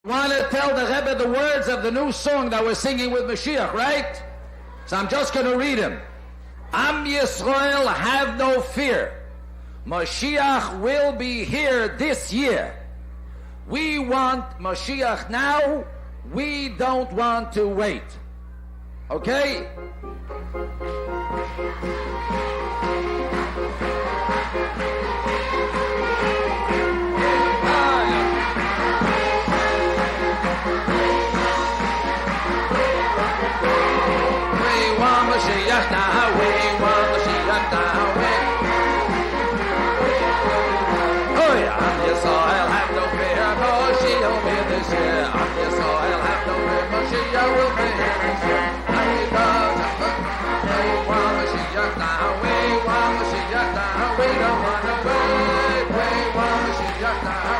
Want to tell the Rebbe the words of the new song that we're singing with Mashiach, right? So I'm just going to read him. Am Yisrael, have no fear. Mashiach will be here this year. We want Mashiach now. We don't want to wait. Okay? Mashiach now, we want Mashiach now. Oh yeah, Am Yisrael, have no fear, Mashiach will be this year. Am Yisrael, have no fear, Mashiach will be here this year. We want Mashiach now, we want Mashiach now, we don't want to wait. We want Mashiach now,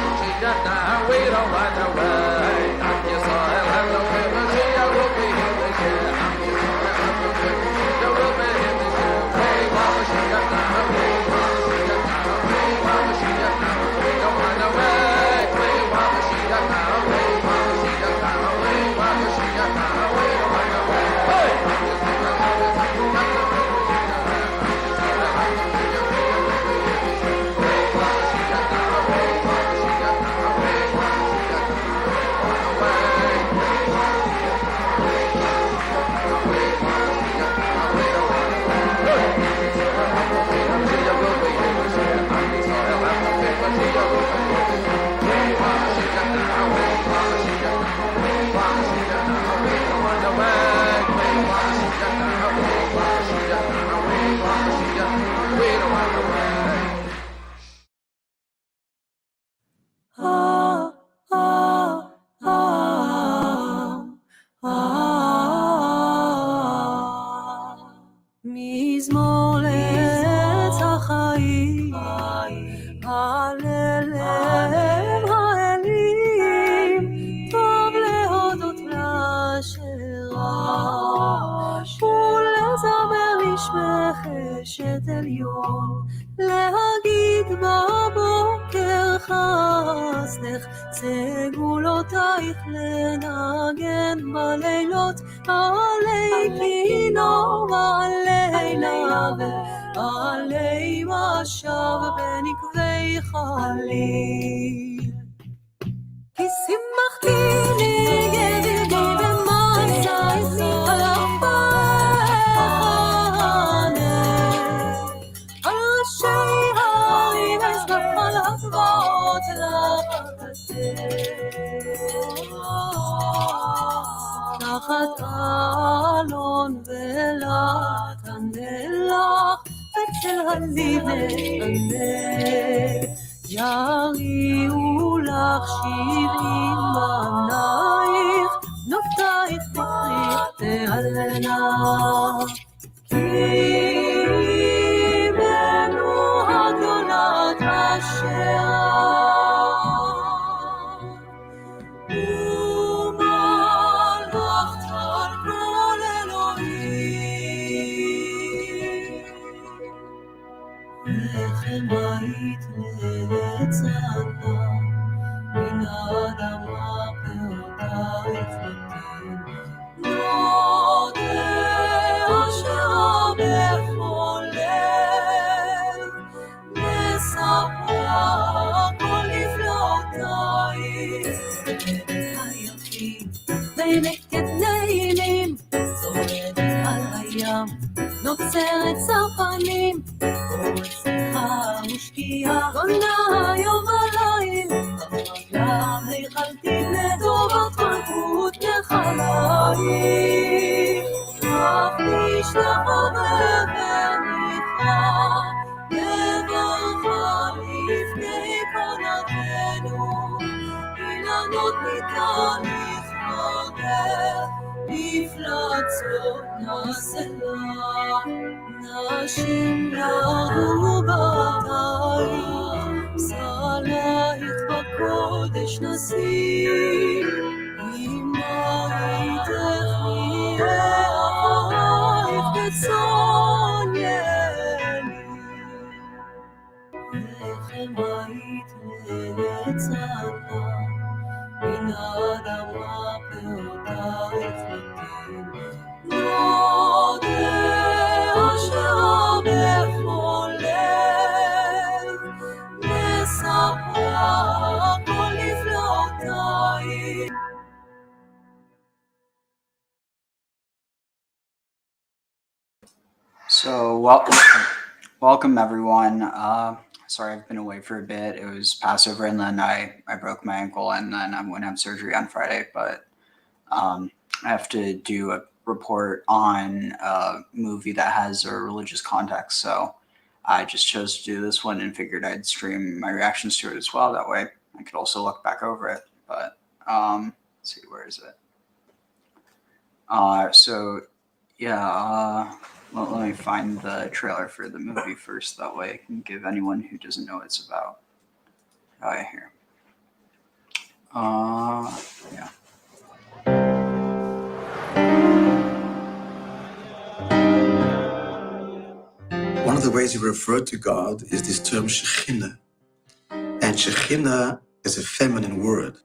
Mashiach now, we don't want to wait. Am Yisrael, have no fear, Mashiach will be here this year. Am Yisrael, have no fear, Mashiach will be here this year. We want Mashiach now, we want Mashiach now, we want Mashiach now, we don't want to wait. We want Mashiach now, we want Mashiach now, we want Mashiach now, we don't want to wait. Hey! מזמור לעץ החיים, הללם האלים, טוב להודות לאשרה, ולזמר לשמך אשת עליון, להגיד בבוקר חסדך, סגולותייך לנגן בלילות, עלי כינור ועלי נבל, עלי משב בנקבי חליל. כי שמחתי נגדי במסעי על הפאנל, על ראשי הרים אזרח על הגבעות תחת אלון ולתן לך אצל הליבנר, יריעו לך 70 בנייך, נופתייך תקריך תעלנה, כי בנו הגדולת אשר בית לצעדה, מן האדמה פירותייך נותן, נודה אשר בכל לב, מספר כל נפלאותייך, היפים ונקת נעימים, צועדת על הים, נוצרת סרפנים, ושקיעה גונה יום וליל, ברגליו היכלתי לטובת מלכות נחלייך, אך נשלח עובר ונפרע, נברכה לפני פנתנו, אילנות ניתן לכבודך, מפלצות נעשה לך, נשים ירדו בתייך, פסלייך בקודש נשים, אמריתך נהיה אחרייך בצאן ילי. בית לצדה מן האדמה פעותה יפלטין יודע אשר בכל לב מספרה כל נפלאותייך. So, welcome everyone. Sorry, I've been away for a bit. It was Passover, and then I broke my ankle, and then I'm going to have surgery on Friday. But I have to do a report on a movie that has a religious context. So I just chose to do this one and figured I'd stream my reactions to it as well. That way I could also look back over it. But let's see, where is it? Well, let me find the trailer for the movie first. That way I can give anyone who doesn't know what it's about. Oh, yeah, here. Yeah. One of the ways you refer to God is this term Shekinah. And Shekinah is a feminine word.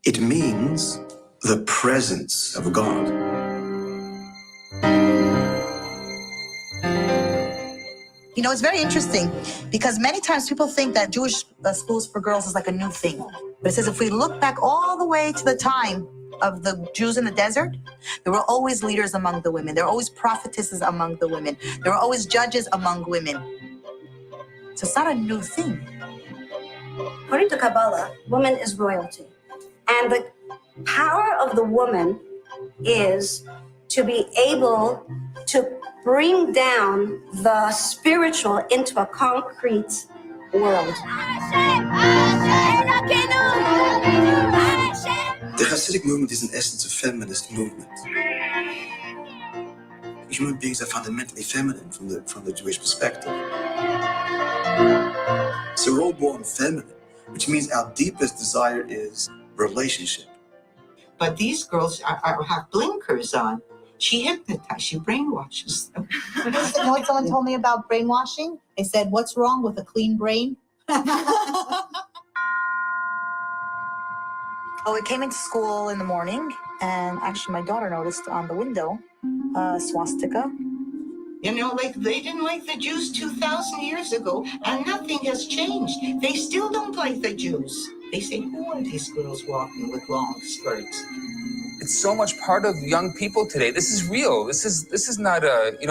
It means the presence of God. You know, it's very interesting because many times people think that Jewish schools for girls is like a new thing. But it says if we look back all the way to the time of the Jews in the desert, there were always leaders among the women. There were always prophetesses among the women. There were always judges among women. So it's not a new thing. According to Kabbalah, woman is royalty. And the power of the woman is to be able to bring down the spiritual into a concrete world. The Hasidic movement is in essence a feminist movement. Human beings are fundamentally feminine from the Jewish perspective. So we're all born feminine, which means our deepest desire is relationship. But these girls have blinkers on. She hypnotizes, she brainwashes them. You know what someone told me about brainwashing? They said, what's wrong with a clean brain? Oh, it came into school in the morning, and actually my daughter noticed on the window swastika. You know, like they didn't like the Jews 2,000 years ago, and nothing has changed. They still don't like the Jews. They say, who are these girls walking with long skirts? It's so much part of young people today. This is real. This is not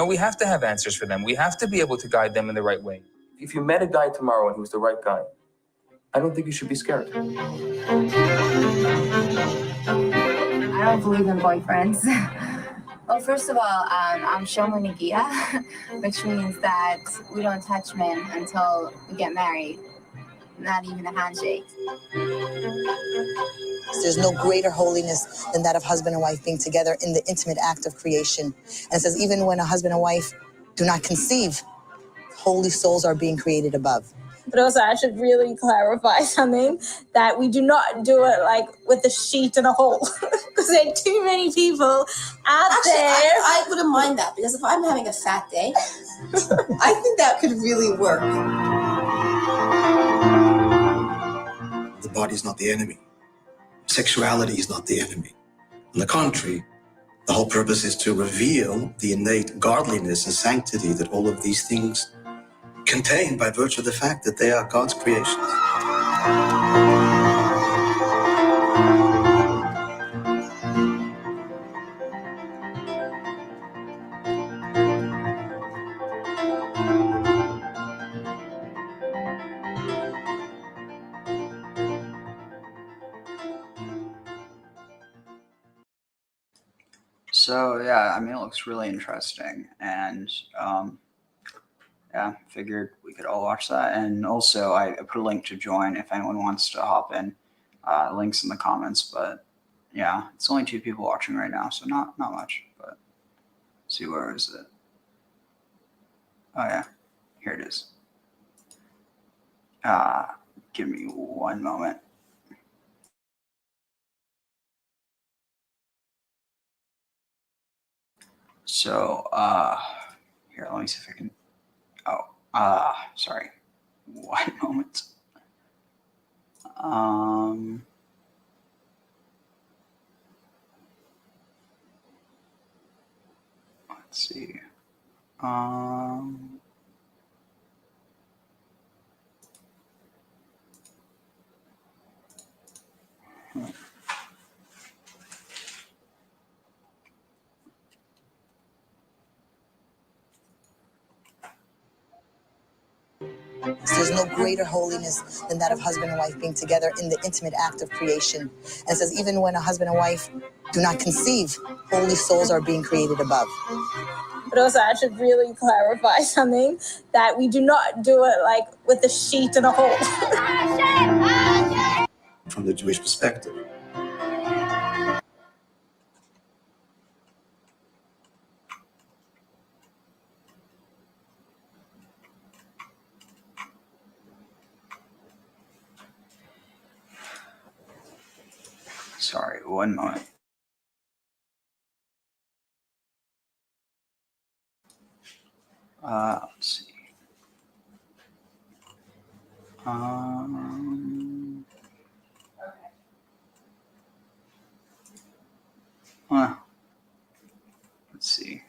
we have to have answers for them. We have to be able to guide them in the right way. If you met a guy tomorrow and he was the right guy, I don't think you should be scared. I don't believe in boyfriends. Well, first of all, I'm Shomonigia, which means that we don't touch men until we get married. Not even a handshake. There's no greater holiness than that of husband and wife being together in the intimate act of creation. And it says even when a husband and wife do not conceive, holy souls are being created above. But also I should really clarify something, that we do not do it like with a sheet and a hole. Because there are too many people out there. I wouldn't mind that, because if I'm having a fat day, I think that could really work. The body is not the enemy. Sexuality is not the enemy. On the contrary, the whole purpose is to reveal the innate godliness and sanctity that all of these things contain by virtue of the fact that they are God's creations. So, yeah, I mean, it looks really interesting. And, yeah, figured we could all watch that. And also, I put a link to join if anyone wants to hop in. Links in the comments. But, yeah, it's only 2 people watching right now, so not much. But, let's see, where is it? Oh, yeah, here it is. Give me one moment. So, here, let me see if I can, sorry. One moment. Let's see. There's no greater holiness than that of husband and wife being together in the intimate act of creation. And it says, even when a husband and wife do not conceive, holy souls are being created above. But also, I should really clarify something, that we do not do it like with a sheet and a hole. From the Jewish perspective. Sorry, one moment. Let's see. Let's see.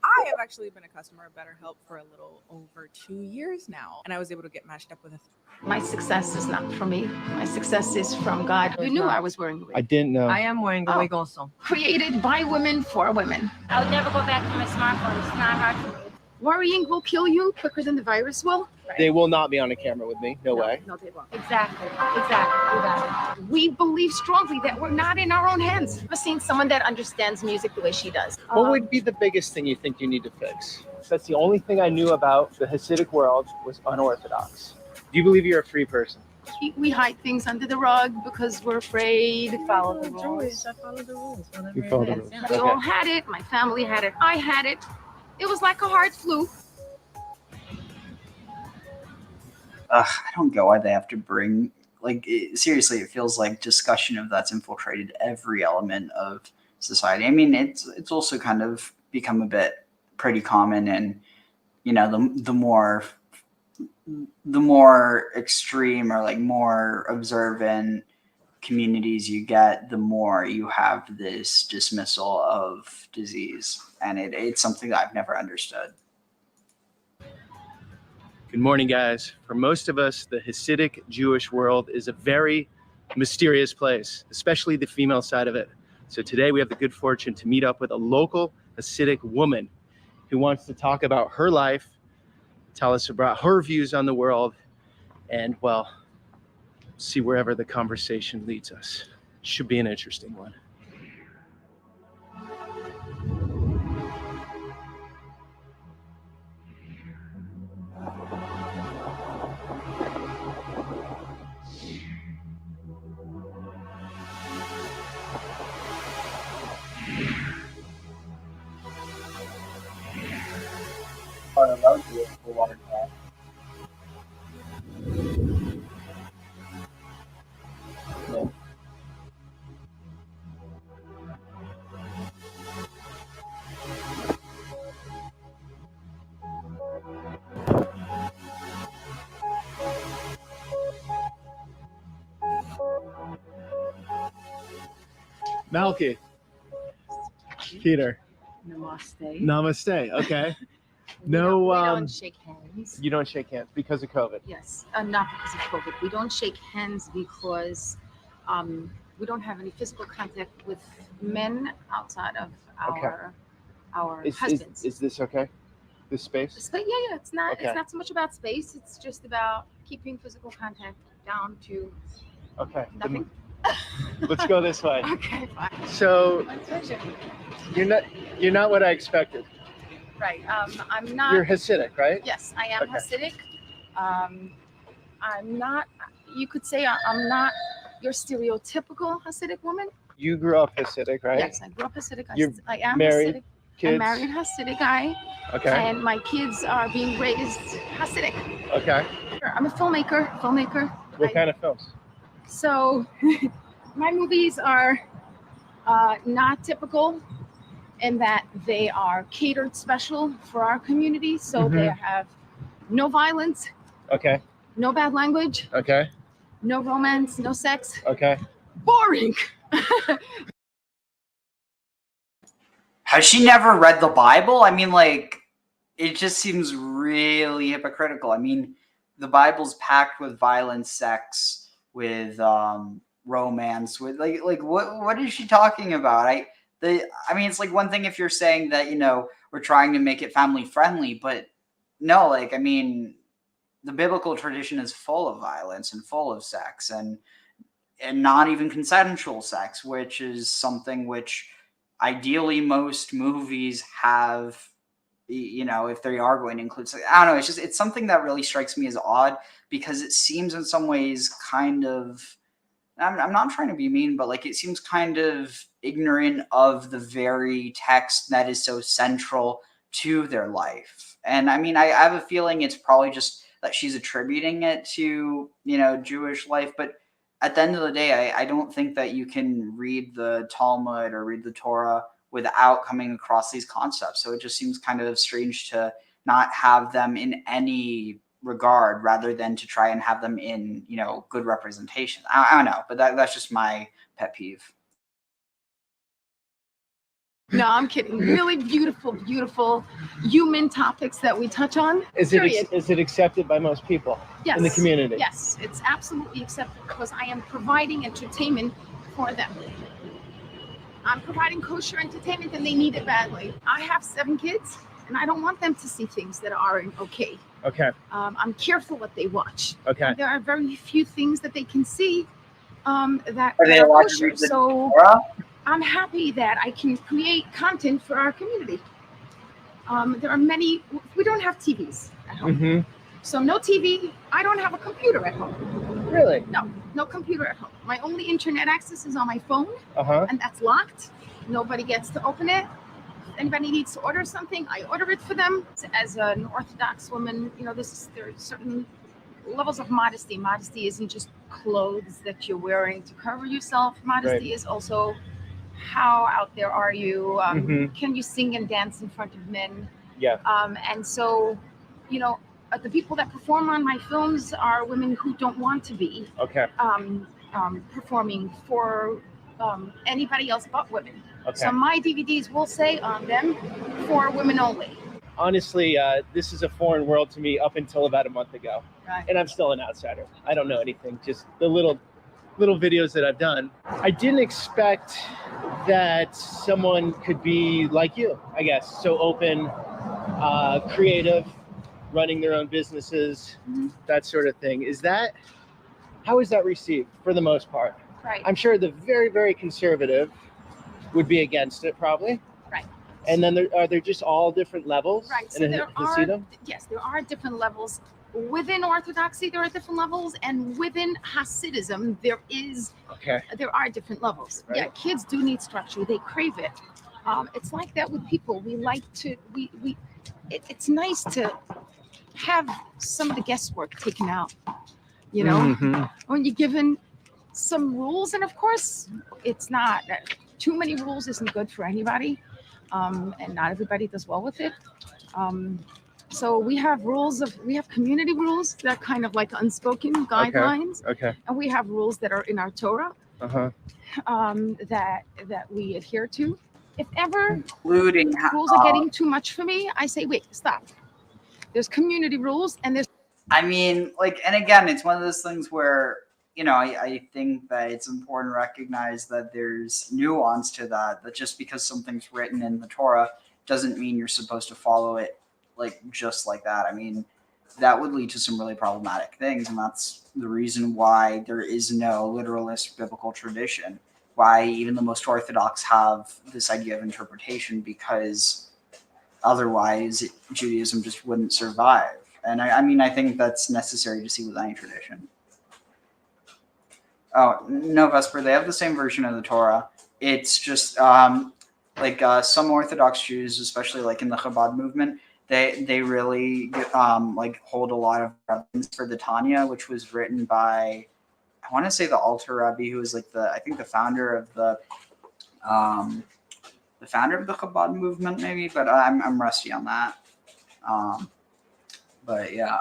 I have actually been a customer of BetterHelp for a little over 2 years now, and I was able to get matched up with a. My success is not from me. My success is from God. You knew I was wearing the wig. I didn't know. I am wearing the wig also. Created by women for women. I would never go back to my smartphone. It's not hard for me. Worrying will kill you quicker than the virus will. They will not be on a camera with me. No way. No, they won't. Exactly. You got it. We believe strongly that we're not in our own hands. I've seen someone that understands music the way she does. What would be the biggest thing you think you need to fix? That's the only thing I knew about the Hasidic world was unorthodox. Do you believe you're a free person? We hide things under the rug because we're afraid. Follow the rules. I follow the rules. You follow the rules. We all had it. My family had it. I had it. It was like a hard flu. I don't get why they have to bring, like, seriously, it feels like discussion of that's infiltrated every element of society. I mean, it's also kind of become a bit pretty common, and the more extreme or like more observant communities you get, the more you have this dismissal of disease, and it's something that I've never understood. Good morning, guys. For most of us, the Hasidic Jewish world is a very mysterious place, especially the female side of it. So today we have the good fortune to meet up with a local Hasidic woman who wants to talk about her life, tell us about her views on the world, and, well, see wherever the conversation leads us. Should be an interesting one. Malky. Peter. Namaste. Namaste. Okay. We don't shake hands. You don't shake hands because of COVID? Yes, not because of COVID. We don't shake hands because we don't have any physical contact with men outside of our husbands. Is this okay? This space? Yeah. It's not. Okay. It's not so much about space. It's just about keeping physical contact down to nothing. Let's go this way. Okay, fine. So you're not what I expected. Right. I'm not. You're Hasidic, right? Yes, I am Hasidic. I'm not. You could say I'm not your stereotypical Hasidic woman. You grew up Hasidic, right? Yes, I grew up Hasidic. I am married, Hasidic. Kids? I'm married Hasidic guy. Okay. And my kids are being raised Hasidic. Okay. I'm a filmmaker. What kind of films? So my movies are not typical, in that they are catered special for our community. So they have no violence, Okay. no bad language, Okay. no romance, no sex. Okay. Boring. Has she never read the Bible? I mean, like, it just seems really hypocritical. I mean, the Bible's packed with violence, sex, with romance, with like what is she talking about? I mean, it's like one thing if you're saying that, you know, we're trying to make it family friendly, but no, like, I mean, the biblical tradition is full of violence and full of sex and not even consensual sex, which is something which ideally most movies have, you know, if they are going to include sex. I don't know, it's something that really strikes me as odd because it seems in some ways kind of, I'm not trying to be mean, but like it seems kind of ignorant of the very text that is so central to their life. And I mean, I have a feeling it's probably just that she's attributing it to, you know, Jewish life, but at the end of the day, I don't think that you can read the Talmud or read the Torah without coming across these concepts. So it just seems kind of strange to not have them in any regard rather than to try and have them in, you know, good representation. I don't know, but that's just my pet peeve. No, I'm kidding. Really beautiful, beautiful human topics that we touch on. Is it accepted by most people in the community? Yes, it's absolutely accepted because I am providing entertainment for them. I'm providing kosher entertainment and they need it badly. I have 7 kids and I don't want them to see things that aren't okay. Okay. I'm careful what they watch. Okay. And there are very few things that they can see that Are they are allowed to kosher. read the So Torah? I'm happy that I can create content for our community. There are many, we don't have TVs at home. So no TV, I don't have a computer at home. Really? No computer at home. My only internet access is on my phone, and that's locked. Nobody gets to open it. If anybody needs to order something, I order it for them. As an Orthodox woman, you know, there are certain levels of modesty. Modesty isn't just clothes that you're wearing to cover yourself. Modesty is also how out there are you? Can you sing and dance in front of men? Yeah. And so, you know, the people that perform on my films are women who don't want to be performing for anybody else but women. Okay. So my DVDs will say on them for women only. Honestly, this is a foreign world to me up until about a month ago. Right. And I'm still an outsider. I don't know anything, just the little videos that I've done. I didn't expect that someone could be like you, I guess, so open, creative, running their own businesses, that sort of thing. How is that received for the most part? Right. I'm sure the very, very conservative would be against it probably. Right. And then are there just all different levels? Right. So there are different levels. Within Orthodoxy, there are different levels, and within Hasidism, there are different levels. Right. Yeah, kids do need structure; they crave it. It's like that with people. We like to. It's nice to have some of the guesswork taken out. You know, when you're given some rules, and of course, it's not too many rules isn't good for anybody, and not everybody does well with it. So we have community rules that are kind of like unspoken guidelines. Okay. And we have rules that are in our Torah that we adhere to. If ever including rules are getting too much for me, I say, wait, stop. There's community rules and there's. I mean, like, and again, it's one of those things where, you know, I think that it's important to recognize that there's nuance to that just because something's written in the Torah doesn't mean you're supposed to follow it like just like that. I mean, that would lead to some really problematic things, and that's the reason why there is no literalist biblical tradition, why even the most Orthodox have this idea of interpretation, because otherwise Judaism just wouldn't survive. And I mean, I think that's necessary to see with any tradition. Oh, no, Vesper, they have the same version of the Torah. It's just some Orthodox Jews, especially like in the Chabad movement, they really like hold a lot of reverence for the Tanya, which was written by, I want to say the Alter Rebbe, who was like I think the founder of the the founder of the Chabad movement, maybe, but I'm rusty on that. But yeah.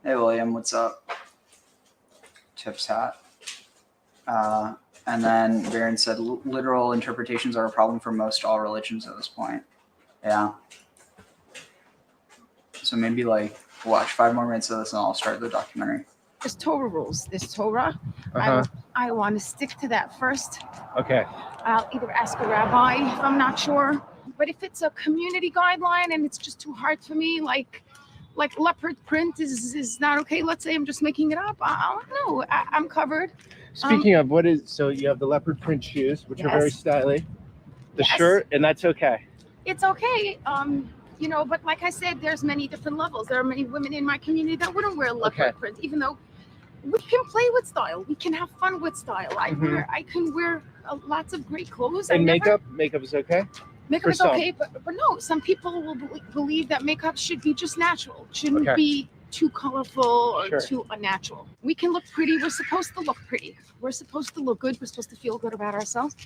Hey William, what's up? Tips hat. And then Baron said, literal interpretations are a problem for most all religions at this point. Yeah. So maybe like watch 5 more minutes of this and I'll start the documentary. There's Torah rules. There's Torah. I want to stick to that first. Okay. I'll either ask a rabbi if I'm not sure. But if it's a community guideline and it's just too hard for me, like leopard print is not okay. Let's say I'm just making it up. I don't know. I'm covered. Speaking of, so you have the leopard print shoes, which are very stylish. The Yes. shirt, and that's okay. It's okay. But like I said, there's many different levels. There are many women in my community that wouldn't wear leopard print, even though we can play with style. We can have fun with style. I can wear lots of great clothes. And makeup is okay? Makeup is okay, but no, some people will believe that makeup should be just natural. It shouldn't be too colorful or too unnatural. We can look pretty. We're supposed to look pretty. We're supposed to look good. We're supposed to feel good about ourselves.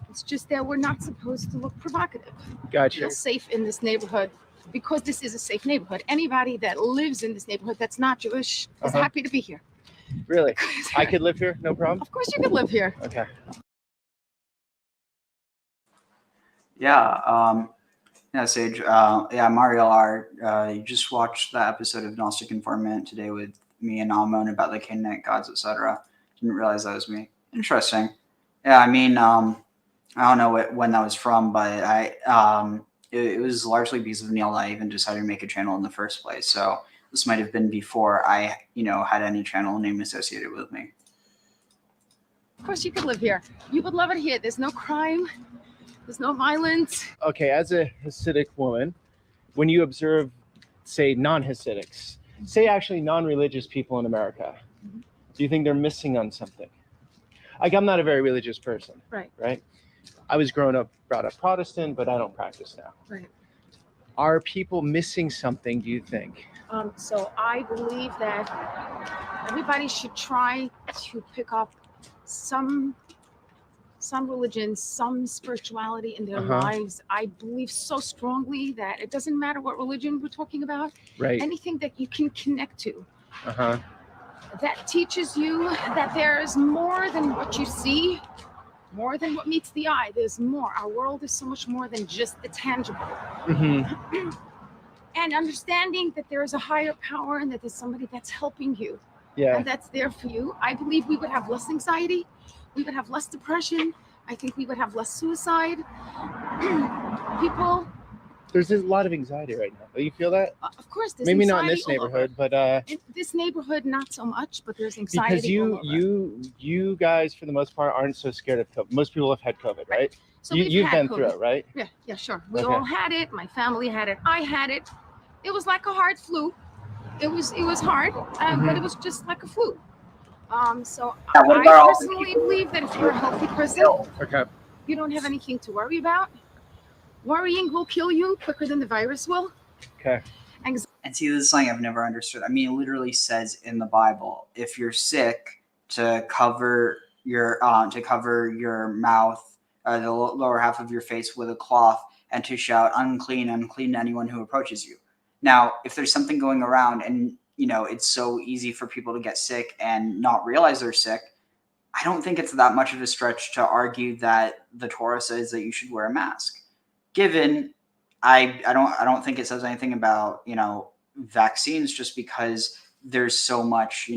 It's just that we're not supposed to look provocative. Gotcha. Feel safe in this neighborhood because this is a safe neighborhood. Anybody that lives in this neighborhood that's not Jewish is happy to be here. Really? I could live here, no problem? Of course you could live here. Okay. Yeah. Sage. Mariel R. You just watched the episode of Gnostic Informant today with me and Amon about the Canaanite gods, etc. Didn't realize that was me. Interesting. Yeah, I mean, I don't know when that was from, but it was largely because of Neil that I even decided to make a channel in the first place. So this might have been before I, had any channel name associated with me. Of course you could live here. You would love it here. There's no crime. There's no violence. Okay, as a Hasidic woman, when you observe, say, non-Hasidics, say actually non-religious people in America, do you think they're missing on something? Like, I'm not a very religious person. Right? I was brought up Protestant, but I don't practice now. Right. Are people missing something, do you think? So I believe that everybody should try to pick up some religion, some spirituality in their lives. I believe so strongly that it doesn't matter what religion we're talking about. Right. Anything that you can connect to. That teaches you that there is more than what you see, more than what meets the eye. There's more. Our world is so much more than just the tangible. And understanding that there is a higher power and that there's somebody that's helping you. Yeah. And that's there for you. I believe we would have less anxiety. We would have less depression. I think we would have less suicide. People. There's a lot of anxiety right now. Do you feel that? Of course, there's maybe anxiety not in this neighborhood, but in this neighborhood, not so much. But there's anxiety. Because you guys, for the most part, aren't so scared of COVID. Most people have had COVID, right? So you've been through it, right? Yeah, sure. We all had it. My family had it. I had it. It was like a hard flu. It was hard, but it was just like a flu. So I personally believe that if you're a healthy person, you don't have anything to worry about. Worrying will kill you quicker than the virus will. Okay. And see, this is something I've never understood. I mean, it literally says in the Bible, if you're sick, to cover your mouth, the lower half of your face with a cloth, and to shout, "Unclean, unclean," to anyone who approaches you. Now, if there's something going around and it's so easy for people to get sick and not realize they're sick, I don't think it's that much of a stretch to argue that the Torah says that you should wear a mask. Given, I don't think it says anything about vaccines, just because there's so much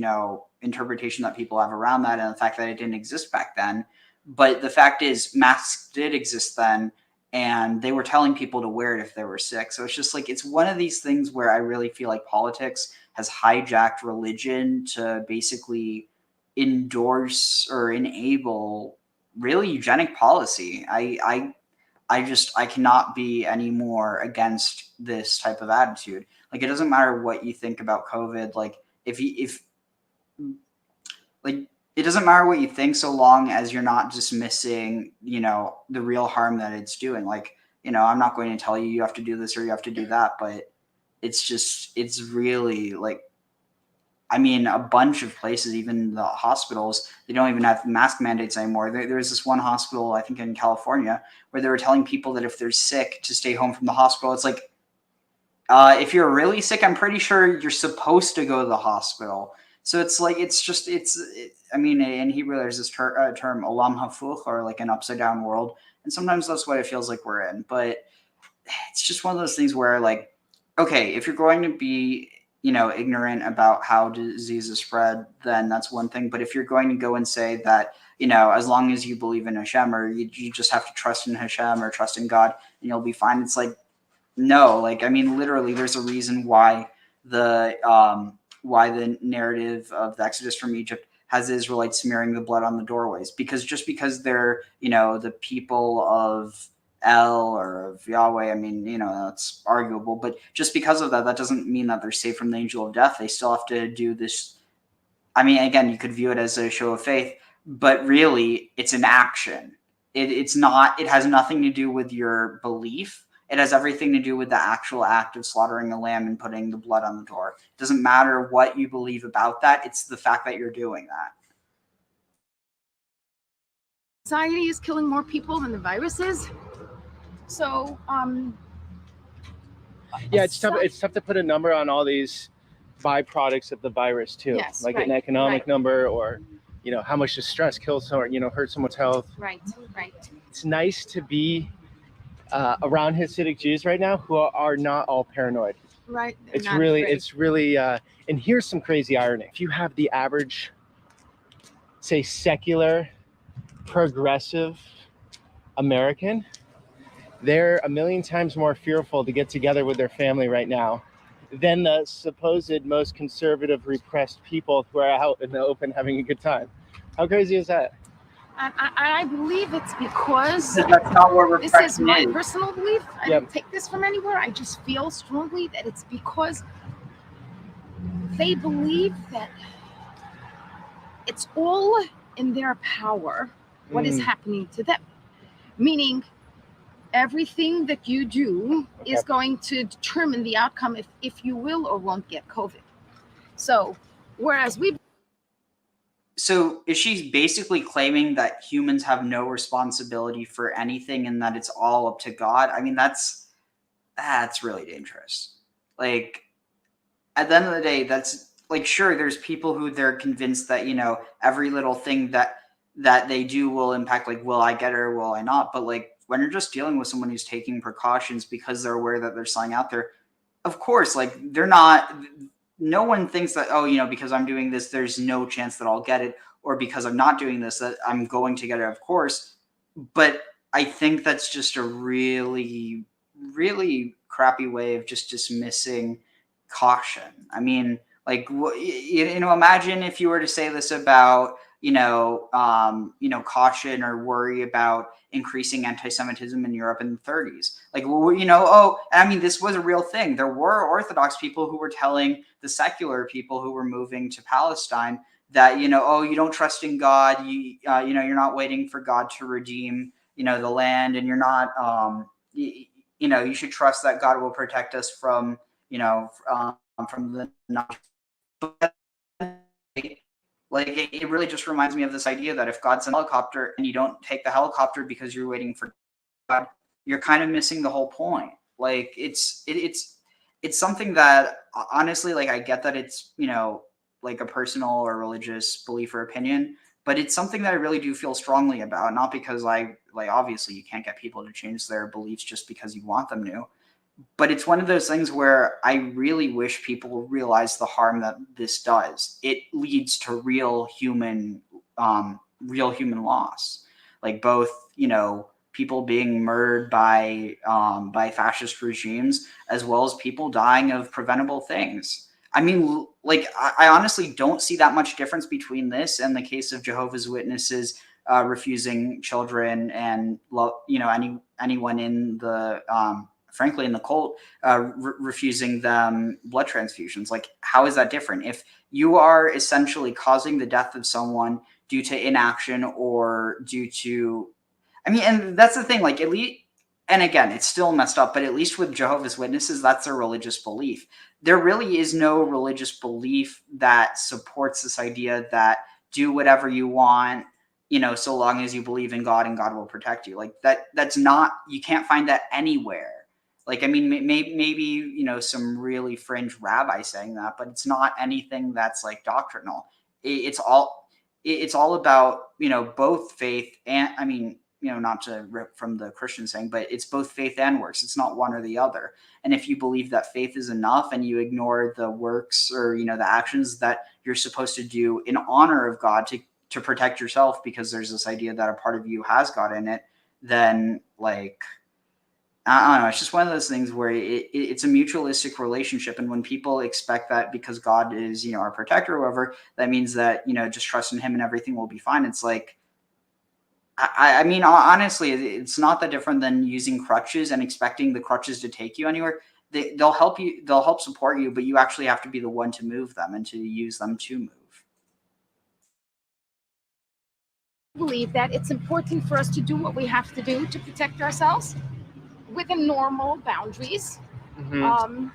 interpretation that people have around that, and the fact that it didn't exist back then. But the fact is, masks did exist then, and they were telling people to wear it if they were sick. So it's just like, it's one of these things where I really feel like politics has hijacked religion to basically endorse or enable really eugenic policy. I cannot be any more against this type of attitude. Like, it doesn't matter what you think about COVID. Like, it doesn't matter what you think, so long as you're not dismissing, the real harm that it's doing. Like, I'm not going to tell you have to do this or you have to do that, but it's really like, I mean, a bunch of places, even the hospitals, they don't even have mask mandates anymore. There's this one hospital, I think in California, where they were telling people that if they're sick to stay home from the hospital. It's like, if you're really sick, I'm pretty sure you're supposed to go to the hospital. So it's like, I mean, in Hebrew, there's this term, olam hafuch, or like an upside down world. And sometimes that's what it feels like we're in. But it's just one of those things where, like, okay, if you're going to be, ignorant about how diseases spread, then that's one thing. But if you're going to go and say that, as long as you believe in Hashem, or you just have to trust in Hashem or trust in God and you'll be fine. It's like, no, like, I mean, literally there's a reason why the narrative of the Exodus from Egypt has the Israelites smearing the blood on the doorways, because just because they're, the people of El or of Yahweh, I mean, that's arguable, but just because of that, that doesn't mean that they're safe from the angel of death. They still have to do this. I mean, again, you could view it as a show of faith, but really it's an action. It has nothing to do with your belief. It has everything to do with the actual act of slaughtering a lamb and putting the blood on the door. It doesn't matter what you believe about that. It's the fact that you're doing that. Anxiety is killing more people than the virus is. So, yeah, it's tough. It's tough to put a number on all these byproducts of the virus too, yes, like right, an economic right. number, or how much does stress kill someone, hurt someone's health. Right. It's nice to be around Hasidic Jews right now who are not all paranoid. Right. It's really, and here's some crazy irony. If you have the average, say, secular, progressive American, they're a million times more fearful to get together with their family right now than the supposed most conservative, repressed people who are out in the open having a good time. How crazy is that? I believe it's because that's not what this is my personal belief. I didn't take this from anywhere. I just feel strongly that it's because they believe that it's all in their power what is happening to them. Meaning, everything that you do is going to determine the outcome if you will or won't get COVID. So, whereas So is she basically claiming that humans have no responsibility for anything and that it's all up to God? I mean, that's really dangerous. Like, at the end of the day, that's like, sure, there's people who they're convinced that, every little thing that they do will impact, like, will I get it or will I not? But like, when you're just dealing with someone who's taking precautions because they're aware that there's something out there, of course, like, no one thinks that, because I'm doing this, there's no chance that I'll get it, or because I'm not doing this, that I'm going to get it, of course. But I think that's just a really, really crappy way of just dismissing caution. I mean, like, imagine if you were to say this about, caution or worry about increasing anti-Semitism in Europe in the 30s. Like, I mean, this was a real thing. There were Orthodox people who were telling the secular people who were moving to Palestine that, you don't trust in God. You're not waiting for God to redeem, the land, and you're not, you should trust that God will protect us from, from the like, it really just reminds me of this idea that if God's in a helicopter and you don't take the helicopter because you're waiting for God, you're kind of missing the whole point. Like, it's something that, honestly, like, I get that it's, like a personal or religious belief or opinion, but it's something that I really do feel strongly about. Not because obviously you can't get people to change their beliefs just because you want them to. But it's one of those things where I really wish people realize the harm that this does. It leads to real human loss, like both, people being murdered by fascist regimes, as well as people dying of preventable things. I mean, like, I honestly don't see that much difference between this and the case of Jehovah's Witnesses refusing children and anyone in the frankly, in the cult, refusing them blood transfusions. Like, how is that different? If you are essentially causing the death of someone due to inaction or due to, I mean, and that's the thing, like, and again, it's still messed up, but at least with Jehovah's Witnesses, that's their religious belief. There really is no religious belief that supports this idea that do whatever you want, so long as you believe in God and God will protect you. Like that's not, you can't find that anywhere. Like, I mean, maybe, some really fringe rabbi saying that, but it's not anything that's like doctrinal. It's all about, both faith and, I mean, not to rip from the Christian saying, but it's both faith and works. It's not one or the other. And if you believe that faith is enough and you ignore the works or, the actions that you're supposed to do in honor of God to protect yourself, because there's this idea that a part of you has God in it, then like, I don't know. It's just one of those things where it's a mutualistic relationship. And when people expect that because God is, our protector or whatever, that means that, just trust in him and everything will be fine. It's like, I mean, honestly, it's not that different than using crutches and expecting the crutches to take you anywhere. They'll help you, they'll help support you, but you actually have to be the one to move them and to use them to move. I believe that it's important for us to do what we have to do to protect ourselves within normal boundaries. And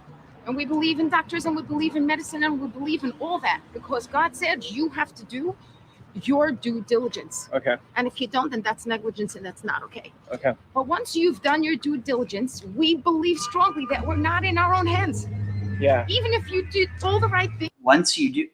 we believe in doctors and we believe in medicine and we believe in all that because God said you have to do your due diligence. Okay. And if you don't, then that's negligence and that's not okay. Okay. But once you've done your due diligence, we believe strongly that we're not in our own hands. Yeah. Even if you did all the right things. Once you do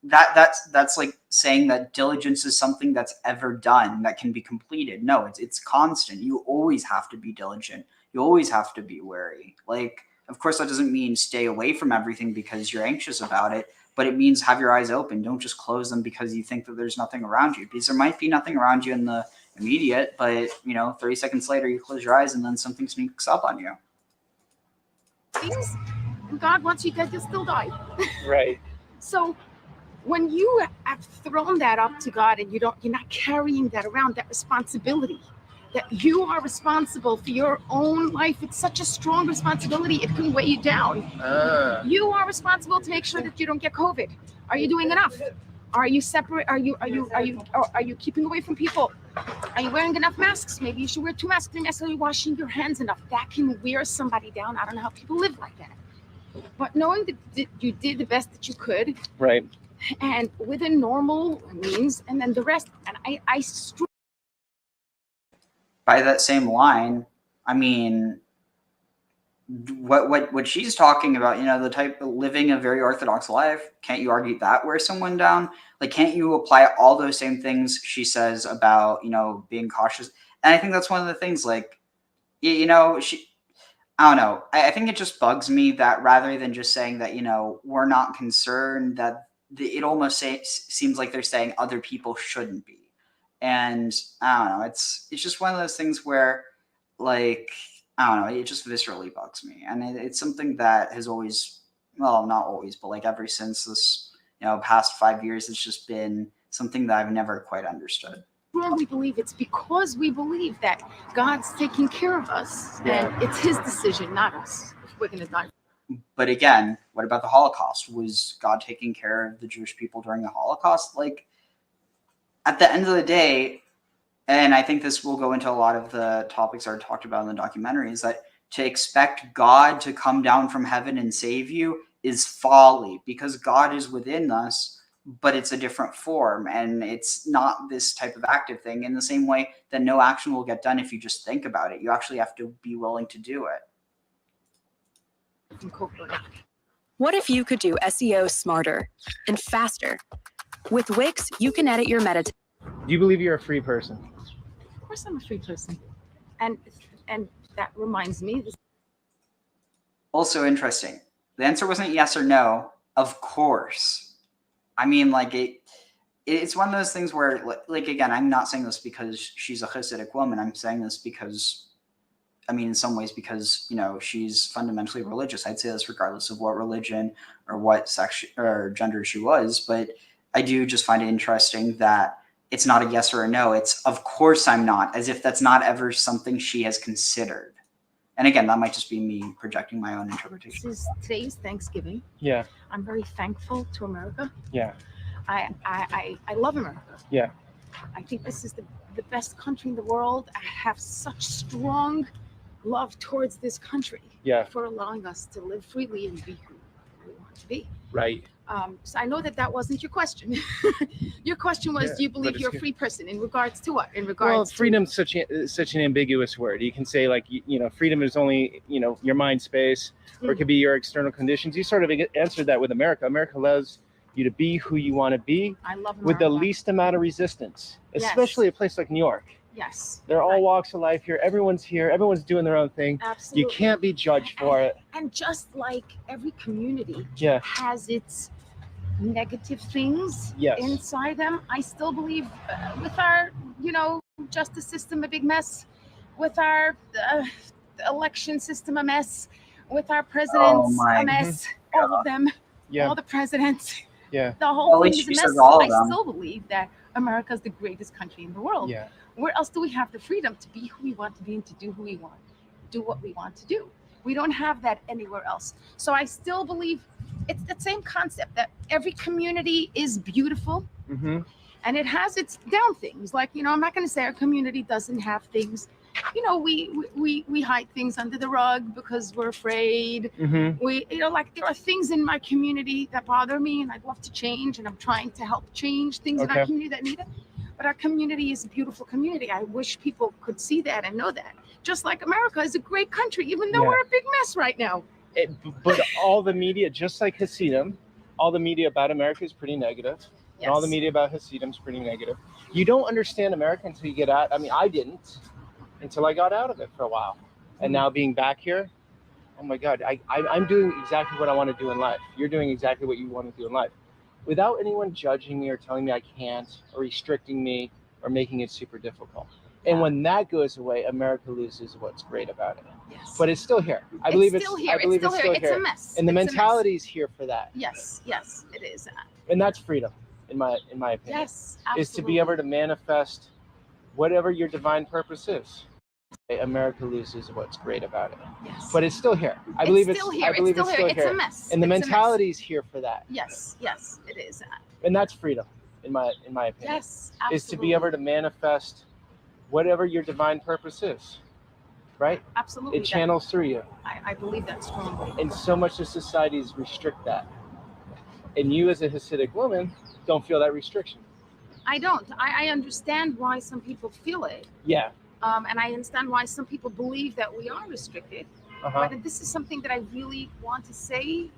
that's like saying that diligence is something that's ever done that can be completed. No, it's constant. You always have to be diligent. You always have to be wary. Like, of course, that doesn't mean stay away from everything because you're anxious about it, but it means have your eyes open. Don't just close them because you think that there's nothing around you, because there might be nothing around you in the immediate, but 30 seconds later you close your eyes and then something sneaks up on you. Things God wants you guys to still die. Right. So when you have thrown that up to God and you're not carrying that around, that responsibility, that you are responsible for your own life. It's such a strong responsibility. It can weigh you down. You are responsible to make sure that you don't get COVID. Are you doing enough? Are you separate? Are you keeping away from people? Are you wearing enough masks? Maybe you should wear 2 masks, 3 masks. Are you washing your hands enough? That can wear somebody down. I don't know how people live like that. But knowing that you did the best that you could. Right. And within normal means, and then the rest. And I by that same line, I mean, what she's talking about, the type of living a very orthodox life, can't you argue that wears someone down? Like, can't you apply all those same things she says about, being cautious? And I think that's one of the things, like, I don't know. I think it just bugs me that rather than just saying that, we're not concerned, that it almost seems like they're saying other people shouldn't be. And I don't know, it's just one of those things where, like, I don't know, it just viscerally bugs me. And it's something that has always, well, not always, but like ever since this, past 5 years, it's just been something that I've never quite understood. We believe it's because we believe that God's taking care of us and it's his decision, not us, if we're going to die. But again, what about the Holocaust? Was God taking care of the Jewish people during the Holocaust? Like, at the end of the day, and I think this will go into a lot of the topics that are talked about in the documentary, is that to expect God to come down from heaven and save you is folly, because God is within us, but it's a different form, and it's not this type of active thing, in the same way that no action will get done if you just think about it. You actually have to be willing to do it. What if you could do SEO smarter and faster? With Wix, you can edit your meta. Do you believe you're a free person? Of course I'm a free person. And that reminds me. Also interesting. The answer wasn't yes or no. Of course. I mean, like, it's one of those things where, like, again, I'm not saying this because she's a Hasidic woman. I'm saying this because, I mean, in some ways because, she's fundamentally religious. I'd say this regardless of what religion or what sex or gender she was. But I do just find it interesting that it's not a yes or a no. It's, of course I'm not, as if that's not ever something she has considered. And again, that might just be me projecting my own interpretation. Today's Thanksgiving. Yeah. I'm very thankful to America. Yeah. I love America. Yeah. I think this is the best country in the world. I have such strong love towards this country. Yeah. For allowing us to live freely and be who we want to be. Right. So I know that wasn't your question. Your question was, Yeah, do you but believe it's you're a good. free person? In regards to what? In Well, regards freedom's such an ambiguous word. You can say like freedom is only your mind space, or it could be your external conditions. You sort of answered that with America. America allows you to be who you want to be. I love with the America. least amount of resistance, Yes. especially a place like New York. Yes. There are all walks of life here. Everyone's here. Everyone's doing their own thing. Absolutely. You can't be judged for it. And just like every community Yeah. has its negative things Yes. inside them, I still believe with our, justice system a big mess, with our election system a mess, with our presidents a mess, all of them, all the presidents. Yeah. The whole At thing least is she a says mess. all of I them. still believe that America is the greatest country in the world. Yeah. Where else do we have the freedom to be who we want to be and to do who we want, do what we want to do? We don't have that anywhere else. So I still believe it's the same concept that every community is beautiful. Mm-hmm. And it has its down things. Like, I'm not going to say our community doesn't have things. We hide things under the rug because we're afraid. Mm-hmm. There are things in my community that bother me and I'd love to change. And I'm trying to help change things in our community that need it. But our community is a beautiful community. I wish people could see that and know that. Just like America is a great country, even though we're a big mess right now. But all the media, just like Hasidim, all the media about America is pretty negative. Yes. And all the media about Hasidim is pretty negative. You don't understand America until you get out. I mean, I didn't until I got out of it for a while. And now being back here, oh my God, I'm doing exactly what I want to do in life. You're doing exactly what you want to do in life. Without anyone judging me or telling me I can't or restricting me or making it super difficult. And when that goes away, America loses what's great about it. Yes. But it's still here. I believe it's still here. It's a mess. And the It's a mentality is here for that. Yes, it is. And that's freedom, in my opinion. Yes, absolutely. Is to be able to manifest whatever your divine purpose is. America loses what's great about it. Yes. But it's still here. I It's believe still it's here. I believe It's it's still still here. here. It's a mess. And the It's a mess. mentality is here for that. Yes, it is. And that's freedom, in my opinion. Yes, Is to be able to manifest whatever your divine purpose is. Right? Absolutely. It channels through you. I believe that strongly. And so much of societies restrict that. And you as a Hasidic woman don't feel that restriction. I don't. I understand why some people feel it. Yeah. And I understand why some people believe that we are restricted. Uh-huh. But this is something that I really want to say.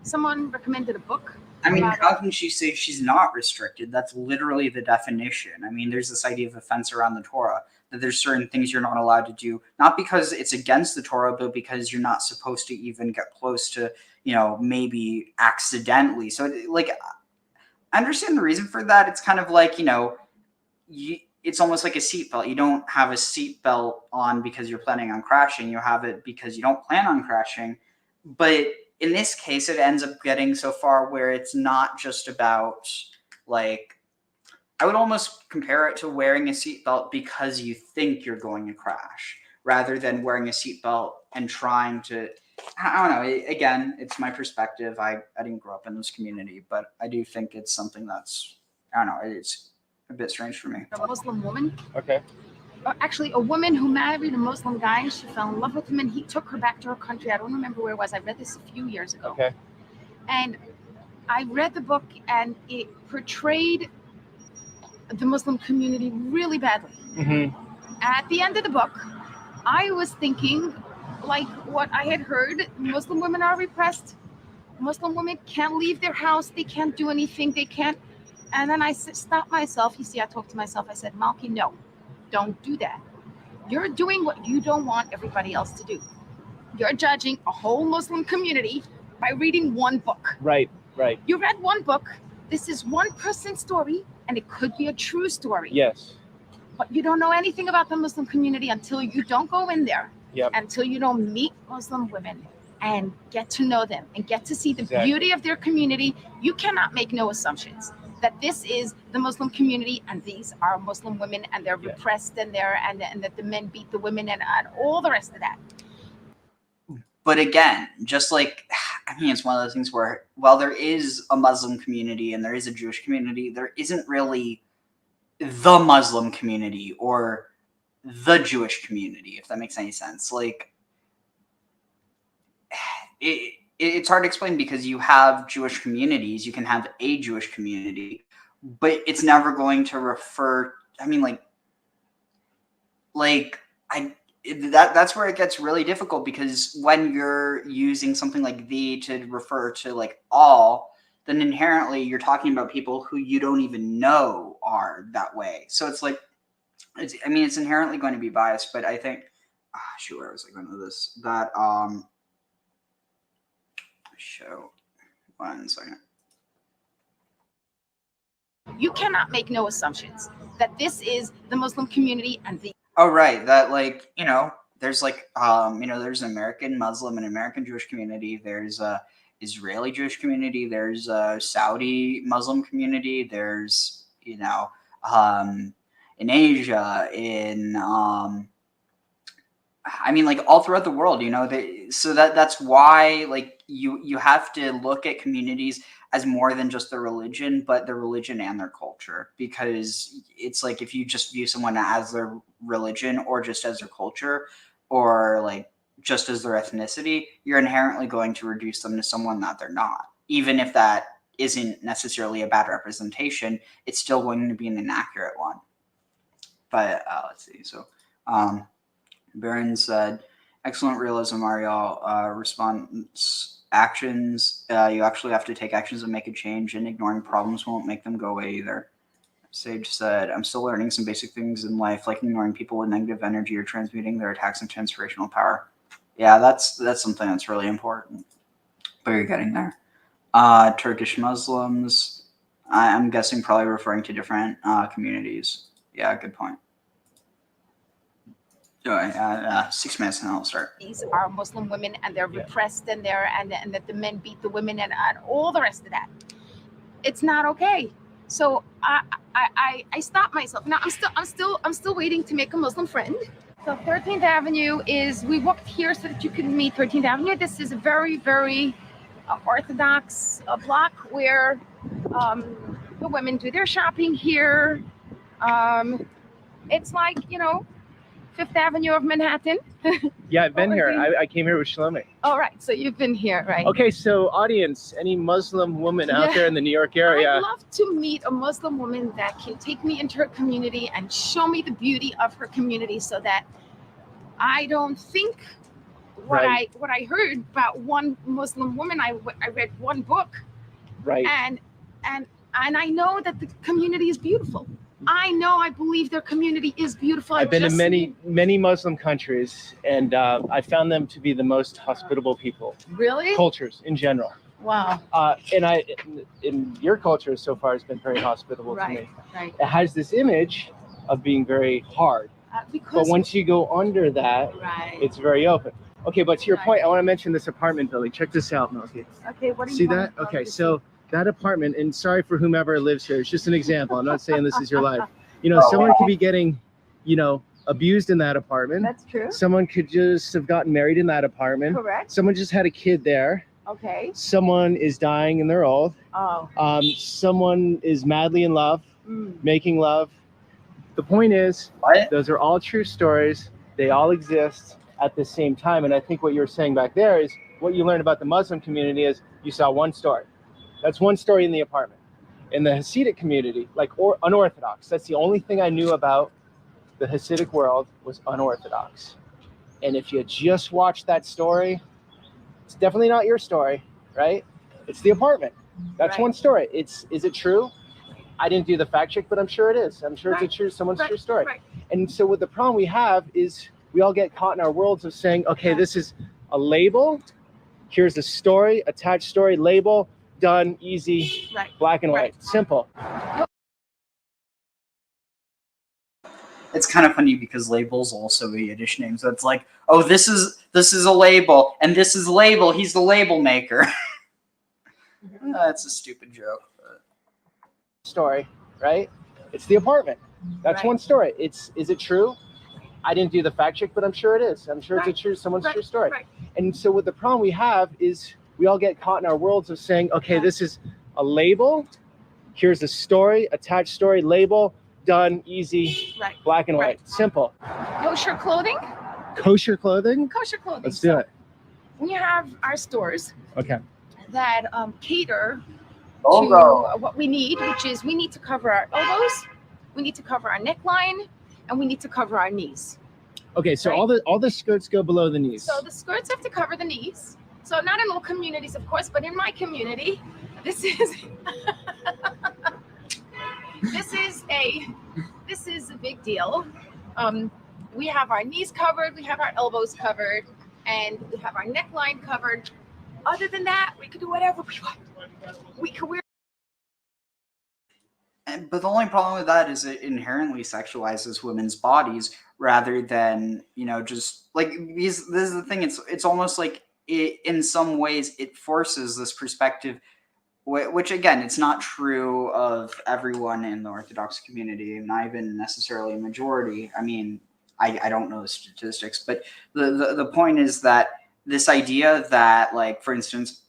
Someone recommended a book. I mean, about how can she say she's not restricted? That's literally the definition. I mean, there's this idea of offense around the Torah, that there's certain things you're not allowed to do, not because it's against the Torah, but because you're not supposed to even get close to, maybe accidentally. So, like, I understand the reason for that. It's kind of like, it's almost like a seatbelt. You don't have a seatbelt on because you're planning on crashing. You have it because you don't plan on crashing. But in this case, it ends up getting so far where it's not just about, like, I would almost compare it to wearing a seatbelt because you think you're going to crash, rather than wearing a seatbelt and trying to, I don't know. Again, it's my perspective. I didn't grow up in this community, but I do think it's something that's, I don't know, it's a bit strange for me. a Muslim woman. Okay. Actually, a woman who married a Muslim guy, and she fell in love with him, and he took her back to her country. I don't remember where it was. I read this a few years ago. Okay. And I read the book, and it portrayed the Muslim community really badly. Mm-hmm. At the end of the book, I was thinking, like what I had heard, Muslim women are repressed. Muslim women can't leave their house. They can't do anything. They can't. And then I stopped myself. You see, I talked to myself. I said, Malki, no. Don't do that. You're doing what you don't want everybody else to do. You're judging a whole Muslim community by reading one book. Right. You read one book. This is one person's story, and it could be a true story. Yes. But you don't know anything about the Muslim community until you don't go in there. Yep. Until you don't meet Muslim women and get to know them and get to see the Exactly. beauty of their community. You cannot make no assumptions that this is the Muslim community and these are Muslim women and they're repressed and and that the men beat the women and all the rest of that. But again, just like, I mean, it's one of those things where, while there is a Muslim community and there is a Jewish community, there isn't really the Muslim community or the Jewish community, if that makes any sense. Like, it's hard to explain because you have Jewish communities, you can have a Jewish community, but it's never going to refer. I mean, that's where it gets really difficult, because when you're using something like the to refer to like all, then inherently you're talking about people who you don't even know are that way. So it's like, it's inherently going to be biased. But I think, where was I going with this? That show. 1 second. You cannot make no assumptions that this is the Muslim community and the. Oh, right. That, like, there's like, there's an American Muslim and American Jewish community. There's a Israeli Jewish community. There's a Saudi Muslim community. There's, in Asia, in, like all throughout the world, so that's why, like, you have to look at communities as more than just their religion, but their religion and their culture, because it's like, if you just view someone as their religion or just as their culture or like just as their ethnicity, you're inherently going to reduce them to someone that they're not. Even if that isn't necessarily a bad representation, it's still going to be an inaccurate one. But let's see. So Baron said, excellent realism, Ariel. Response actions. You actually have to take actions that make a change, and ignoring problems won't make them go away either. Sage said, I'm still learning some basic things in life, like ignoring people with negative energy or transmuting their attacks into inspirational power. Yeah, that's something that's really important. But you're getting there. Turkish Muslims. I'm guessing probably referring to different communities. Yeah, good point. 6 minutes and I'll start. These are Muslim women, and they're repressed, and and that the men beat the women, and all the rest of that. It's not okay. So I stopped myself. Now I'm still waiting to make a Muslim friend. So 13th Avenue is, we walked here so that you can meet 13th Avenue. This is a very, very orthodox block where the women do their shopping here. It's like, Fifth Avenue of Manhattan. Yeah, I've been here. I came here with Shlomi. All right, so you've been here, right? Okay, so audience, any Muslim woman out there in the New York area? I'd love to meet a Muslim woman that can take me into her community and show me the beauty of her community, so that I don't think what I heard about one Muslim woman. I read one book, right? And I know that the community is beautiful. I believe their community is beautiful. I've been to many Muslim countries, and I found them to be the most hospitable people. Really? Cultures in general. Wow. And in your culture so far has been very hospitable to me. Right. It has this image of being very hard. But once you go under that, it's very open. Okay, but to your point, I want to mention this apartment building. Check this out, Milky. Okay, what do you see that? Okay, so that apartment, and sorry for whomever lives here, it's just an example. I'm not saying this is your life. Someone could be getting, abused in that apartment. That's true. Someone could just have gotten married in that apartment. Correct. Someone just had a kid there. Okay. Someone is dying and they're old. Oh. Someone is madly in love, making love. The point is, those are all true stories. They all exist at the same time. And I think what you were saying back there is what you learned about the Muslim community is you saw one story. That's one story in the apartment. In the Hasidic community, like unorthodox, that's the only thing I knew about the Hasidic world was unorthodox. And if you just watch that story, it's definitely not your story, right? It's the apartment. That's one story. Is it true? I didn't do the fact check, but I'm sure it is. I'm sure it's someone's true story. Right. And so what the problem we have is we all get caught in our worlds of saying, okay, this is a label. Here's a story, attached story, label. Done, easy, black and white, simple. It's kind of funny because labels also be Yiddish names. So it's like, oh, this is a label, and this is label. He's the label maker. That's a stupid joke. But. Story, right? It's the apartment. That's one story. Is it true? I didn't do the fact check, but I'm sure it is. I'm sure it's someone's true story. And so what the problem we have is we all get caught in our worlds of saying, okay, this is a label. Here's a story, attached story, label, done, easy, Right. black and white, Right. simple. Kosher clothing. Kosher clothing? Kosher clothing. Let's do it. We have our stores Okay. that cater Oh, to what we need, which is we need to cover our elbows, we need to cover our neckline, and we need to cover our knees. Okay, so Right. all the skirts go below the knees. So the skirts have to cover the knees. So not in all communities, of course, but in my community, this is this is a big deal. We have our knees covered, we have our elbows covered, and we have our neckline covered. Other than that, we could do whatever we want. We could wear. But the only problem with that is it inherently sexualizes women's bodies rather than, just like, this is the thing. It's almost like in some ways it forces this perspective, which again, it's not true of everyone in the Orthodox community, not even necessarily a majority. I mean, I don't know the statistics, but the point is that this idea that, like, for instance,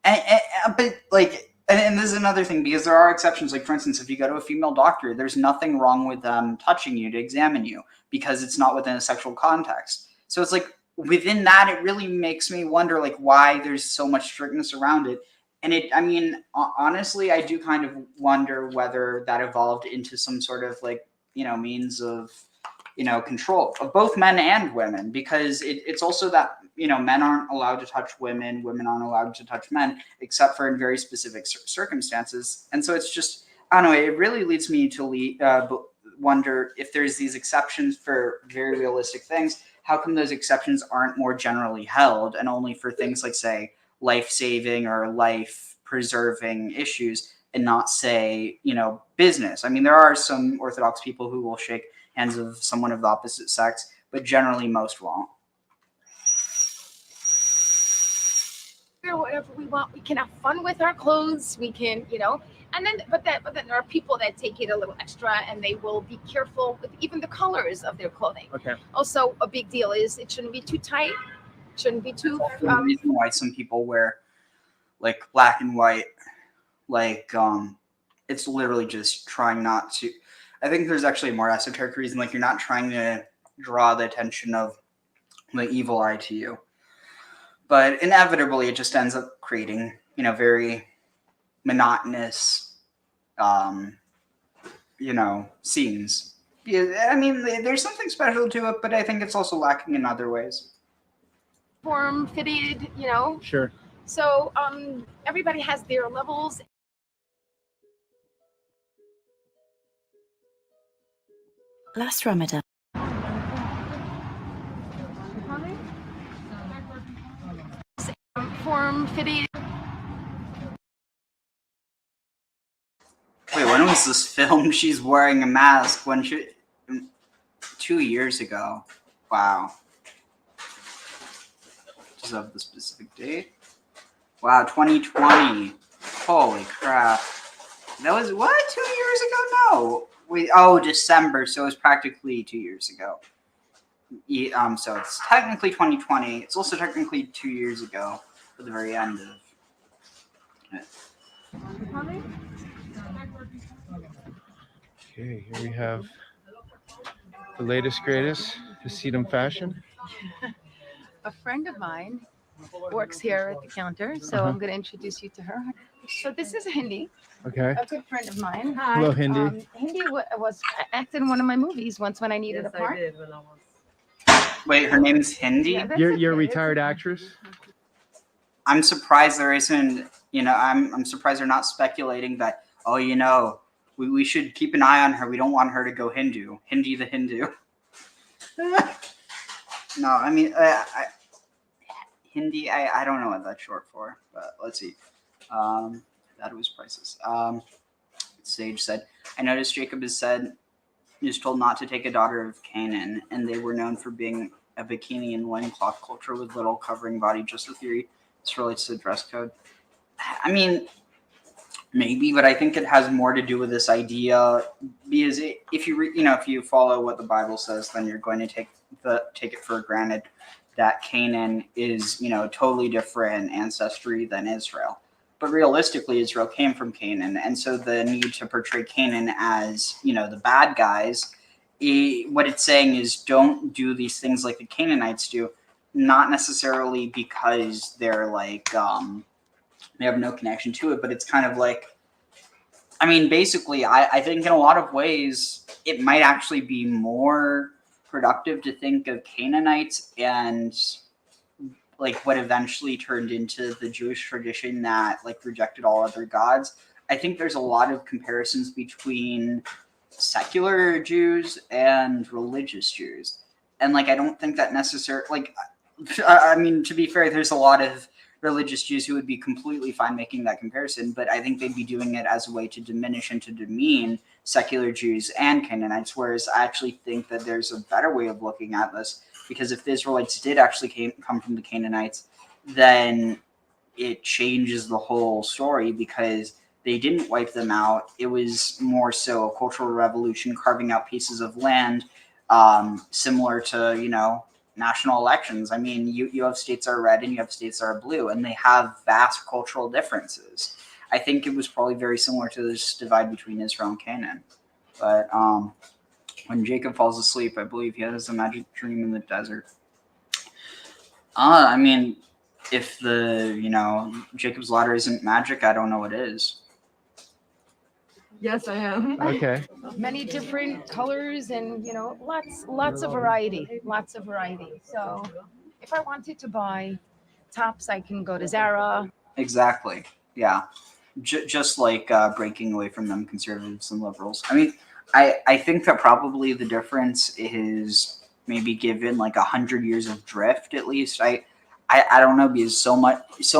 but like, and this is another thing, because there are exceptions. Like, for instance, if you go to a female doctor, there's nothing wrong with them touching you to examine you because it's not within a sexual context. So it's like, within that, it really makes me wonder, like, why there's so much strictness around it. And honestly, I do kind of wonder whether that evolved into some sort of, like, means of, control of both men and women, because it's also that, men aren't allowed to touch women, women aren't allowed to touch men, except for in very specific circumstances. And so it's just, I don't know, it really leads me to wonder if there's these exceptions for very realistic things, how come those exceptions aren't more generally held and only for things like, say, life-saving or life-preserving issues, and not, say, business. I mean, there are some Orthodox people who will shake hands of someone of the opposite sex, but generally most won't. Whatever we want, we can have fun with our clothes, we can, and then but then there are people that take it a little extra and they will be careful with even the colors of their clothing. Okay. Also, a big deal is it shouldn't be too tight, shouldn't be too The reason why some people wear, like, black and white, like, it's literally just trying not to, I think there's actually a more esoteric reason, like, you're not trying to draw the attention of the evil eye to you. But inevitably, it just ends up creating, very monotonous, scenes. Yeah, I mean, there's something special to it, but I think it's also lacking in other ways. form-fitted, Sure. So everybody has their levels. Last Ramadan. Form-fitted. Wait, when was this film? She's wearing a mask when 2 years ago. Wow. Just have the specific date. Wow, 2020. Holy crap. That was what? 2 years ago? No. December. So it was practically 2 years ago. So it's technically 2020. It's also technically 2 years ago at the very end of it. Okay, here we have the latest, greatest Hasidim fashion. A friend of mine works here at the counter, so I'm going to introduce you to her. So this is Hindi. Okay. A good friend of mine. Hello, Hindi. Hindi was acted in one of my movies once when I needed a part. Wait, her name's Hindi? Yeah, You're a retired actress? I'm surprised there isn't, I'm surprised they're not speculating that, we should keep an eye on her. We don't want her to go Hindu. Hindi the Hindu. No, I mean, Hindi, I don't know what that's short for, but let's see. That was priceless. Sage said, I noticed Jacob is told not to take a daughter of Canaan, and they were known for being a bikini and loincloth culture with little covering body. Just a theory. This relates to the dress code. I mean, maybe, but I think it has more to do with this idea, because if you follow what the Bible says, then you're going to take it for granted that Canaan is, totally different ancestry than Israel. but realistically, Israel came from Canaan, and so the need to portray Canaan as, you know, the bad guys, what it's saying is don't do these things like the Canaanites do, not necessarily because they're like they have no connection to it, but it's kind of like, I mean, basically, I think in a lot of ways it might actually be more productive to think of Canaanites and like what eventually turned into the Jewish tradition that like rejected all other gods. I think there's a lot of comparisons between secular Jews and religious Jews. And like, I don't think that necessarily, like, I mean, to be fair, there's a lot of religious Jews who would be completely fine making that comparison, but I think they'd be doing it as a way to diminish and to demean secular Jews and Canaanites, whereas I actually think that there's a better way of looking at this, because if the Israelites did actually come from the Canaanites, then it changes the whole story, because they didn't wipe them out. It was more so a cultural revolution, carving out pieces of land, similar to, you know, national elections. I mean, you have states that are red and you have states that are blue, and they have vast cultural differences. I think it was probably very similar to this divide between Israel and Canaan. But when Jacob falls asleep, I believe he has a magic dream in the desert. I mean, if the, you know, Jacob's ladder isn't magic, I don't know what is. Yes, I am. Okay. Many different colors and, you know, lots of variety, So if I wanted to buy tops, I can go to Zara. Exactly. Yeah. Just like breaking away from them conservatives and liberals. I mean, I think that probably the difference is maybe given like 100 years of drift at least. I don't know, because so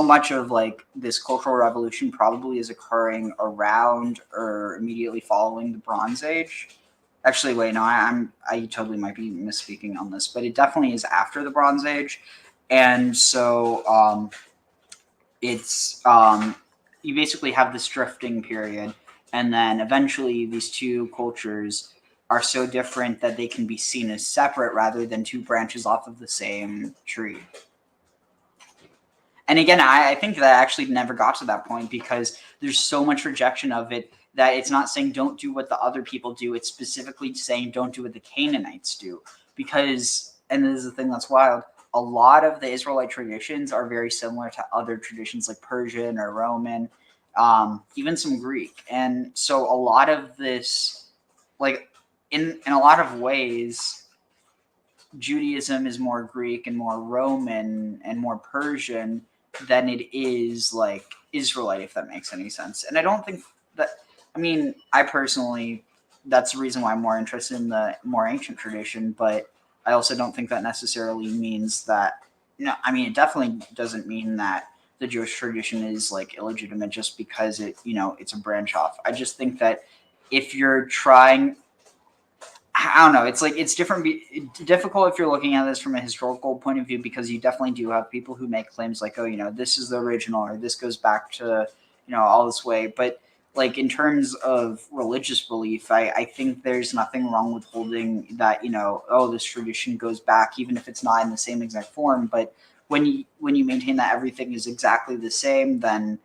much of like this cultural revolution probably is occurring around or immediately following the Bronze Age. Actually, wait, no, I totally might be misspeaking on this, but it definitely is after the Bronze Age, and so it's you basically have this drifting period, and then eventually these two cultures are so different that they can be seen as separate rather than two branches off of the same tree. And again, I think that actually never got to that point, because there's so much rejection of it that it's not saying don't do what the other people do. It's specifically saying don't do what the Canaanites do. Because, and this is the thing that's wild, a lot of the Israelite traditions are very similar to other traditions like Persian or Roman, even some Greek. And so a lot of this, like in a lot of ways, Judaism is more Greek and more Roman and more Persian than it is like Israelite, if that makes any sense. And I don't think that, I mean, I personally, that's the reason why I'm more interested in the more ancient tradition, but I also don't think that necessarily means that, you know, I mean, it definitely doesn't mean that the Jewish tradition is like illegitimate just because it, you know, it's a branch off. I just think that if you're trying, I don't know, it's like, it's difficult if you're looking at this from a historical point of view, because you definitely do have people who make claims like, oh, you know, this is the original, or this goes back to, you know, all this way. But like in terms of religious belief, I think there's nothing wrong with holding that, you know, oh, this tradition goes back, even if it's not in the same exact form. But when you maintain that everything is exactly the same, then,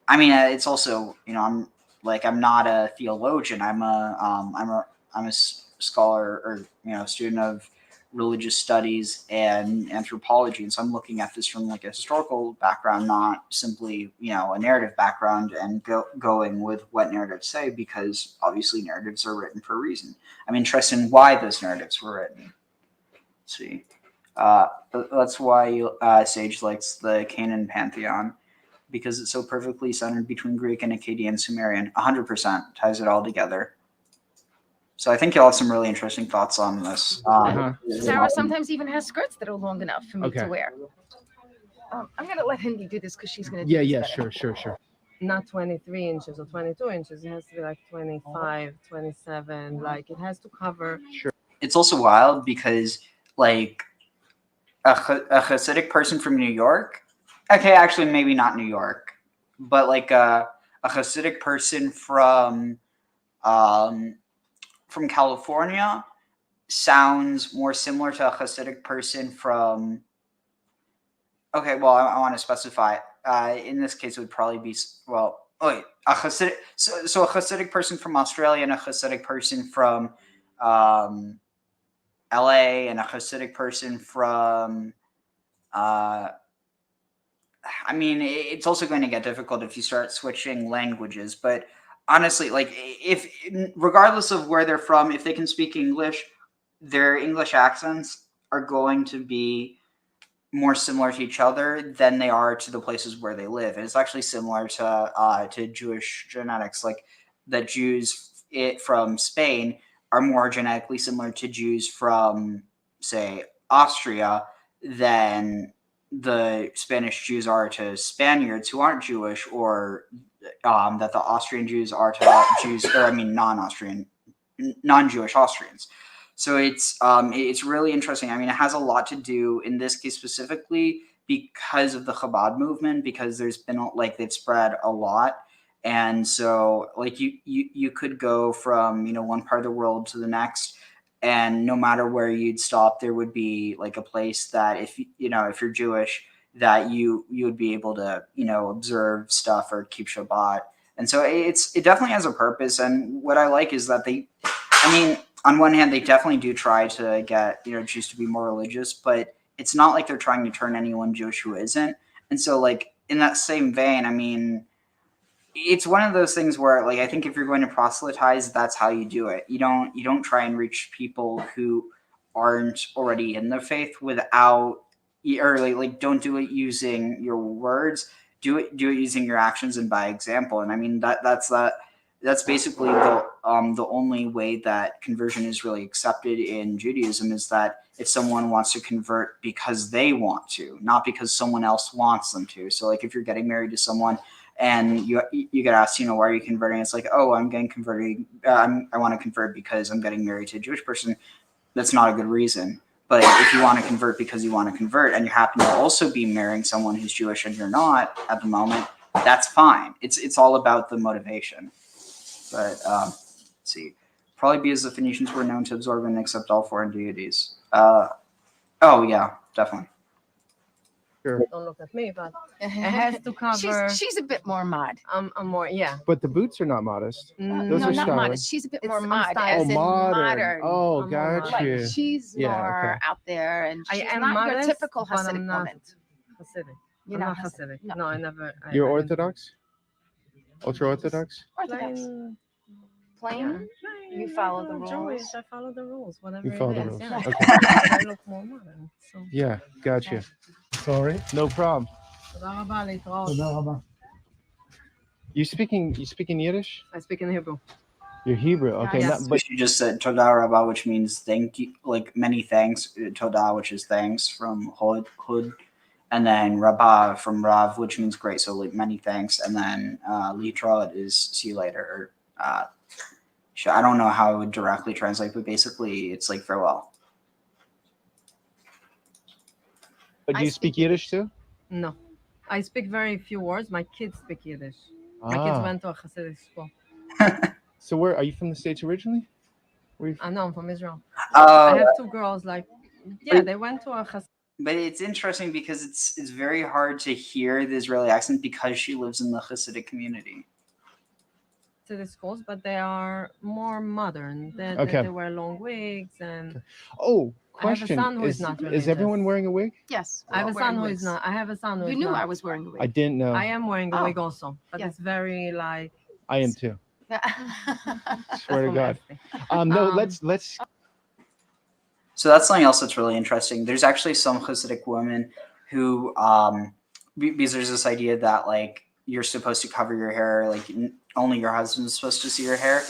I mean, it's also, you know, I'm not a theologian. I'm a scholar, or, you know, student of religious studies and anthropology, and so I'm looking at this from like a historical background, not simply, you know, a narrative background, and going with what narratives say, because obviously narratives are written for a reason. I'm interested in why those narratives were written. Let's see, that's why Sage likes the Canaan pantheon, because it's so perfectly centered between Greek and Akkadian and Sumerian. 100% ties it all together. So I think you'll have some really interesting thoughts on this. Sarah sometimes even has skirts that are long enough for me to wear. I'm going to let Hindi do this because she's going to do this better. Sure. Not 23 inches or 22 inches. It has to be like 25, 27. Like, it has to cover. Sure. It's also wild because, like, a Hasidic person from New York, okay, actually maybe not New York, but like a Hasidic person from California sounds more similar to a Hasidic person from, okay, well, I want to specify, in this case, it would probably be a Hasidic. So a Hasidic person from Australia and a Hasidic person from LA and a Hasidic person from. I mean, it's also going to get difficult if you start switching languages. But honestly, like if regardless of where they're from, if they can speak English, their English accents are going to be more similar to each other than they are to the places where they live. And it's actually similar to Jewish genetics, like that Jews from Spain are more genetically similar to Jews from, say, Austria than the Spanish Jews are to Spaniards who aren't Jewish, or that the Austrian Jews are to Jews, or I mean non-Jewish Austrians. So it's really interesting. I mean, it has a lot to do in this case specifically because of the Chabad movement, because there's been like they've spread a lot, and so like you could go from one part of the world to the next, and no matter where you'd stop, there would be like a place that if you're Jewish, that you would be able to observe stuff or keep Shabbat. And so it definitely has a purpose. And what I like is that on one hand, they definitely do try to get Jews to be more religious, but it's not like they're trying to turn anyone Jewish who isn't. And so like in that same vein, I mean, it's one of those things where like I think if you're going to proselytize, that's how you do it. You don't try and reach people who aren't already in the faith without, or like don't do it using your words. Do it using your actions and by example. And I mean that's basically the only way that conversion is really accepted in Judaism, is that if someone wants to convert because they want to, not because someone else wants them to. So like if you're getting married to someone and you get asked, why are you converting? It's like, oh, I'm getting converted. I want to convert because I'm getting married to a Jewish person. That's not a good reason. But if you want to convert because you want to convert, and you happen to also be marrying someone who's Jewish and you're not at the moment, that's fine. It's all about the motivation. But let's see, probably because the Phoenicians were known to absorb and accept all foreign deities. Oh yeah, definitely. Sure. Don't look at me, but it has to cover. She's a bit more mod. I'm more, yeah. But the boots are not modest. Those No, are not stylish. modest. She's a bit more mod, Oh, as in modern. Oh, got Like you. she's more out there, and she's I am not your modest, typical but Hasidic I'm not woman. Hasidic. You're I'm not not Hasidic. No. No, I never. You're Orthodox? Ultra Orthodox? Orthodox. Plain. You follow the rules. Jewish, I follow the rules. Whatever You follow it the is. rules. Yeah. Okay. I look more modern. So. Yeah, got you. Sorry. No problem. תודה רבה, להתראות. You speaking Yiddish? I speak in Hebrew. You're Hebrew. Okay. Yes. But She just said Toda Rabba, which means thank you, like many thanks. Toda, which is thanks from Hod, and then Rabba from Rav, which means great. So like many thanks, and then Litrod is see you later. I don't know how I would directly translate, but basically it's like farewell. do you speak Yiddish too? No. I speak very few words. My kids speak Yiddish. My kids went to a Hasidic school. So where are you from? The States originally? No, I'm from Israel. I have two girls. They went to a Hasidic. But it's interesting because it's very hard to hear the Israeli accent because she lives in the Hasidic community. To the schools, but they are more modern. They wear long wigs and. Oh, I question: have a son who is not religious. Is everyone wearing a wig? Yes. I have a son who is not. I have a son who is You knew not. I was wearing a wig. I didn't know. I am wearing a wig also, but Yeah. it's very like. I am too. Yeah. Swear to God. No, let's. So that's something else that's really interesting. There's actually some Hasidic women who, because there's this idea that like you're supposed to cover your hair, like only your husband's supposed to see your hair,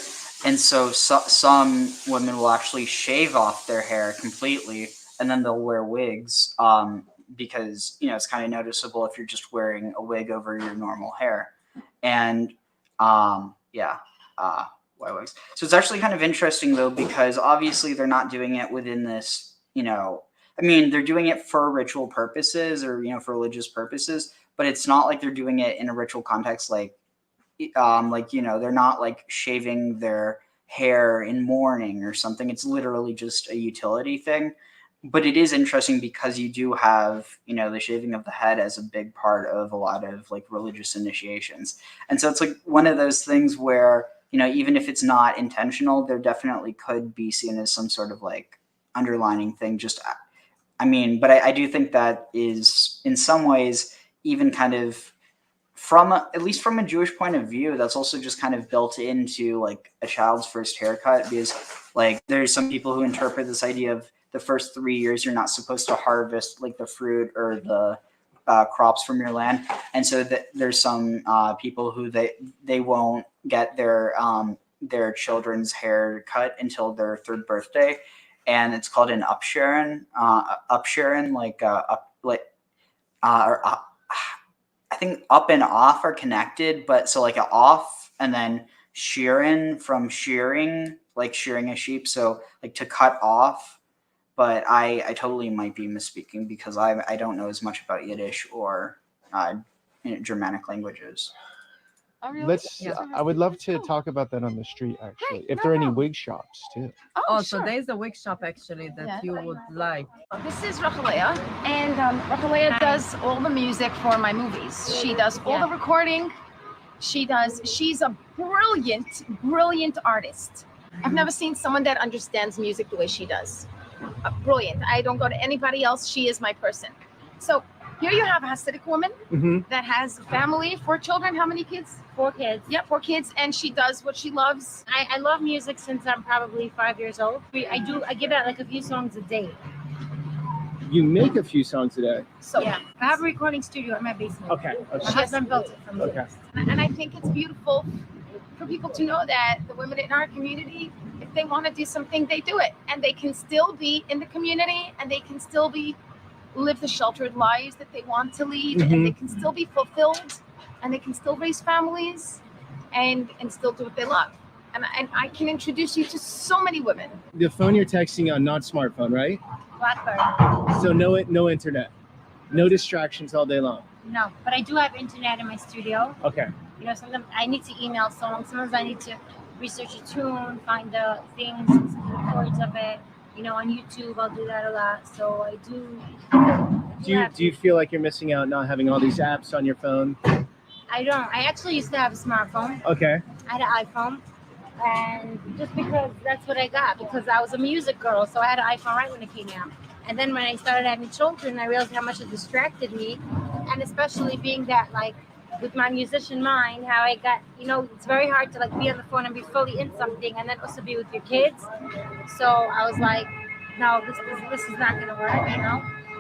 and so some women will actually shave off their hair completely, and then they'll wear wigs, because it's kind of noticeable if you're just wearing a wig over your normal hair, and white wigs. So it's actually kind of interesting though, because obviously they're not doing it within this, they're doing it for ritual purposes or, for religious purposes, but it's not like they're doing it in a ritual context. They're not like shaving their hair in mourning or something. It's literally just a utility thing. but it is interesting because you do have, the shaving of the head as a big part of a lot of like religious initiations. And so it's like one of those things where, even if it's not intentional, there definitely could be seen as some sort of like underlining thing. But I do think that is in some ways even kind of at least from a Jewish point of view, that's also just kind of built into like a child's first haircut, because like there's some people who interpret this idea of the first 3 years you're not supposed to harvest like the fruit or the crops from your land, and so there's some people who they won't get their children's hair cut until their 3rd birthday, and it's called an upsharon, I think up and off are connected, but so like an off and then shearin from shearing, like shearing a sheep. So like to cut off, but I totally might be misspeaking because I don't know as much about Yiddish or Germanic languages. Oh, really? Let's. Yeah. I would love to talk about that on the street, actually. If there are any wig shops too. Oh, sure. so there's a wig shop actually that you would like. This is Rachalea, and Rachalea does all the music for my movies. She does all the recording. She's a brilliant artist. I've never seen someone that understands music the way she does. Brilliant. I don't go to anybody else. She is my person. So here you have a Hasidic woman that has a family, 4 children. How many kids? 4 kids. Yeah, 4 kids, and she does what she loves. I love music since I'm probably 5 years old. I give out like a few songs a day. You make a few songs a day. So yeah, I have a recording studio in my basement. Okay. My husband built it for me. Okay. And I think it's beautiful for people to know that the women in our community, if they want to do something, they do it, and they can still be in the community, and they can still live the sheltered lives that they want to lead, and they can still be fulfilled, and they can still raise families, and still do what they love. And I can introduce you to so many women. The phone you're texting on, not smartphone, right? BlackBerry. So no internet, no distractions all day long. No, but I do have internet in my studio. Okay. Sometimes I need to email songs. Sometimes I need to research a tune, find the things, the chords of it. On YouTube, I'll do that a lot. So I do. Do you feel like you're missing out not having all these apps on your phone? I don't. I actually used to have a smartphone. Okay. I had an iPhone, and just because that's what I got, because I was a music girl, so I had an iPhone right when it came out. And then when I started having children, I realized how much it distracted me, and especially being that like with my musician mind, how I got, it's very hard to like be on the phone and be fully in something and then also be with your kids. So I was like, no, this is not going to work,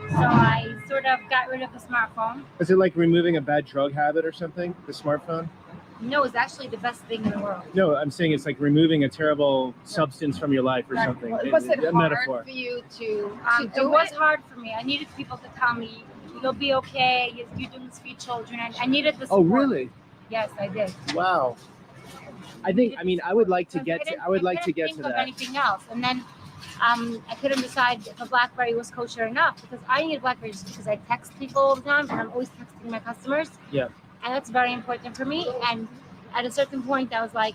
So I sort of got rid of the smartphone. Is it like removing a bad drug habit or something, the smartphone? No, it's actually the best thing in the world. No, I'm saying it's like removing a terrible substance from your life or something. Was it a hard metaphor. for you to It do was hard for me. I needed people to tell me, you'll be okay. You're doing this for your children. I needed the support. Oh, really? Yes, I did. Wow. I would like to get to think of that. anything else. And then I couldn't decide if a BlackBerry was kosher enough, because I need a BlackBerry just because I text people all the time and I'm always texting my customers. Yeah. And that's very important for me. And at a certain point, I was like,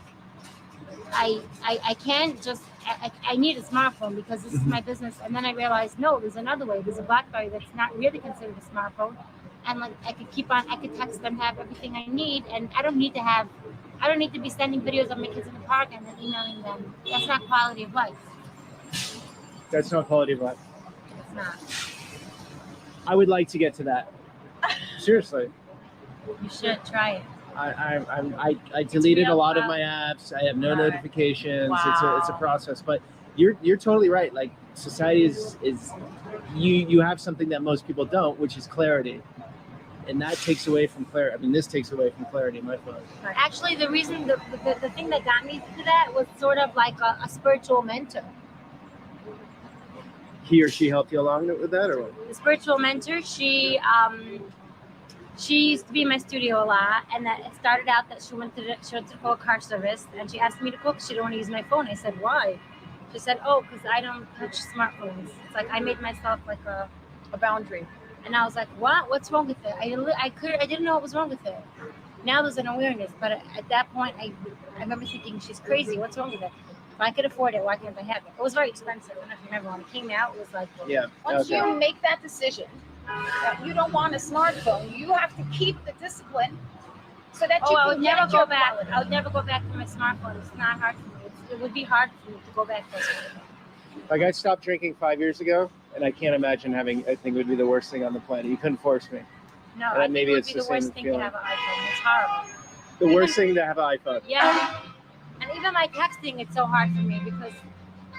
I can't just, I need a smartphone because this is my business. And then I realized, no, there's another way. There's a BlackBerry that's not really considered a smartphone. And like I could text them, have everything I need. And I don't need to be sending videos of my kids in the park and then emailing them. That's not quality of life. That's not quality of life. It's not. I would like to get to that. Seriously. You should try it. I deleted a lot of my apps. I have no notifications. Wow. It's a process, but you're totally right. Like society is you have something that most people don't, which is clarity, and that takes away from clarity. I mean, this takes away from clarity in my phone. Actually, the reason the thing that got me to that was sort of like a spiritual mentor. He or she helped you along with that, or what? The spiritual mentor, she used to be in my studio a lot, and that it started out that she went to call car service, and she asked me to cook. She didn't want to use my phone. I said, why? She said, oh, because I don't touch smartphones. It's like I made myself like a boundary. And I was like, what? What's wrong with it? I didn't know what was wrong with it. Now there's an awareness, but at that point, I remember thinking, she's crazy. What's wrong with it? If I could afford it, why can't I have it? It was very expensive. I don't know if you remember when it came out, it was like, Yeah. Once you make that decision that you don't want a smartphone, you have to keep the discipline so that you I can would never manage go your back. quality. I would never go back to my smartphone. It's not hard for me. It would be hard for me to go back to my smartphone. Like, I stopped drinking 5 years ago, and I can't imagine having. I think it would be the worst thing on the planet. You couldn't force me. No, And I think maybe it would it's be the the worst same thing feeling. to have an iPhone. It's horrible. The worst thing to have an iPhone. Yeah. And even my texting, it's so hard for me because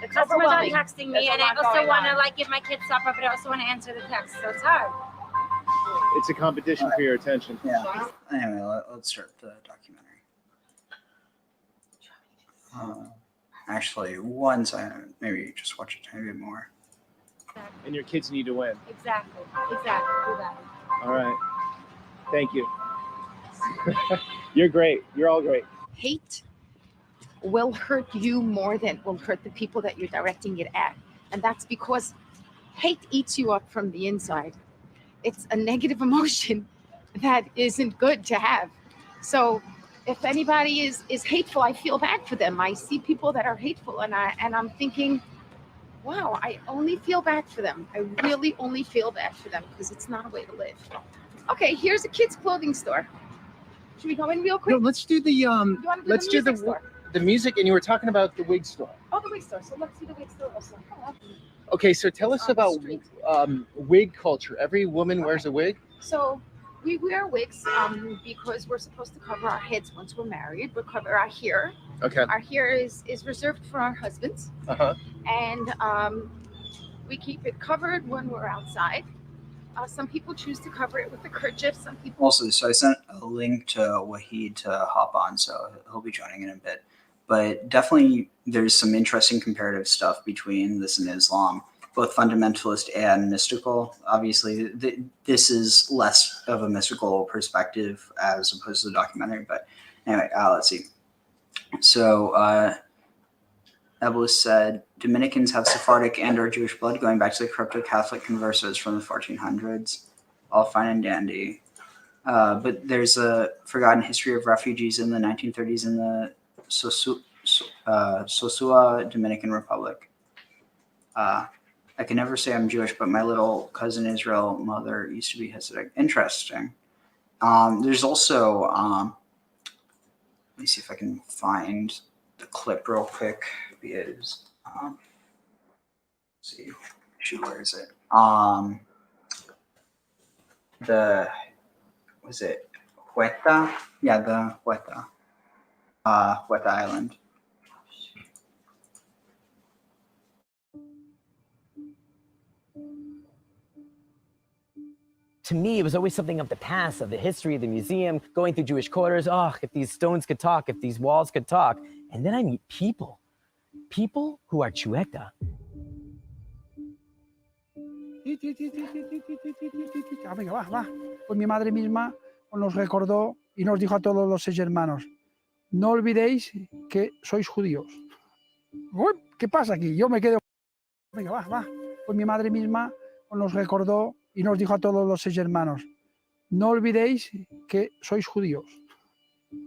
the customers are overwhelming. texting There's me, a and I lot also going want to on. like give my kids supper, but I also want to answer the text, so it's hard. It's a competition for your attention. Yeah. Anyway, let's start the documentary. Actually, once maybe just watch a tiny bit more. And your kids need to win. Exactly. Exactly. Do that. All right. Thank you. You're great. You're all great. Hate will hurt you more than will hurt the people that you're directing it at. And that's because hate eats you up from the inside. It's a negative emotion that isn't good to have. So if anybody is hateful, I feel bad for them. I see people that are hateful and I'm thinking, wow, I only feel bad for them. I really only feel bad for them because it's not a way to live. Okay, here's a kid's clothing store. Should we go in real quick? No, let's do the You want to let's do music store? the music, and you were talking about the wig store. Oh, the wig store. So let's do the wig store also. Okay, so tell us On the about street. wig culture. Every woman wears a wig. So we wear wigs because we're supposed to cover our heads once we're married. We cover our hair. Okay. Our hair is reserved for our husbands, Uh-huh. and we keep it covered when we're outside. Some people choose to cover it with a kerchief. Some people. Also, so I sent a link to Wahid to hop on, so he'll be joining in a bit. But definitely, there's some interesting comparative stuff between this and Islam, both fundamentalist and mystical. Obviously, this is less of a mystical perspective as opposed to the documentary. But anyway, let's see. So, Ebelis said, Dominicans have Sephardic and or Jewish blood going back to the crypto-Catholic conversos from the 1400s. All fine and dandy. But there's a forgotten history of refugees in the 1930s in the Sosua Dominican Republic. I can never say I'm Jewish, but my little cousin Israel mother used to be Hasidic. Interesting. There's also, let me see if I can find the clip real quick. Is see, shoot, where is it? Was it Hueta? Yeah, the Hueta. Hueta Island. To me, it was always something of the past, of the history of the museum, going through Jewish quarters. Oh, if these stones could talk, if these walls could talk. And then I meet people who are chueta. Venga, va. Pues mi madre misma nos recordó y nos dijo a todos los 6 hermanos, no olvidéis que sois judíos. Uy, ¿qué pasa aquí? Yo me quedo... Venga, va. Pues mi madre misma nos recordó y nos dijo a todos los 6 hermanos, no olvidéis que sois judíos.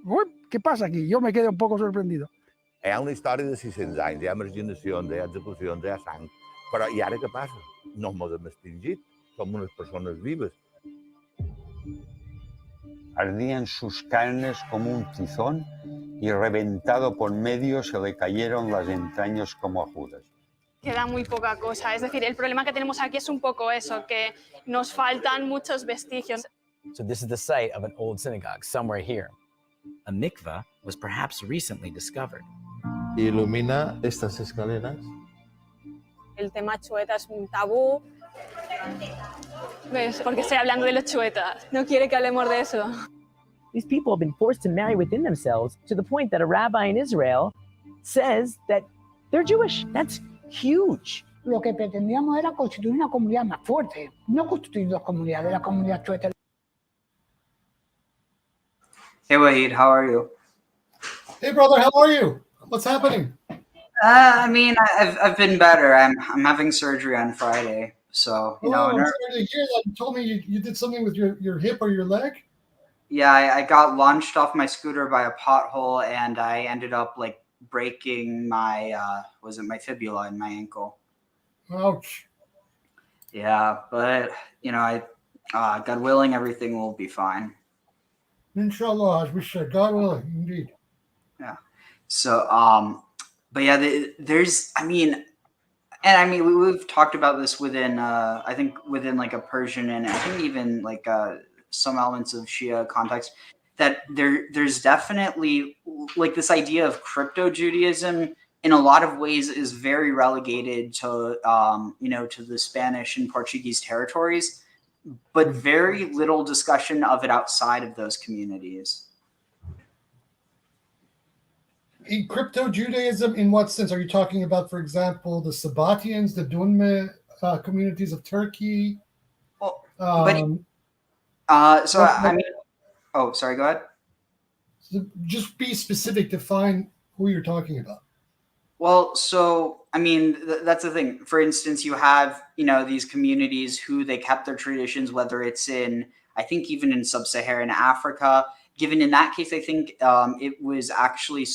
Uy, ¿qué pasa aquí? Yo me quedo un poco sorprendido. Hi ha una història de 600 anys, hi ha marginacions, hi ha execucions, hi ha sang, però i ara què passa? No ens hem extingit, som unes persones vives. Ardían sus carnes como un tizón y reventado por medio se le cayeron las entrañas como a Judas. Queda muy poca cosa, es decir, el problema que tenemos aquí es un poco eso, que nos faltan muchos vestigios. So this is the site of an old synagogue, somewhere here. A mikveh was perhaps recently discovered. Ilumina estas escaleras. El tema chueta es un tabú. ¿Ves? Porque estoy hablando de los chuetas. No quiere que hablemos de eso. These people have been forced to marry within themselves to the point that a rabbi in Israel says that they're Jewish. That's huge. Lo que pretendíamos era constituir una comunidad más fuerte, no constituir dos comunidades, la comunidad chueta. Hey Wahid, how are you? Hey brother, how are you? What's happening? I mean, I've been better. I'm having surgery on Friday, so you know. I'm sorry to hear that. You told me you did something with your hip or your leg. Yeah, I got launched off my scooter by a pothole, and I ended up like breaking my my fibula in my ankle. Ouch. Yeah, but God willing, everything will be fine. Inshallah, as we said, God willing, indeed. Yeah. So, but yeah, there's, we've talked about this within, I think within like a Persian and I think even like some elements of Shia context, that there's definitely like this idea of crypto Judaism in a lot of ways is very relegated to, to the Spanish and Portuguese territories, but very little discussion of it outside of those communities. In crypto Judaism, in what sense are you talking about? For example, the Sabbatians, the Dunme communities of Turkey. Sorry, go ahead. Just be specific. Define who you're talking about. Well, so that's the thing. For instance, you have these communities who they kept their traditions, whether it's in, I think even in sub-Saharan Africa. Given in that case, I think it was actually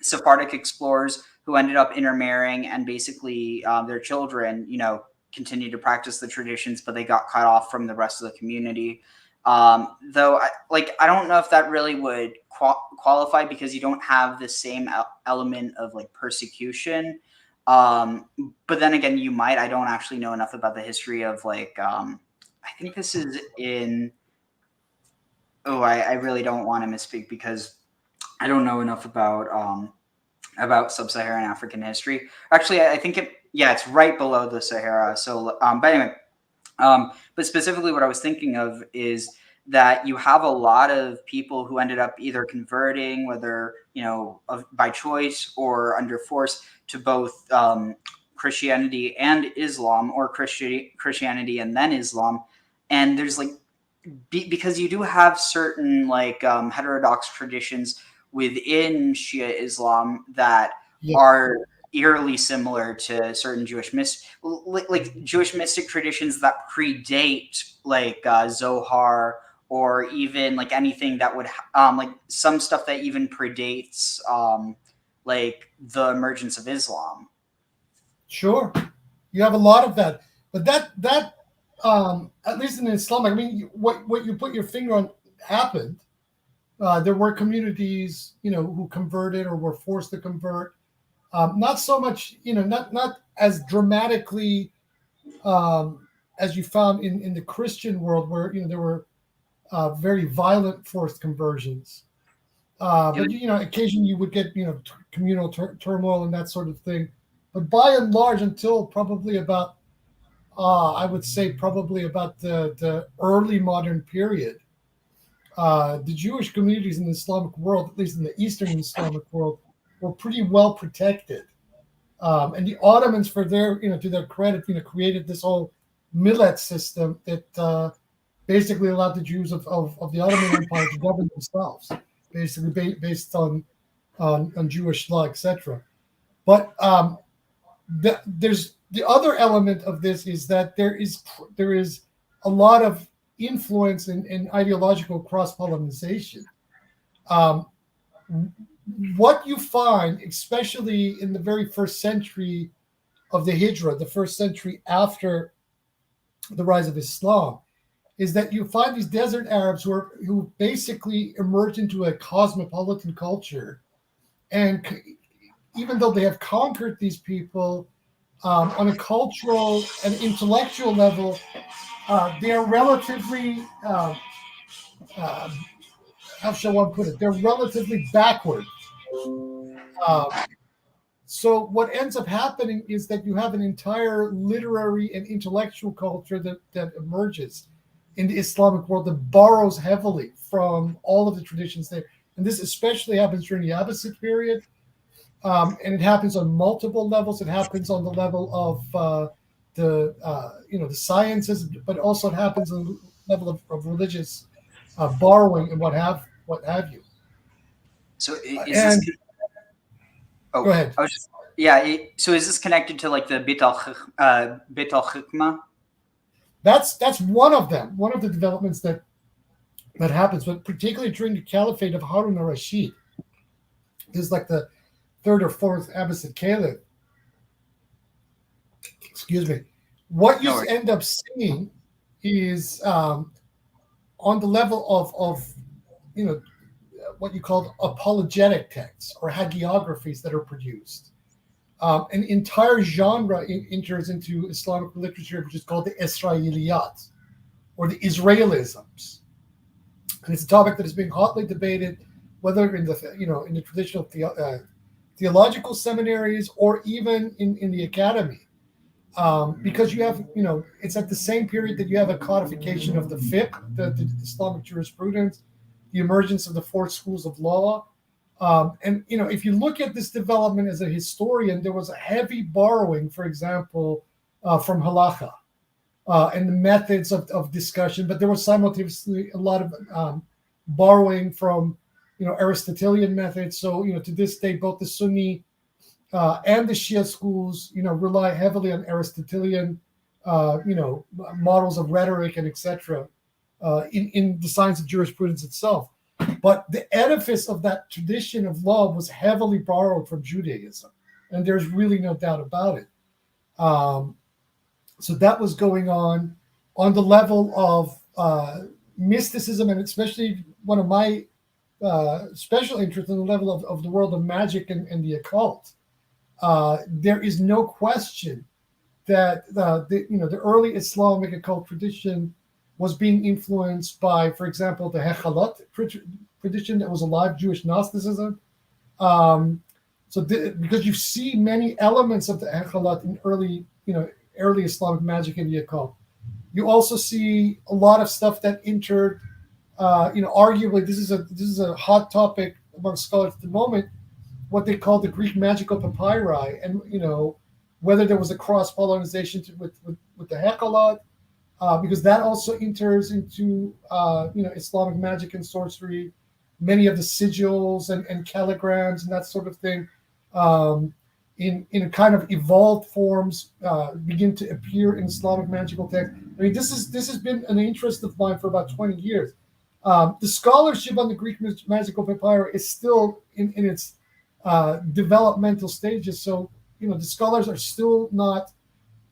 Sephardic explorers who ended up intermarrying, and basically their children, continued to practice the traditions, but they got cut off from the rest of the community. Though, I don't know if that really would qualify because you don't have the same element of like persecution. But then again, you might. I don't actually know enough about the history of like. I think this is in. Oh, I really don't want to misspeak because I don't know enough about sub-Saharan African history. Actually, I think it's right below the Sahara. So, but anyway, but specifically what I was thinking of is that you have a lot of people who ended up either converting, whether, by choice or under force, to both Christianity and Islam, or Christianity and then Islam. And there's like, because you do have certain like heterodox traditions within Shia Islam that are eerily similar to certain Jewish Jewish mystic traditions that predate like Zohar, or even like anything that would like some stuff that even predates like the emergence of Islam. Sure, you have a lot of that, but that at least in Islamic, what you put your finger on happened. There were communities, who converted or were forced to convert. Not so much, not as dramatically as you found in the Christian world, where there were very violent forced conversions. But occasionally you would get communal turmoil and that sort of thing. But by and large, until probably about I would say probably about the early modern period, the Jewish communities in the Islamic world, at least in the Eastern Islamic world, were pretty well protected. And the Ottomans, for their, to their credit, created this whole millet system that basically allowed the Jews of the Ottoman Empire to govern themselves, basically based on Jewish law, etc. But there's the other element of this is that there is a lot of influence and ideological cross-pollination. What you find, especially in the very first century of the Hijra, the first century after the rise of Islam, is that you find these desert Arabs who basically emerge into a cosmopolitan culture. And even though they have conquered these people on a cultural and intellectual level, they are relatively, how shall one put it? They're relatively backward. So what ends up happening is that you have an entire literary and intellectual culture that emerges in the Islamic world that borrows heavily from all of the traditions there. And this especially happens during the Abbasid period. And it happens on multiple levels. It happens on the level of the sciences, but also it happens on the level of religious borrowing and what have you. So go ahead. So is this connected to like the Beit al-Hikmah? That's one of them. One of the developments that happens, but particularly during the caliphate of Harun al-Rashid. is like the third or fourth Abbasid Caliph. Excuse me. What you end up seeing is on the level of what you call apologetic texts or hagiographies that are produced. An entire genre enters into Islamic literature, which is called the Israeliyat, or the Israelisms. And it's a topic that is being hotly debated, whether in the traditional theological seminaries or even in the academy. Because you have, it's at the same period that you have a codification of the fiqh, the Islamic jurisprudence, the emergence of the four schools of law. And if you look at this development as a historian, there was a heavy borrowing, for example, from halakha and the methods of discussion, but there was simultaneously a lot of borrowing from Aristotelian methods. So to this day, both the Sunni and the Shia schools rely heavily on Aristotelian models of rhetoric and etc. In the science of jurisprudence itself. But the edifice of that tradition of law was heavily borrowed from Judaism, and there's really no doubt about it. So that was going on the level of mysticism, and especially one of my special interests on the level of the world of magic and the occult. There is no question that the early Islamic occult tradition was being influenced by, for example, the Hechalat tradition that was a live Jewish Gnosticism. Because you see many elements of the Hechalat in early Islamic magic and the occult. You also see a lot of stuff that entered. Arguably, this is a hot topic among scholars at the moment. What they call the Greek magical papyri, and whether there was a cross pollination with the Hechalat. Because that also enters into Islamic magic and sorcery. Many of the sigils and calligrams and that sort of thing, in a kind of evolved forms, begin to appear in Islamic magical text. I mean, this has been an interest of mine for about 20 years. The scholarship on the Greek magical papyri is still in its developmental stages. So the scholars are still not.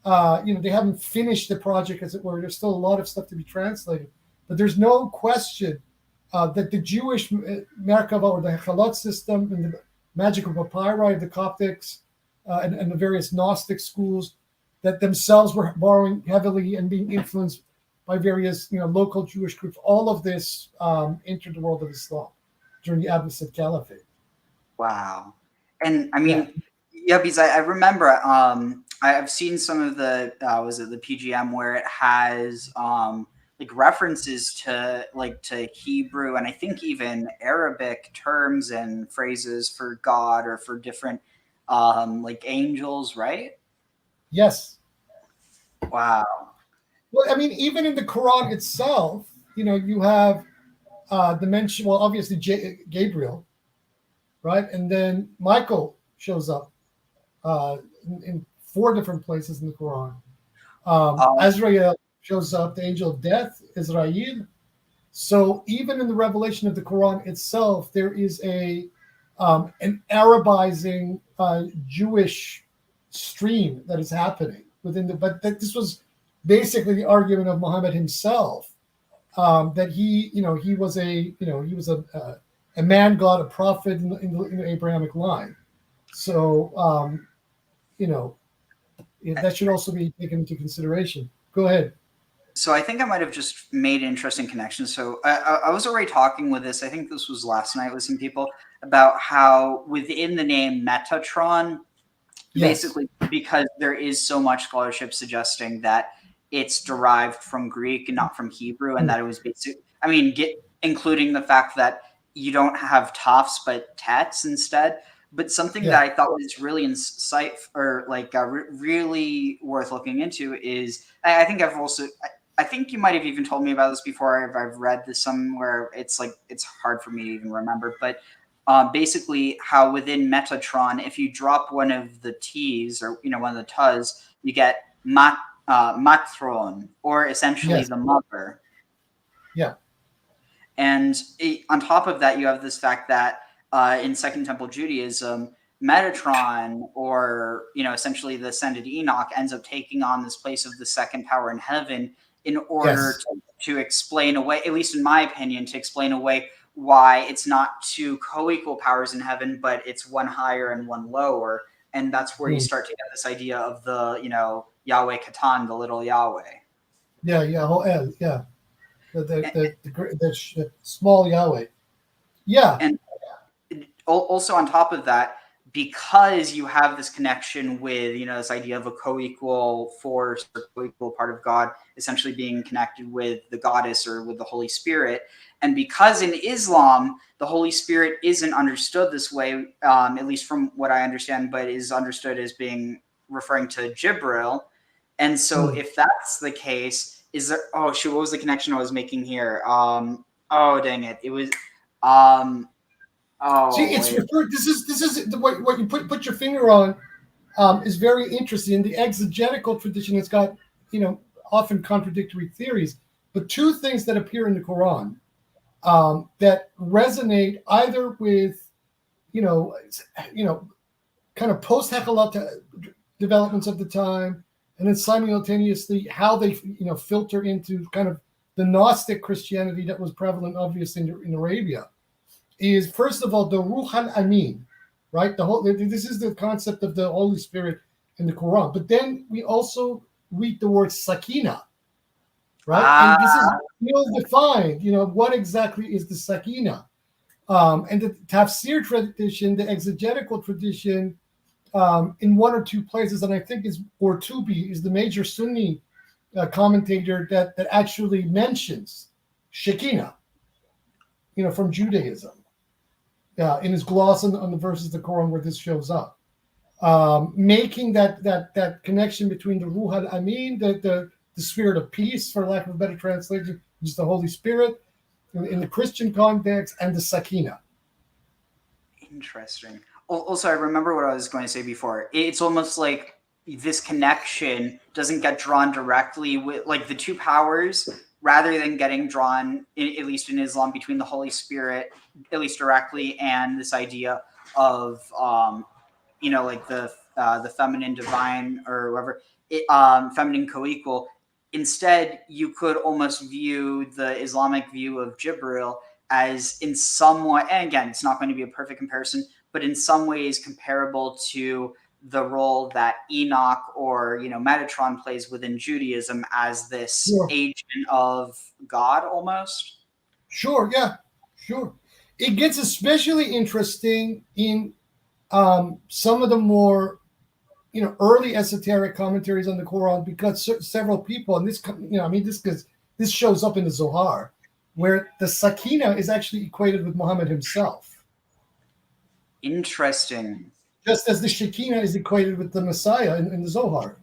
They haven't finished the project, as it were. There's still a lot of stuff to be translated. But there's no question that the Jewish Merkava, or the Hechalat system, and the magical papyri, the Coptics, and the various Gnostic schools, that themselves were borrowing heavily and being influenced by various local Jewish groups. All of this entered the world of Islam during the Abbasid Caliphate. Wow. And I mean, yeah, because I remember I've seen some of the the PGM where it has like references to Hebrew and I think even Arabic terms and phrases for God or for different like angels, right? Yes. Wow. Well, I mean, even in the Quran itself, you have the mention. Well, obviously Gabriel, right, and then Michael shows up in 4 different places in the Quran. Azrael shows up, the angel of death, Israel. So even in the revelation of the Quran itself, there is an Arabizing Jewish stream that is happening within but this was basically the argument of Muhammad himself, that he was a man god, a prophet in the Abrahamic line. So that should also be taken into consideration. Go ahead. So I think I might have just made interesting connections. So I was already talking with this. I think this was last night with some people about how within the name Metatron, basically because there is so much scholarship suggesting that it's derived from Greek and not from Hebrew, and that it was basic. I mean, including the fact that you don't have tafs but tats instead. But something that I thought was really really worth looking into is I think I think you might have even told me about this before. I've read this somewhere. It's hard for me to even remember. But basically, how within Metatron, if you drop one of the T's or one of the T's, you get Matron, or essentially the mother. Yeah. And on top of that, you have this fact that in Second Temple Judaism, Metatron, or essentially the ascended Enoch, ends up taking on this place of the second power in heaven in order to explain away, at least in my opinion, to explain away why it's not two co-equal powers in heaven, but it's one higher and one lower. And that's where you start to get this idea of the, Yahweh Katan, the little Yahweh. Yeah, the small Yahweh. Yeah. And also on top of that, because you have this connection with, this idea of a co-equal force or co-equal part of God essentially being connected with the goddess or with the Holy Spirit. And because in Islam, the Holy Spirit isn't understood this way, at least from what I understand, but is understood as being referring to Jibril. And so if that's the case, is there, oh shoot, what was the connection I was making here? Oh, dang it. It was, see, it's referred, this is what you put your finger on is very interesting. In the exegetical tradition, it's got, often contradictory theories, but two things that appear in the Quran that resonate either with, kind of post-Hechelata developments of the time, and then simultaneously how they, filter into kind of the Gnostic Christianity that was prevalent, obviously, in Arabia, is first of all the Ruh al-Amin, right? This is the concept of the Holy Spirit in the Quran. But then we also read the word Shekinah, right? And this is well defined. What exactly is the Shekinah? And the Tafsir tradition, the exegetical tradition, in one or two places, and I think Qurtubi is the major Sunni commentator that actually mentions Shekinah, from Judaism, in his gloss on the verses of the Quran where this shows up, making that connection between the Ruh al-Amin, the spirit of peace, for lack of a better translation, which is the Holy Spirit, in the Christian context, and the Shekinah. Interesting. Also, I remember what I was going to say before. It's almost like this connection doesn't get drawn directly with, like, the two powers, rather than getting drawn, at least in Islam, between the Holy Spirit, at least directly, and this idea of, like the feminine divine or whatever, feminine co-equal. Instead, you could almost view the Islamic view of Jibril as in some way, and again, it's not going to be a perfect comparison, but in some ways comparable to the role that Enoch or Metatron plays within Judaism as this agent of God almost. Sure, yeah, sure. It gets especially interesting in some of the more early esoteric commentaries on the Quran, because several people, and this shows up in the Zohar, where the Shekinah is actually equated with Muhammad himself. Interesting. Just as the Shekinah is equated with the Messiah in the Zohar.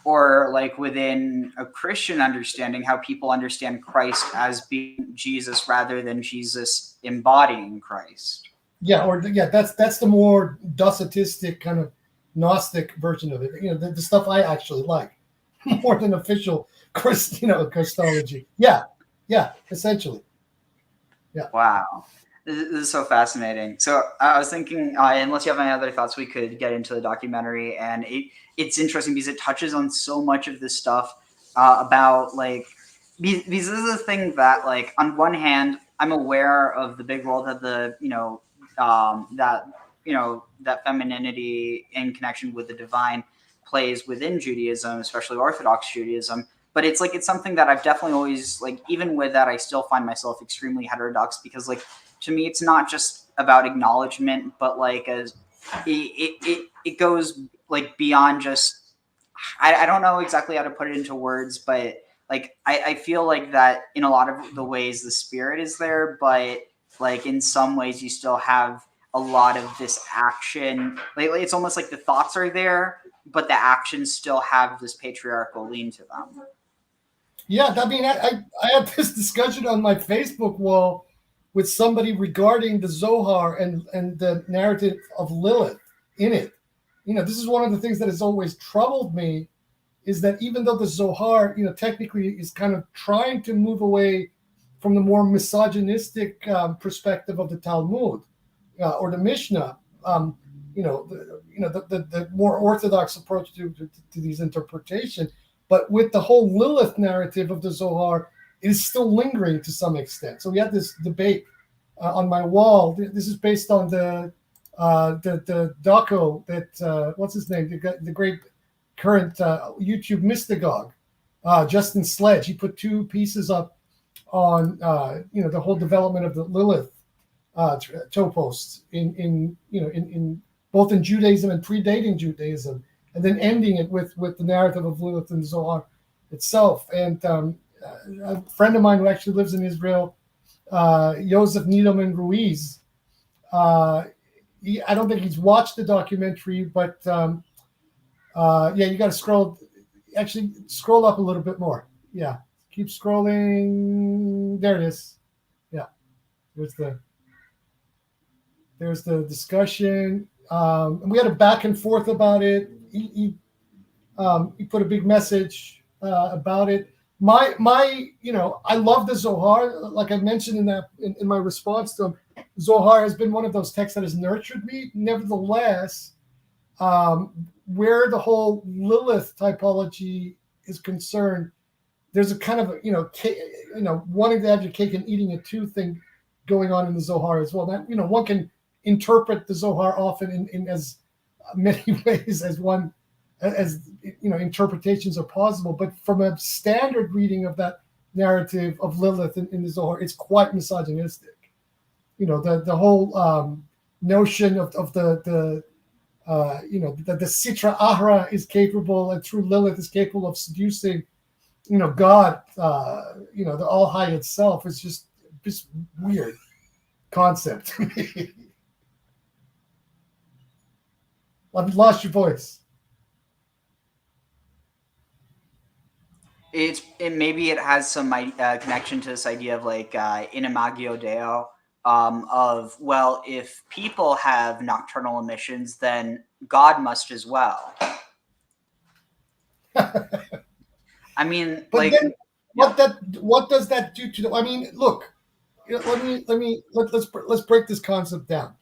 Or like within a Christian understanding, how people understand Christ as being Jesus rather than Jesus embodying Christ. Yeah, that's the more docetistic kind of Gnostic version of it. The stuff I actually like more than official Christology. Yeah, essentially. Yeah. Wow. This is so fascinating. So I was thinking, unless you have any other thoughts, we could get into the documentary. And it's interesting because it touches on so much of this stuff about, like, because this is the thing that, like, on one hand, I'm aware of the big role that that femininity in connection with the divine plays within Judaism, especially Orthodox Judaism. But it's something that I've definitely always, like, even with that, I still find myself extremely heterodox, because, like, to me, it's not just about acknowledgement, but, like, as it goes, like, beyond just, I don't know exactly how to put it into words, but, like, I feel like that in a lot of the ways the spirit is there, but, like, in some ways you still have a lot of this action. Like, it's almost like the thoughts are there, but the actions still have this patriarchal lean to them. Yeah, I mean, I had this discussion on my Facebook wall with somebody regarding the Zohar and the narrative of Lilith in it. This is one of the things that has always troubled me, is that even though the Zohar, technically is kind of trying to move away from the more misogynistic perspective of the Talmud, or the Mishnah. The more orthodox approach to these interpretation, but with the whole Lilith narrative of the Zohar, it is still lingering to some extent. So we had this debate on my wall. This is based on the doco that what's his name, the great current YouTube mystagogue, Justin Sledge. He put 2 pieces up on the whole development of the Lilith topos in both in Judaism and predating Judaism, and then ending it with the narrative of Lilith and Zohar itself. And a friend of mine who actually lives in Israel, Joseph Niedelman Ruiz, I don't think he's watched the documentary, but you got to scroll up a little bit more. Yeah, keep scrolling. There it is. Yeah, there's the discussion. And we had a back and forth about it. He put a big message about it. I love the Zohar. Like I mentioned in my response to him, Zohar has been one of those texts that has nurtured me. Nevertheless, where the whole Lilith typology is concerned, there's a kind of wanting to have your cake and eating it too thing going on in the Zohar as well. That one can interpret the Zohar often in as many ways as interpretations are possible, but from a standard reading of that narrative of Lilith in the Zohar, it's quite misogynistic. The whole notion of the Sitra Ahra is capable, and through Lilith is capable of seducing God, the All High itself, is just weird concept. I've lost your voice. Maybe it has some connection to this idea of like in imago Deo, of, well, if people have nocturnal emissions, then God must as well. I mean, but like, then what does that do to the? I mean, look, let's break this concept down.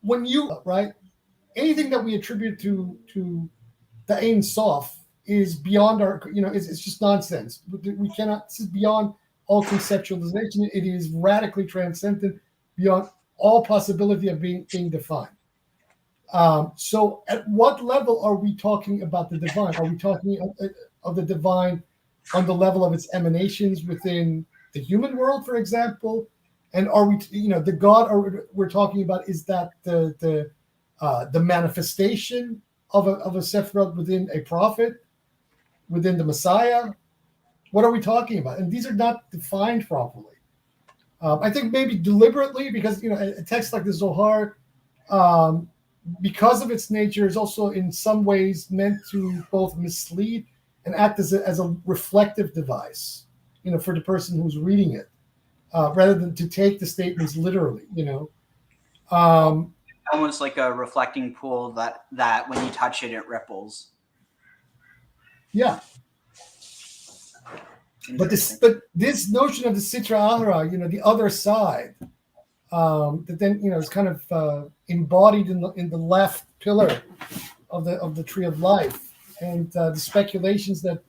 When you anything that we attribute to the Ein Sof is beyond our, it's just nonsense. We cannot. This is beyond all conceptualization. It is radically transcendent, beyond all possibility of being defined. So, at what level are we talking about the divine? Are we talking of the divine on the level of its emanations within the human world, for example? And are we, the God we're talking about, is that the manifestation of a Sephiroth within a prophet, within the Messiah? What are we talking about? And these are not defined properly. I think maybe deliberately, because a text like the Zohar, because of its nature, is also in some ways meant to both mislead and act as a reflective device, for the person who's reading it, rather than to take the statements literally. Almost like a reflecting pool that when you touch it, it ripples. Yeah. But this notion of the Sitra Ahra, the other side, that then is kind of embodied in the left pillar of the tree of life, and the speculations that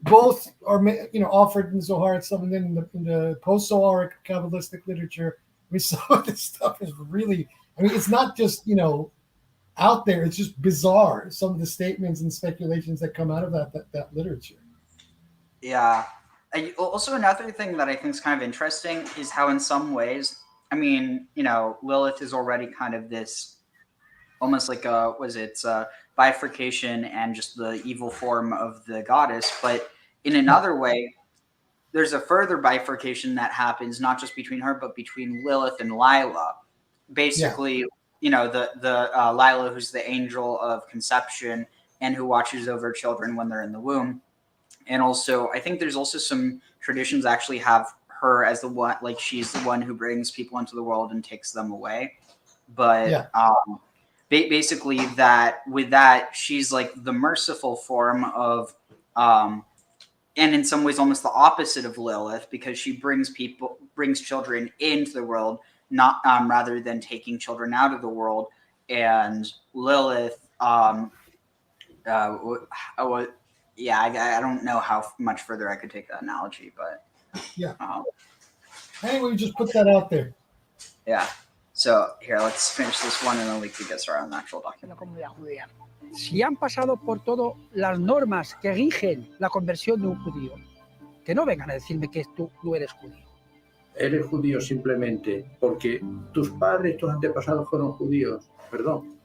both are offered in Zohar itself, and then in the post-Zoharic Kabbalistic literature. I mean, some of this stuff is really, it's not just out there; it's just bizarre. Some of the statements and speculations that come out of that literature. Yeah. Also, another thing that I think is kind of interesting is how, in some ways, Lilith is already kind of this, almost like bifurcation and just the evil form of the goddess. But in another way, there's a further bifurcation that happens, not just between her, but between Lilith and Lila. Basically, the Lila, who's the angel of conception and who watches over children when they're in the womb. And also, I think there's also some traditions actually have her as the one, like she's the one who brings people into the world and takes them away. But basically, with that, she's like the merciful form of, and in some ways almost the opposite of Lilith, because she brings people brings children into the world, not rather than taking children out of the world. And Lilith, I don't know how much further I could take that analogy, but yeah. Anyway, we just put that out there. Yeah. So here, let's finish this one, and then we can get started on the actual document. Si han pasado por todas las normas que rigen la conversión de un judío, que no vengan a decirme que tú no eres judío. Eres judío simplemente porque tus padres, tus antepasados fueron judíos. Perdón,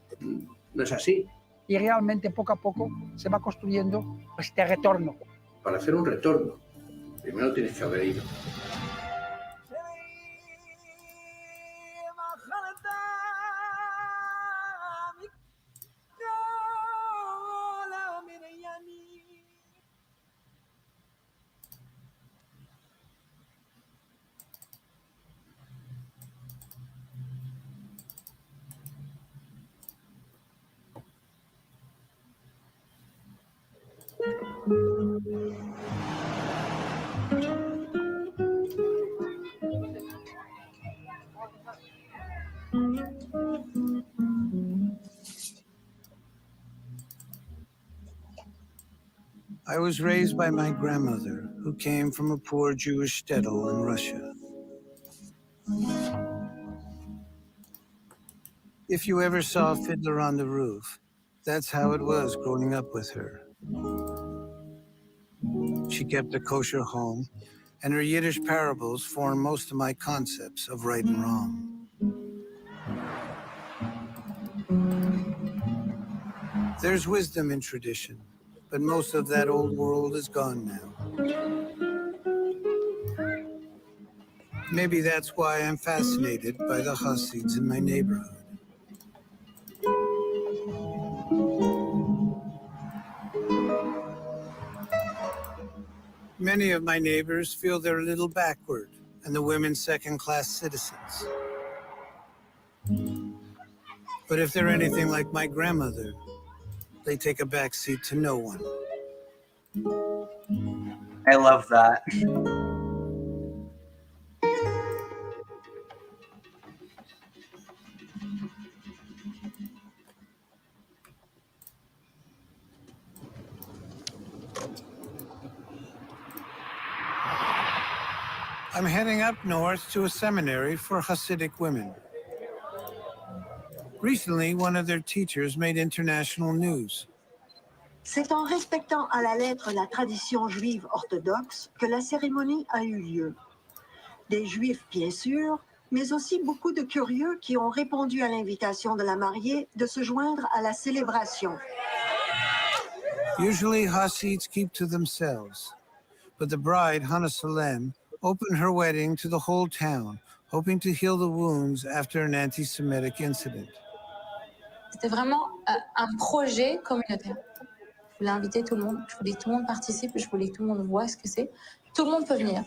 no es así. Y realmente poco a poco se va construyendo este retorno. Para hacer un retorno, primero tienes que haber ido. I was raised by my grandmother, who came from a poor Jewish shtetl in Russia. If you ever saw Fiddler on the Roof, that's how it was growing up with her. She kept a kosher home, and her Yiddish parables form most of my concepts of right and wrong. There's wisdom in tradition, but most of that old world is gone now. Maybe that's why I'm fascinated by the Hasids in my neighborhood. Many of my neighbors feel they're a little backward and the women second-class citizens. But if they're anything like my grandmother, they take a backseat to no one. I love that. I'm heading up north to a seminary for Hasidic women. Recently, one of their teachers made international news. C'est en respectant à la lettre la tradition juive orthodoxe que la cérémonie a eu lieu. Des juifs, bien sûr, mais aussi beaucoup de curieux qui ont répondu à l'invitation de la mariée de se joindre à la célébration. Usually, Hasids keep to themselves, but the bride, Hannah Salem, opened her wedding to the whole town, hoping to heal the wounds after an anti-Semitic incident. C'était vraiment un projet communautaire. Je voulais inviter tout le monde, je voulais que tout le monde participe, je voulais que tout le monde voit ce que c'est. Tout le monde peut venir.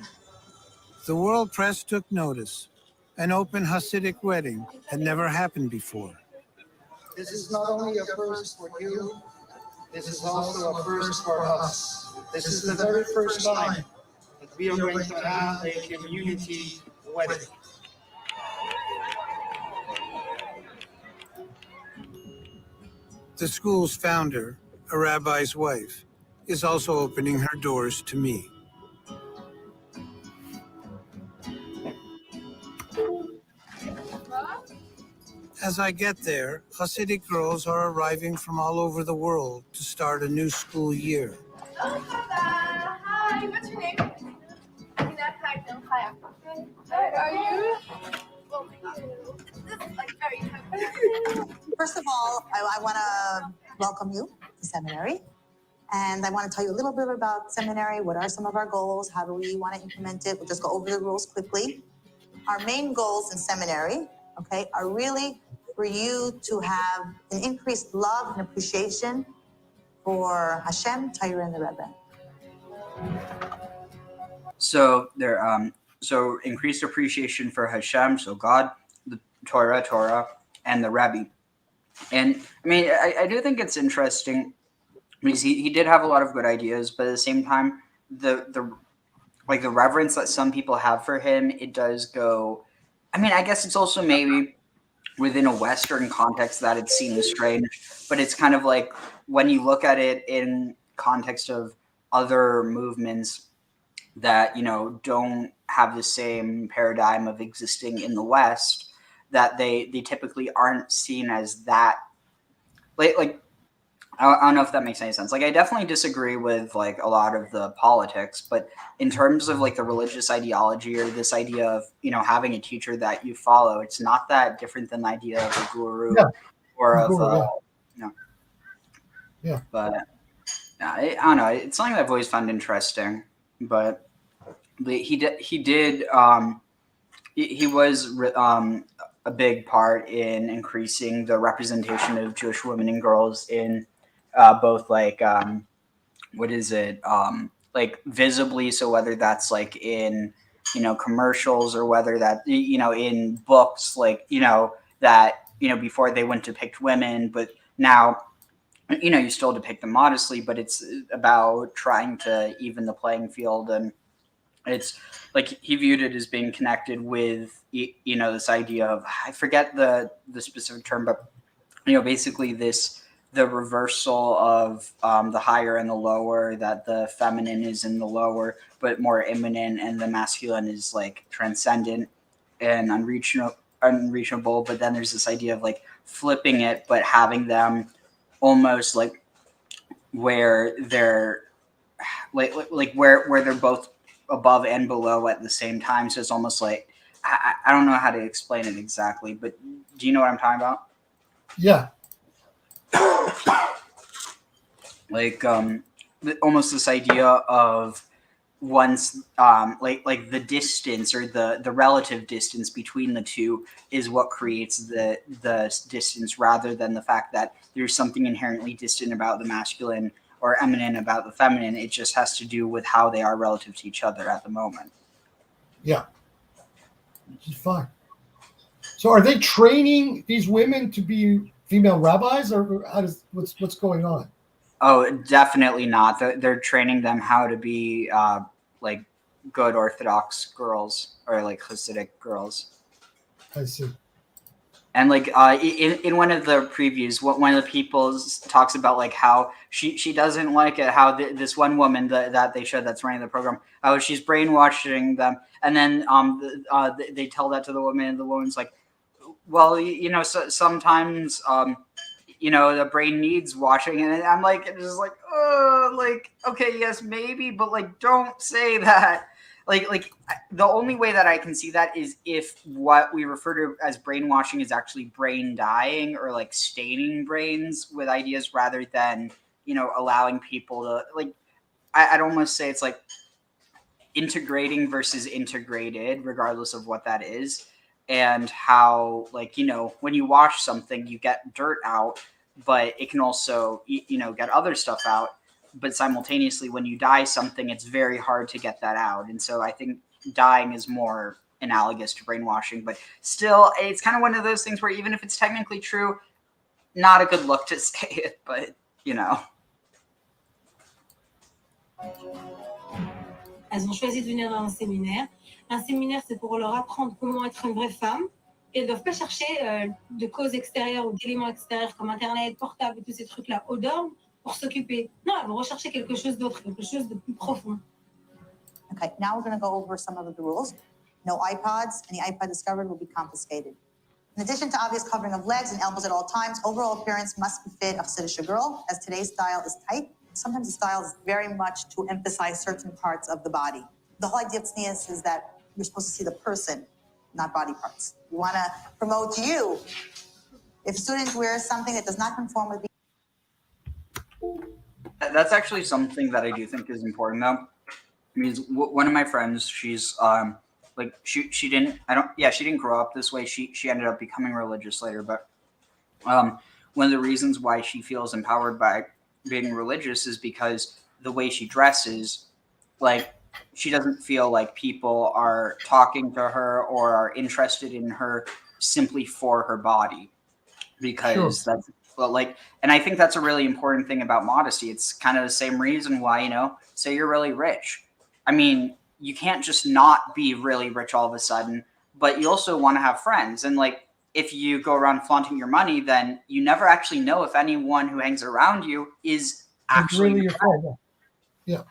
The world press took notice. An open Hasidic wedding had never happened before. This is not only a first for you, this is also a first for us. This is the very first time that we are going to have a community wedding. The school's founder, a rabbi's wife, is also opening her doors to me. As I get there, Hasidic girls are arriving from all over the world to start a new school year. Hi, what's your name? Are you? Oh my God. This is like very First of all, I want to welcome you to seminary. And I want to tell you a little bit about seminary. What are some of our goals? How do we want to implement it? We'll just go over the rules quickly. Our main goals in seminary, okay, are really for you to have an increased love and appreciation for Hashem, Torah, and the Rebbe. So so increased appreciation for Hashem, so God, the Torah, and the Rebbe. And I mean, I do think it's interesting because he did have a lot of good ideas, but at the same time, the like the reverence that some people have for him, it does go. I mean, I guess it's also maybe within a Western context that it's seen as strange, but it's kind of like when you look at it in context of other movements that, you know, don't have the same paradigm of existing in the West, that they typically aren't seen as that. Like I don't know if that makes any sense. Like, I definitely disagree with like a lot of the politics, but in terms of like the religious ideology or this idea of, you know, having a teacher that you follow, it's not that different than the idea of a guru or of, you know. Yeah. But I don't know. It's something I've always found interesting. But he was a big part in increasing the representation of Jewish women and girls in both like like visibly, so whether that's like in, you know, commercials or whether that, you know, in books, like, you know, that, you know, before they wouldn't depict women, but now, you know, you still depict them modestly, but it's about trying to even the playing field. And it's like he viewed it as being connected with, you know, this idea of, I forget the specific term, but, you know, basically the reversal of the higher and the lower, that the feminine is in the lower but more immanent, and the masculine is like transcendent and unreachable. But then there's this idea of like flipping it, but having them almost like where they're like where they're both above and below at the same time. So it's almost like I don't know how to explain it exactly, but do you know what I'm talking about? Yeah. Like almost this idea of once like the distance or the relative distance between the two is what creates the distance, rather than the fact that there's something inherently distant about the masculine or eminent about the feminine. It just has to do with how they are relative to each other at the moment. Yeah. Which is fine. So are they training these women to be female rabbis, or what's going on? Oh, definitely not. They're training them how to be like good Orthodox girls or like Hasidic girls. I see. And like in one of the previews, one of the people talks about like how she doesn't like it how this one woman that they showed that's running the program, how she's brainwashing them, and then they tell that to the woman, and the woman's like, well, you know, sometimes you know, the brain needs washing, and I'm like, it's just like, oh, like, okay, yes, maybe, but like, don't say that. Like the only way that I can see that is if what we refer to as brainwashing is actually brain dyeing or like staining brains with ideas, rather than, you know, allowing people to like, I'd almost say it's like integrating versus integrated, regardless of what that is. And how, like, you know, when you wash something, you get dirt out, but it can also, you know, get other stuff out. But simultaneously, when you dye something, it's very hard to get that out. And so I think dyeing is more analogous to brainwashing. But still, it's kind of one of those things where even if it's technically true, not a good look to say it, but, you know. Elles ont choisi de venir dans un séminaire. Un séminaire, c'est pour leur apprendre comment être une vraie femme. Et elles ne doivent pas chercher de causes extérieures ou d'éléments extérieurs comme Internet, portable et tous ces trucs-là au dorme pour s'occuper. Non, elles vont rechercher quelque chose d'autre, quelque chose de plus profond. Okay, now we're going to go over some of the rules. No iPods. Any iPod discovered will be confiscated. In addition to obvious covering of legs and elbows at all times, overall appearance must befit a Hasidic girl, as today's style is tight. Sometimes the style is very much to emphasize certain parts of the body. The whole idea of tznius is that you're supposed to see the person, not body parts. We want to promote you. If a student wears something that does not conform with That's actually something that I do think is important, though. I mean, one of my friends, she's like she didn't she didn't grow up this way. She ended up becoming religious later, but one of the reasons why she feels empowered by being religious is because the way she dresses, like, she doesn't feel like people are talking to her or are interested in her simply for her body, because that's like, and I think that's a really important thing about modesty. It's kind of the same reason why, you know, say you're really rich. I mean, you can't just not be really rich all of a sudden, but you also want to have friends. And like, if you go around flaunting your money, then you never actually know if anyone who hangs around you is actually really your friend. Yeah.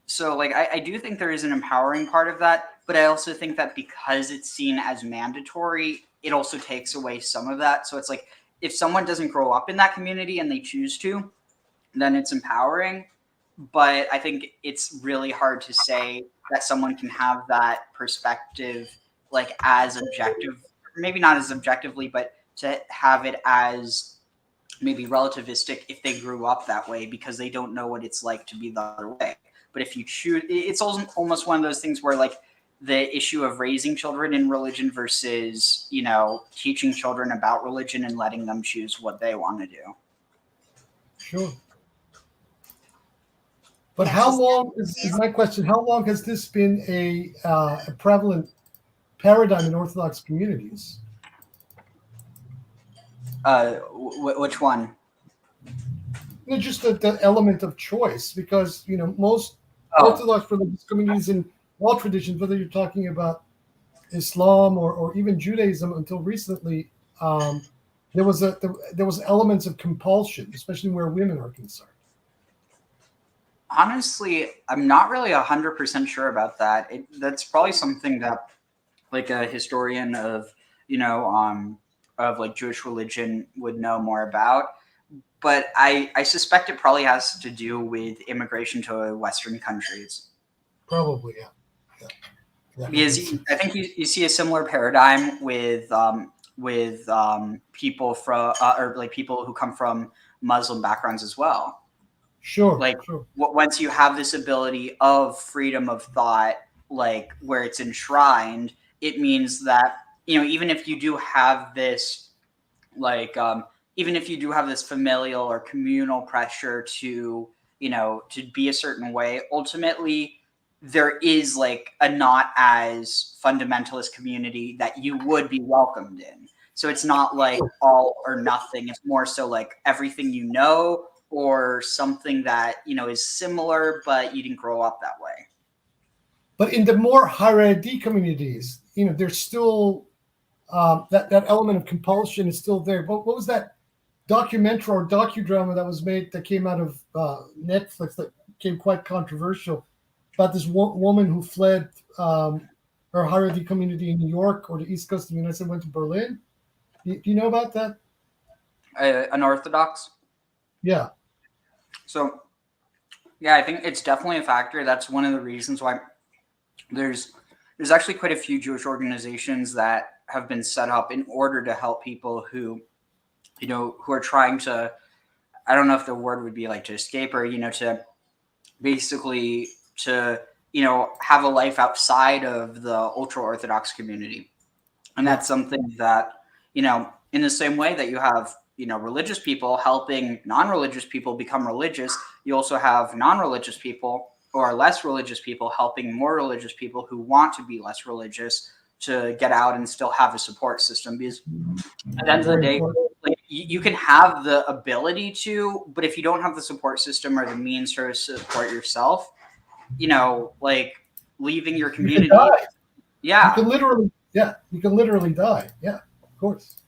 So like, I do think there is an empowering part of that, but I also think that because it's seen as mandatory, it also takes away some of that. So it's like, if someone doesn't grow up in that community and they choose to, then it's empowering. But I think it's really hard to say that someone can have that perspective like as objective, maybe not as objectively, but to have it as maybe relativistic if they grew up that way, because they don't know what it's like to be the other way. But if you choose, it's almost one of those things where like the issue of raising children in religion versus, you know, teaching children about religion and letting them choose what they want to do. Sure. But how long is my question? How long has this been a prevalent paradigm in Orthodox communities? Which one? You know, just the element of choice, because you know most Orthodox religious communities in all traditions, whether you're talking about Islam or even Judaism until recently, there was elements of compulsion, especially where women are concerned. Honestly, I'm not really 100% sure about that. That's probably something that, like, a historian of, you know, of like Jewish religion would know more about. But I suspect it probably has to do with immigration to Western countries. Probably, yeah. Because I think you see a similar paradigm with people from or like people who come from Muslim backgrounds as well. Sure. Like sure. once you have this ability of freedom of thought, like where it's enshrined, it means that, you know, even if you do have this, like, even if you do have this familial or communal pressure to, you know, to be a certain way, ultimately there is like a not as fundamentalist community that you would be welcomed in. So it's not like all or nothing. It's more so like everything you know, or something that, you know, is similar, but you didn't grow up that way. But in the more Haredi communities, you know, there's still that element of compulsion is still there. What was that documentary or docudrama that was made that came out of Netflix that became quite controversial about this woman who fled her Haredi community in New York or the East Coast of the United States, went to Berlin? Do you know about that? Unorthodox? Yeah. So, yeah, I think it's definitely a factor. That's one of the reasons why there's actually quite a few Jewish organizations that have been set up in order to help people who, you know, who are trying to, I don't know if the word would be like to escape, or, you know, to basically to, you know, have a life outside of the ultra Orthodox community. And that's something that, you know, in the same way that you have, you know, religious people helping non-religious people become religious, you also have non-religious people or less religious people helping more religious people who want to be less religious to get out and still have a support system. Because at the end of the day, like, you can have the ability to, but if you don't have the support system or the means to support yourself, you know, like leaving your community. You can die. Yeah. You can literally die. Yeah, of course.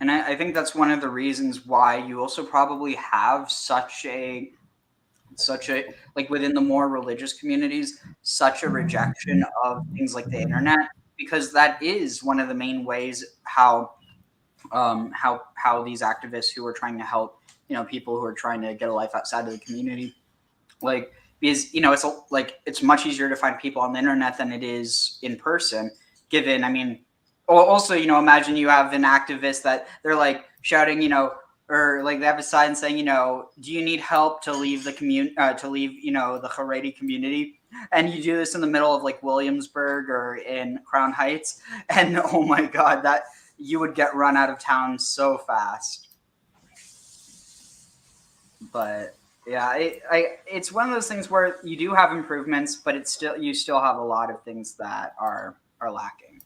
And I think that's one of the reasons why you also probably have such a like within the more religious communities, such a rejection of things like the internet, because that is one of the main ways how these activists who are trying to help, you know, people who are trying to get a life outside of the community, like, because, you know, it's much easier to find people on the internet than it is in person, given, I mean, also, you know, imagine you have an activist that they're like shouting, you know, or like they have a sign saying, you know, do you need help to leave the you know, the Haredi community? And you do this in the middle of like Williamsburg or in Crown Heights, and oh my God, that you would get run out of town so fast. But yeah, it's one of those things where you do have improvements, but you still have a lot of things that are lacking.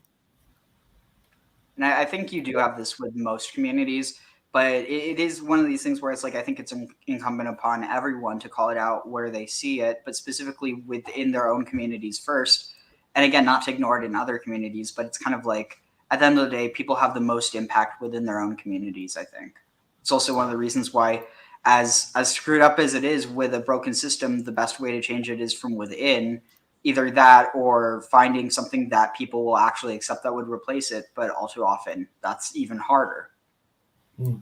And I think you do have this with most communities, But it is one of these things where it's like I think it's incumbent upon everyone to call it out where they see it, but specifically within their own communities first. And again, not to ignore it in other communities, but it's kind of like at the end of the day, people have the most impact within their own communities, I think. It's also one of the reasons why, as screwed up as it is with a broken system, the best way to change it is from within. Either that or finding something that people will actually accept that would replace it, but all too often that's even harder. The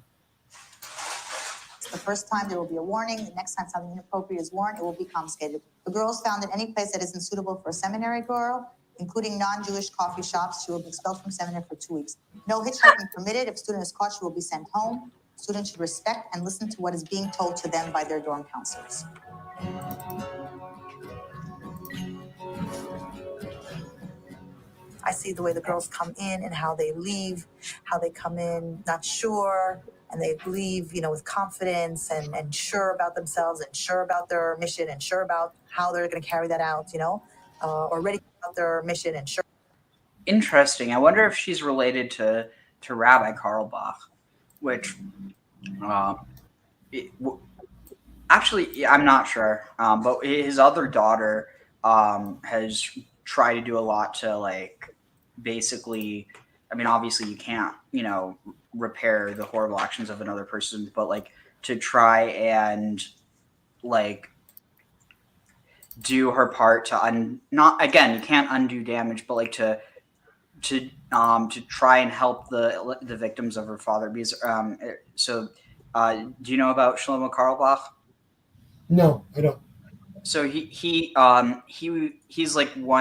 first time there will be a warning. The next time something inappropriate is worn, it will be confiscated. The girls found in any place that isn't suitable for a seminary girl, including non-Jewish coffee shops, she will be expelled from seminary for 2 weeks. No hitchhiking permitted. If a student is caught, she will be sent home. Students should respect and listen to what is being told to them by their dorm counselors. I see the way the girls come in and how they leave, how they come in not sure, and they leave, with confidence and sure about themselves and sure about their mission and sure about how they're going to carry that out, or ready about their mission and sure. Interesting. I wonder if she's related to Rabbi Karlbach, which actually, I'm not sure. But his other daughter has tried to do a lot to basically, I mean, obviously you can't, repair the horrible actions of another person, but to try and do her part to not again, you can't undo damage, but to try and help the victims of her father. Because do you know about Shlomo Karlbach? No, I don't. So he's one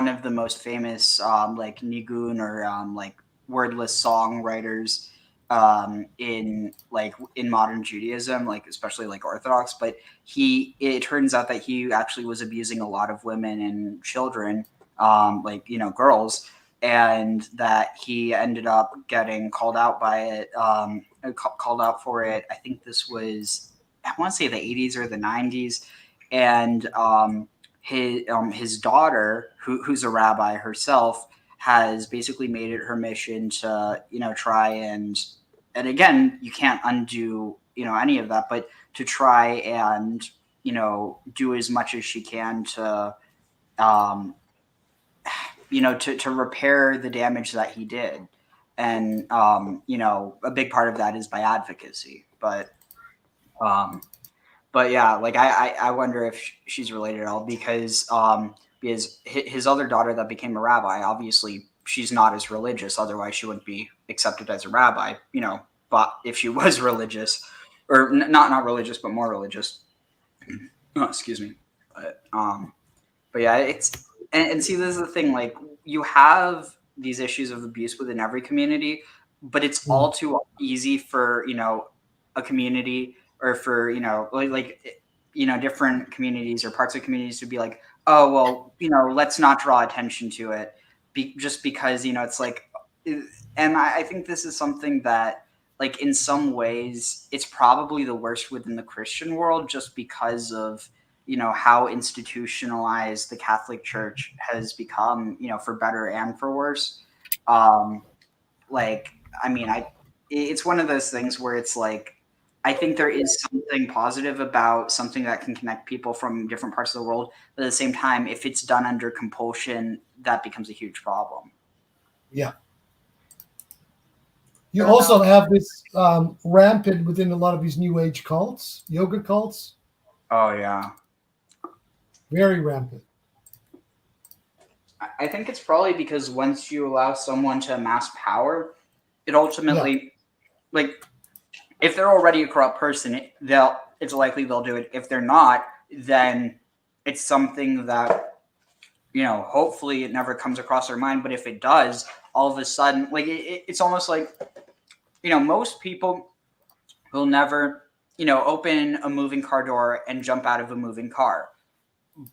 of the most famous nigun or wordless songwriters in modern Judaism, especially Orthodox. But it turns out that he actually was abusing a lot of women and children, girls, and that he ended up getting called out by it, called out for it. I think this was, I want to say the 80s or the 90s. And his daughter, who's a rabbi herself, has basically made it her mission to try and again, you can't undo any of that, but to try and do as much as she can to to repair the damage that he did. And a big part of that is by advocacy, but yeah, I wonder if she's related at all, because his other daughter that became a rabbi, obviously she's not as religious, otherwise she wouldn't be accepted as a rabbi, but if she was religious, or not religious, but more religious, excuse me. But yeah, it's, and see, this is the thing, you have these issues of abuse within every community, but it's all too easy for, a community, or for different communities or parts of communities to be like, oh well, let's not draw attention to it, just because it's and I think this is something that in some ways it's probably the worst within the Christian world, just because of how institutionalized the Catholic Church has become, for better and for worse. It's one of those things where it's I think there is something positive about something that can connect people from different parts of the world. But at the same time, if it's done under compulsion, that becomes a huge problem. Yeah. You also have this rampant within a lot of these new age cults, yoga cults. Oh, yeah. Very rampant. I think it's probably because once you allow someone to amass power, it ultimately, if they're already a corrupt person, it's likely they'll do it. If they're not, then it's something that, hopefully it never comes across their mind. But if it does, all of a sudden, it's almost like, most people will never, open a moving car door and jump out of a moving car.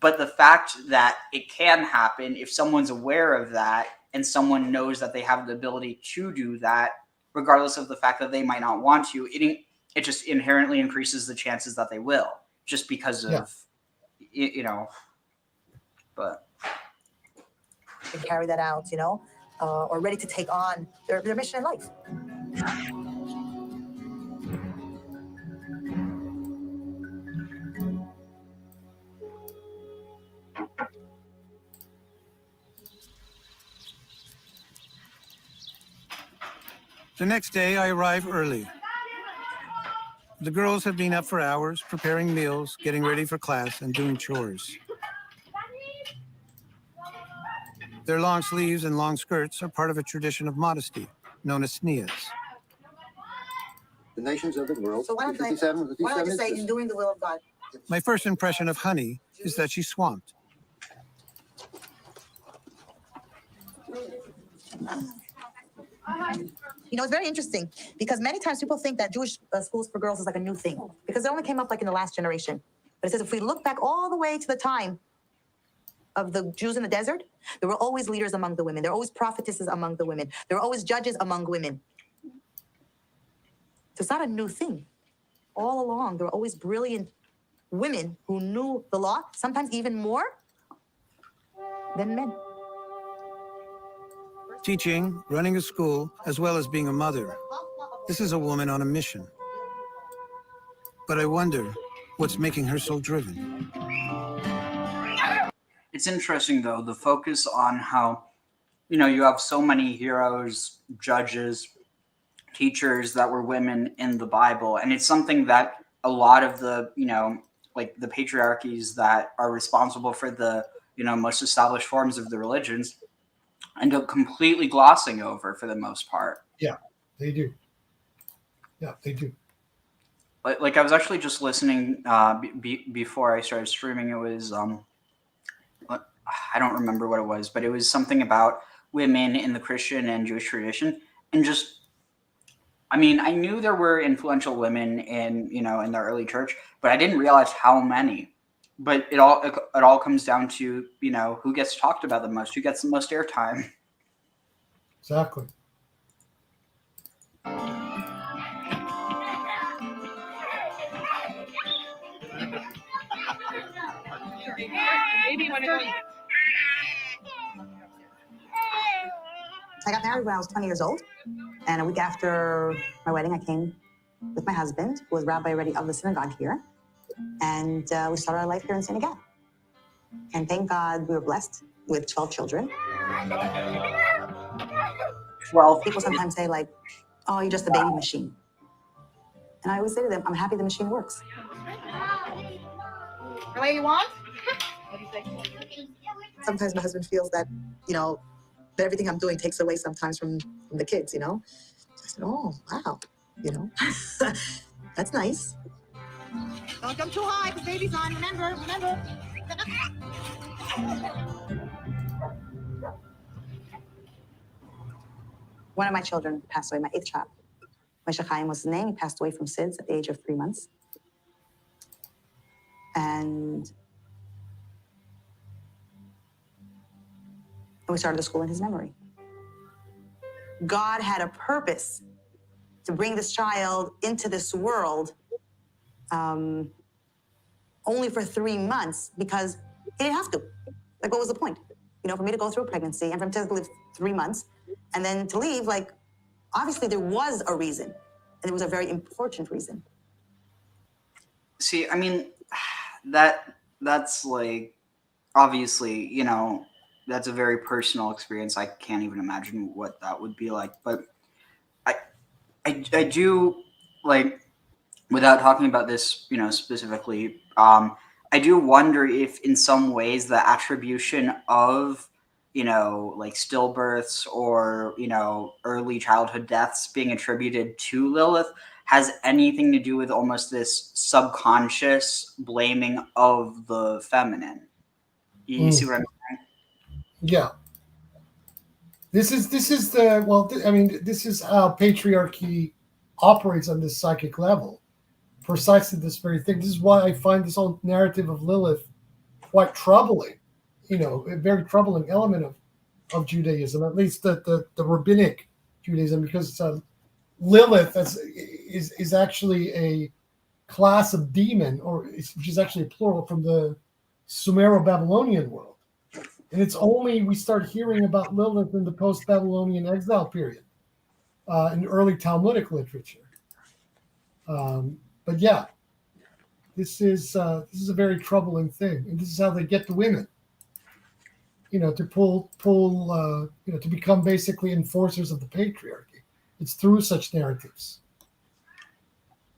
But the fact that it can happen, if someone's aware of that and someone knows that they have the ability to do that, regardless of the fact that they might not want to, it just inherently increases the chances that they will, just because of, but. To carry that out, or ready to take on their mission in life. The next day, I arrive early. The girls have been up for hours, preparing meals, getting ready for class, and doing chores. Their long sleeves and long skirts are part of a tradition of modesty, known as sneas. The nations of the world. So why don't I just say, in doing the will of God? My first impression of Honey is that she's swamped. You know, it's very interesting because many times people think that Jewish schools for girls is like a new thing because it only came up like in the last generation. But it says if we look back all the way to the time of the Jews in the desert, there were always leaders among the women. There were always prophetesses among the women. There were always judges among women. So it's not a new thing. All along, there were always brilliant women who knew the law, sometimes even more than men. Teaching, running a school, as well as being a mother. This is a woman on a mission. But I wonder what's making her so driven. It's interesting, though, the focus on how, you have so many heroes, judges, teachers that were women in the Bible. And it's something that a lot of the, like the patriarchies that are responsible for the, most established forms of the religions end up completely glossing over for the most part. Yeah, they do. Yeah, they do. Like I was actually just listening before I started streaming. It was, I don't remember what it was, but it was something about women in the Christian and Jewish tradition. And just, I knew there were influential women in the early church, but I didn't realize how many. But it all comes down to, who gets talked about the most, who gets the most airtime. Exactly. I got married when I was 20 years old, and a week after my wedding, I came with my husband, who was rabbi already of the synagogue here, and we started our life here in Senegal. And thank God we were blessed with 12 children. 12. People sometimes say, like, oh, you're just a baby machine. And I always say to them, I'm happy the machine works. The way you want? Sometimes my husband feels that, that everything I'm doing takes away sometimes from the kids, I said, oh, wow, that's nice. Don't jump too high, because baby's on. Remember. One of my children passed away, my 8th child. Moshe Chaim was his name. He passed away from SIDS at the age of 3 months. And we started the school in his memory. God had a purpose to bring this child into this world only for 3 months because he didn't have to. Like, what was the point? For me to go through a pregnancy and for him to live 3 months and then to leave, like, obviously there was a reason, and it was a very important reason. See, that's like, obviously, that's a very personal experience. I can't even imagine what that would be like. But I do, like, without talking about this, specifically, I do wonder if in some ways the attribution of, like stillbirths or, early childhood deaths being attributed to Lilith has anything to do with almost this subconscious blaming of the feminine. You see what I'm saying? Yeah. This is how patriarchy operates on this psychic level. Precisely this very thing. This is why I find this whole narrative of Lilith quite troubling. A very troubling element of Judaism, at least the rabbinic Judaism, because Lilith is actually a class of demon, which is actually a plural from the Sumero-Babylonian world. And it's only we start hearing about Lilith in the post-Babylonian exile period, in early Talmudic literature. But yeah, this is a very troubling thing, and this is how they get the women, to pull, to become basically enforcers of the patriarchy. It's through such narratives.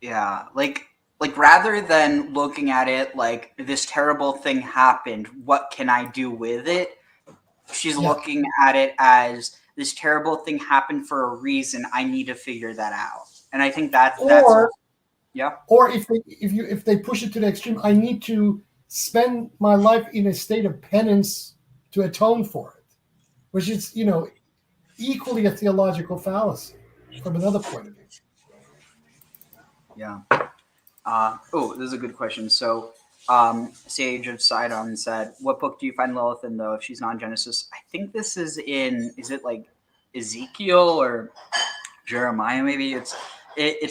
Yeah, like rather than looking at it like this terrible thing happened, what can I do with it? She's looking at it as this terrible thing happened for a reason. I need to figure that out. And I think that's yeah. Or if they push it to the extreme, I need to spend my life in a state of penance to atone for it, which is, equally a theological fallacy from another point of view. Yeah. This is a good question. So, Sage of Sidon said, "What book do you find Lilith in, though, if she's not in Genesis?" I think this is is it like Ezekiel or Jeremiah? Maybe it's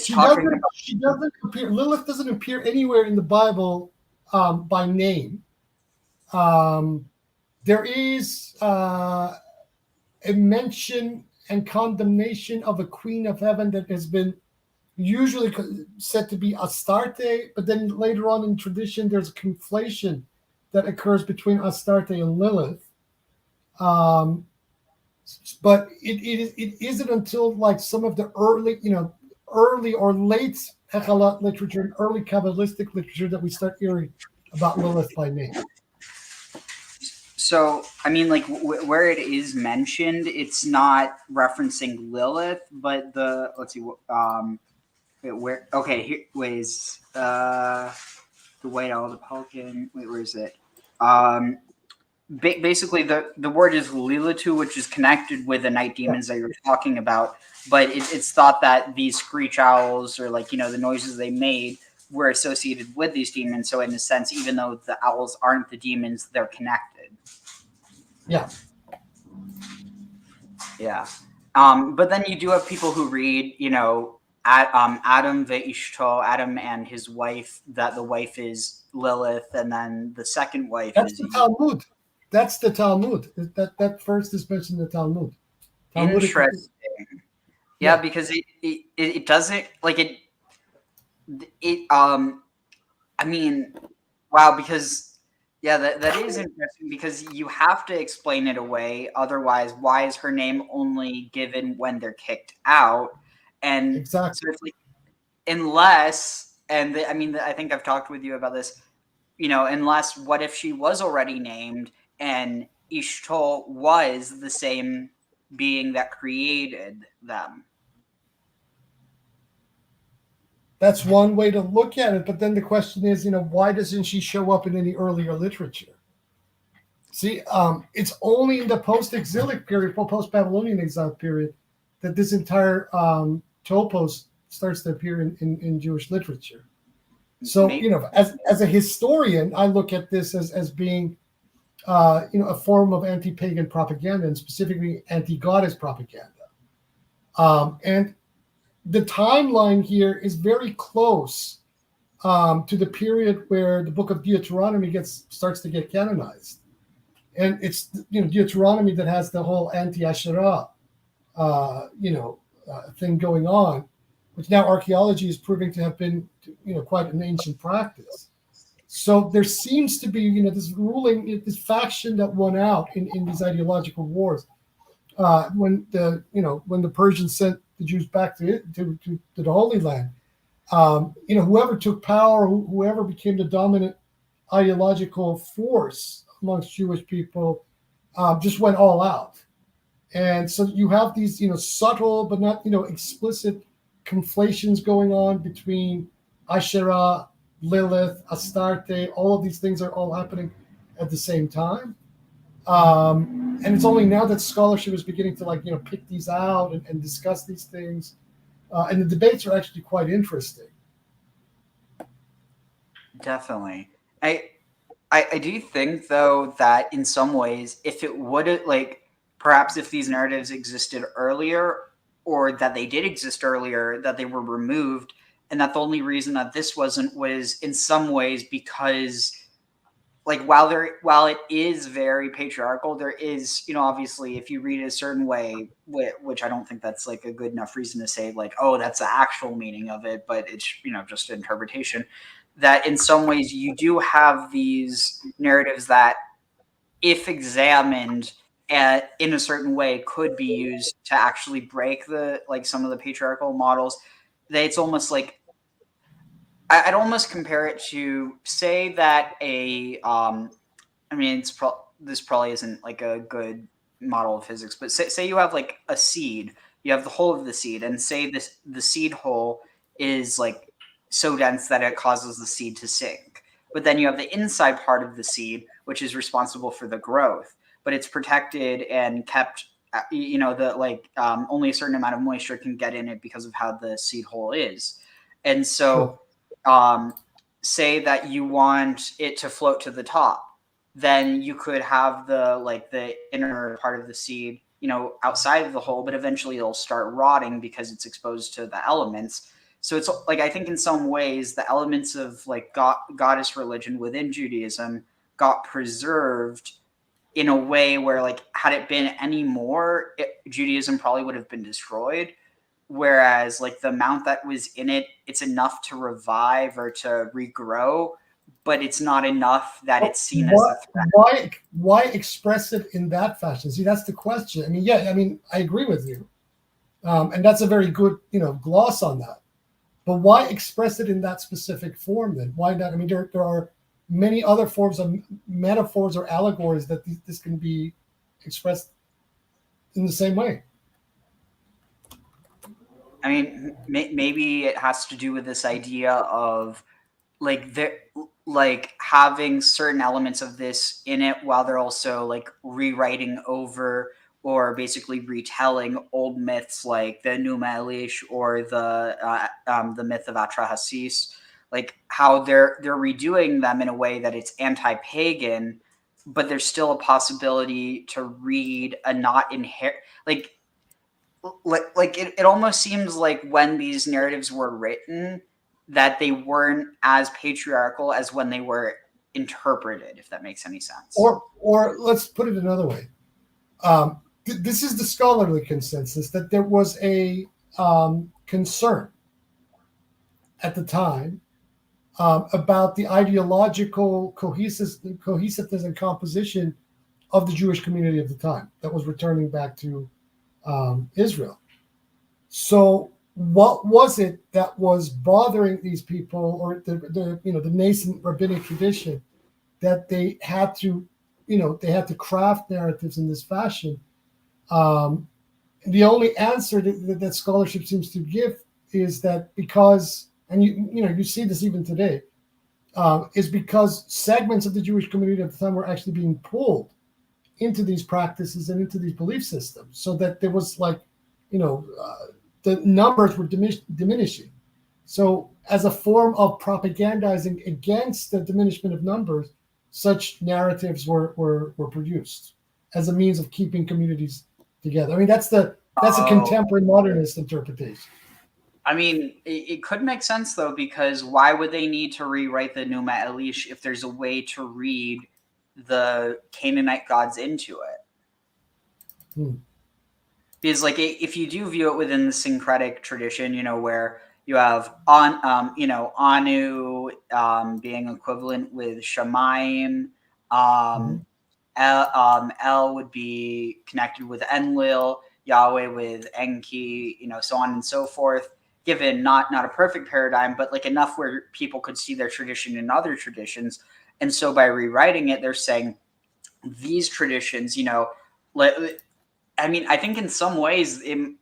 talking about. She doesn't appear. Lilith doesn't appear anywhere in the Bible by name. There is a mention and condemnation of a queen of heaven that has been usually said to be Astarte, but then later on in tradition, there's a conflation that occurs between Astarte and Lilith. But it isn't until like some of the early or late Hechalat literature and early Kabbalistic literature that we start hearing about Lilith by name. So, I mean, like where it is mentioned, it's not referencing Lilith, but let's see, where? Okay, here is the White Owl, the Pelican. Wait, where is it? Basically, the word is Lilitu, which is connected with the night demons that you're talking about. But it's thought that these screech owls, or the noises they made, were associated with these demons. So, in a sense, even though the owls aren't the demons, they're connected. Yeah. Yeah. But then you do have people who read, Adam ve'ishto, Adam and his wife, that the wife is Lilith, and then the second wife That's is the Talmud. That's the Talmud. That first is mentioned in the Talmud. Interesting. Yeah, because it doesn't I mean, wow, because that is interesting, because you have to explain it away. Otherwise, why is her name only given when they're kicked out? And exactly. So it's like, unless, I think I've talked with you about this, unless what if she was already named and Ishto was the same being that created them? That's one way to look at it. But then the question is, why doesn't she show up in any earlier literature? See, it's only in the post-exilic period, post-Babylonian exile period, that this entire topos starts to appear in Jewish literature. So, as a historian, I look at this as being, a form of anti-pagan propaganda, and specifically anti-goddess propaganda. And the timeline here is very close to the period where the book of Deuteronomy starts to get canonized. And it's, Deuteronomy that has the whole anti-Asherah, thing going on, which now archaeology is proving to have been, quite an ancient practice. So there seems to be, this faction that won out in these ideological wars. When the Persians sent the Jews back to the Holy Land, whoever took power, whoever became the dominant ideological force amongst Jewish people, just went all out. And so you have these, subtle but not, explicit conflations going on between Asherah, Lilith, Astarte. All of these things are all happening at the same time. And it's only now that scholarship is beginning to pick these out and discuss these things. And the debates are actually quite interesting. Definitely. I do think, though, that in some ways, if it would perhaps if these narratives existed earlier, or that they did exist earlier, that they were removed, and that the only reason that this wasn't was in some ways because while it is very patriarchal, there is, obviously, if you read it a certain way, which I don't think that's a good enough reason to say oh, that's the actual meaning of it, but it's, just an interpretation, that in some ways you do have these narratives that, if examined in a certain way could be used to actually break some of the patriarchal models. That it's almost like, I'd almost compare it to, say that this probably isn't like a good model of physics, but say you have like a seed, you have the hole of the seed, and say the seed hole is like so dense that it causes the seed to sink. But then you have the inside part of the seed, which is responsible for the growth, but it's protected and kept, only a certain amount of moisture can get in it because of how the seed hole is. And so say that you want it to float to the top, then you could have the inner part of the seed, outside of the hole, but eventually it'll start rotting because it's exposed to the elements. So it's like, I think in some ways the elements of like goddess religion within Judaism got preserved in a way where, like, had it been any more, Judaism probably would have been destroyed. Whereas like the amount that was in it, it's enough to revive or to regrow, but it's not enough that it's seen as a threat. Why express it in that fashion? See, that's the question. I mean, I agree with you. And that's a very good, gloss on that. But why express it in that specific form then? Why not? I mean, there are many other forms of metaphors or allegories that this can be expressed in the same way. I mean, maybe it has to do with this idea of having certain elements of this in it while they're also like rewriting over or basically retelling old myths like the Numa Elish or the myth of Atrahasis, like how they're redoing them in a way that it's anti-pagan, but there's still a possibility to read a not inherent, it almost seems like when these narratives were written that they weren't as patriarchal as when they were interpreted, if that makes any sense. Or let's put it another way. This is the scholarly consensus that there was a concern at the time about the ideological cohesiveness and composition of the Jewish community of the time that was returning back to Israel. So what was it that was bothering these people, or the nascent rabbinic tradition, that they had to craft narratives in this fashion? The only answer that scholarship seems to give is that because, and you see this even today, is because segments of the Jewish community at the time were actually being pulled into these practices and into these belief systems, so that there was the numbers were diminishing. So as a form of propagandizing against the diminishment of numbers, such narratives were produced as a means of keeping communities together. I mean, that's a contemporary modernist interpretation. I mean, it could make sense though, because why would they need to rewrite the Numa Elish if there's a way to read the Canaanite gods into it? Because like, if you do view it within the syncretic tradition, where you have Anu being equivalent with Shamayim, El would be connected with Enlil, Yahweh with Enki, so on and so forth. Given not a perfect paradigm, but like enough where people could see their tradition in other traditions, and so by rewriting it, they're saying these traditions, I mean, I think in some ways, because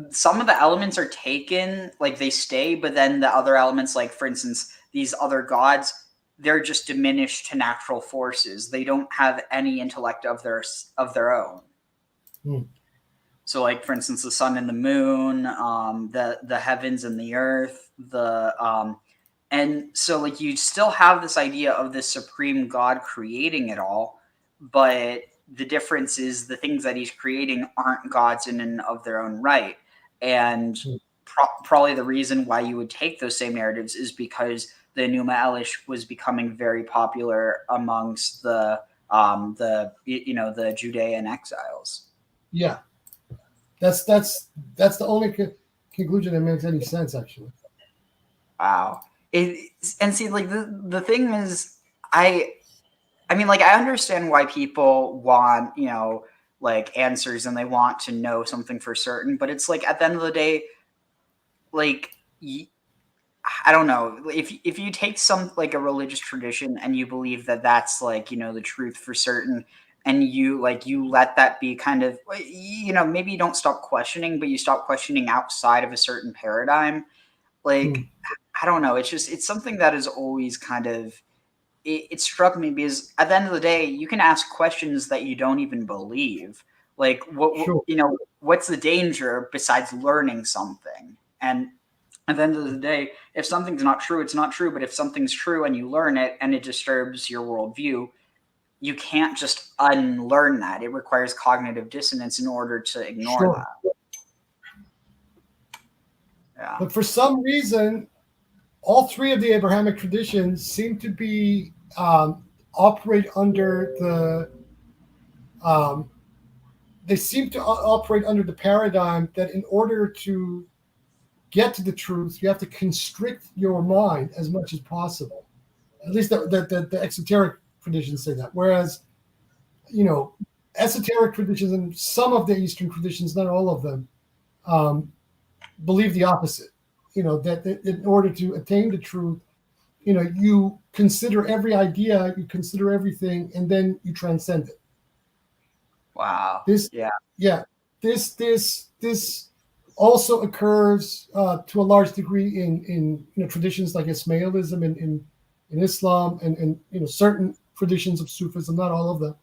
some of the elements are taken, like they stay, but then the other elements, like for instance, these other gods, they're just diminished to natural forces. They don't have any intellect of their own. So, like for instance, the sun and the moon, the heavens and the earth, and so like you still have this idea of this supreme God creating it all, but the difference is the things that he's creating aren't gods in and of their own right. And probably the reason why you would take those same narratives is because the Numa Elish was becoming very popular amongst the Judean exiles. Yeah, that's the only conclusion that makes any sense, actually. Wow. And see, like the thing is, I I mean, like, I understand why people want, you know, like answers and they want to know something for certain, but it's like at the end of the day, like, I don't know, if you take some like a religious tradition and you believe that that's like, you know, the truth for certain, and you let that be kind of, you know, maybe you don't stop questioning, but you stop questioning outside of a certain paradigm. Like, I don't know, it's something that is always kind of, it struck me because at the end of the day, you can ask questions that you don't even believe. Like, Sure. you know, what's the danger besides learning something? And at the end of the day, if something's not true, it's not true. But if something's true and you learn it and it disturbs your worldview, you can't just unlearn that. It requires cognitive dissonance in order to ignore Sure. that. Yeah. But for some reason, all three of the Abrahamic traditions seem to be operate under the they seem to operate under the paradigm that in order to get to the truth, you have to constrict your mind as much as possible. At least the exoteric traditions say that. Whereas, you know, esoteric traditions and some of the Eastern traditions, not all of them, believe the opposite. You know, that in order to attain the truth, you know, you consider every idea, you consider everything, and then you transcend it. Wow. This also occurs to a large degree in you know, traditions like Ismailism in Islam and you know, certain traditions of Sufism, not all of them.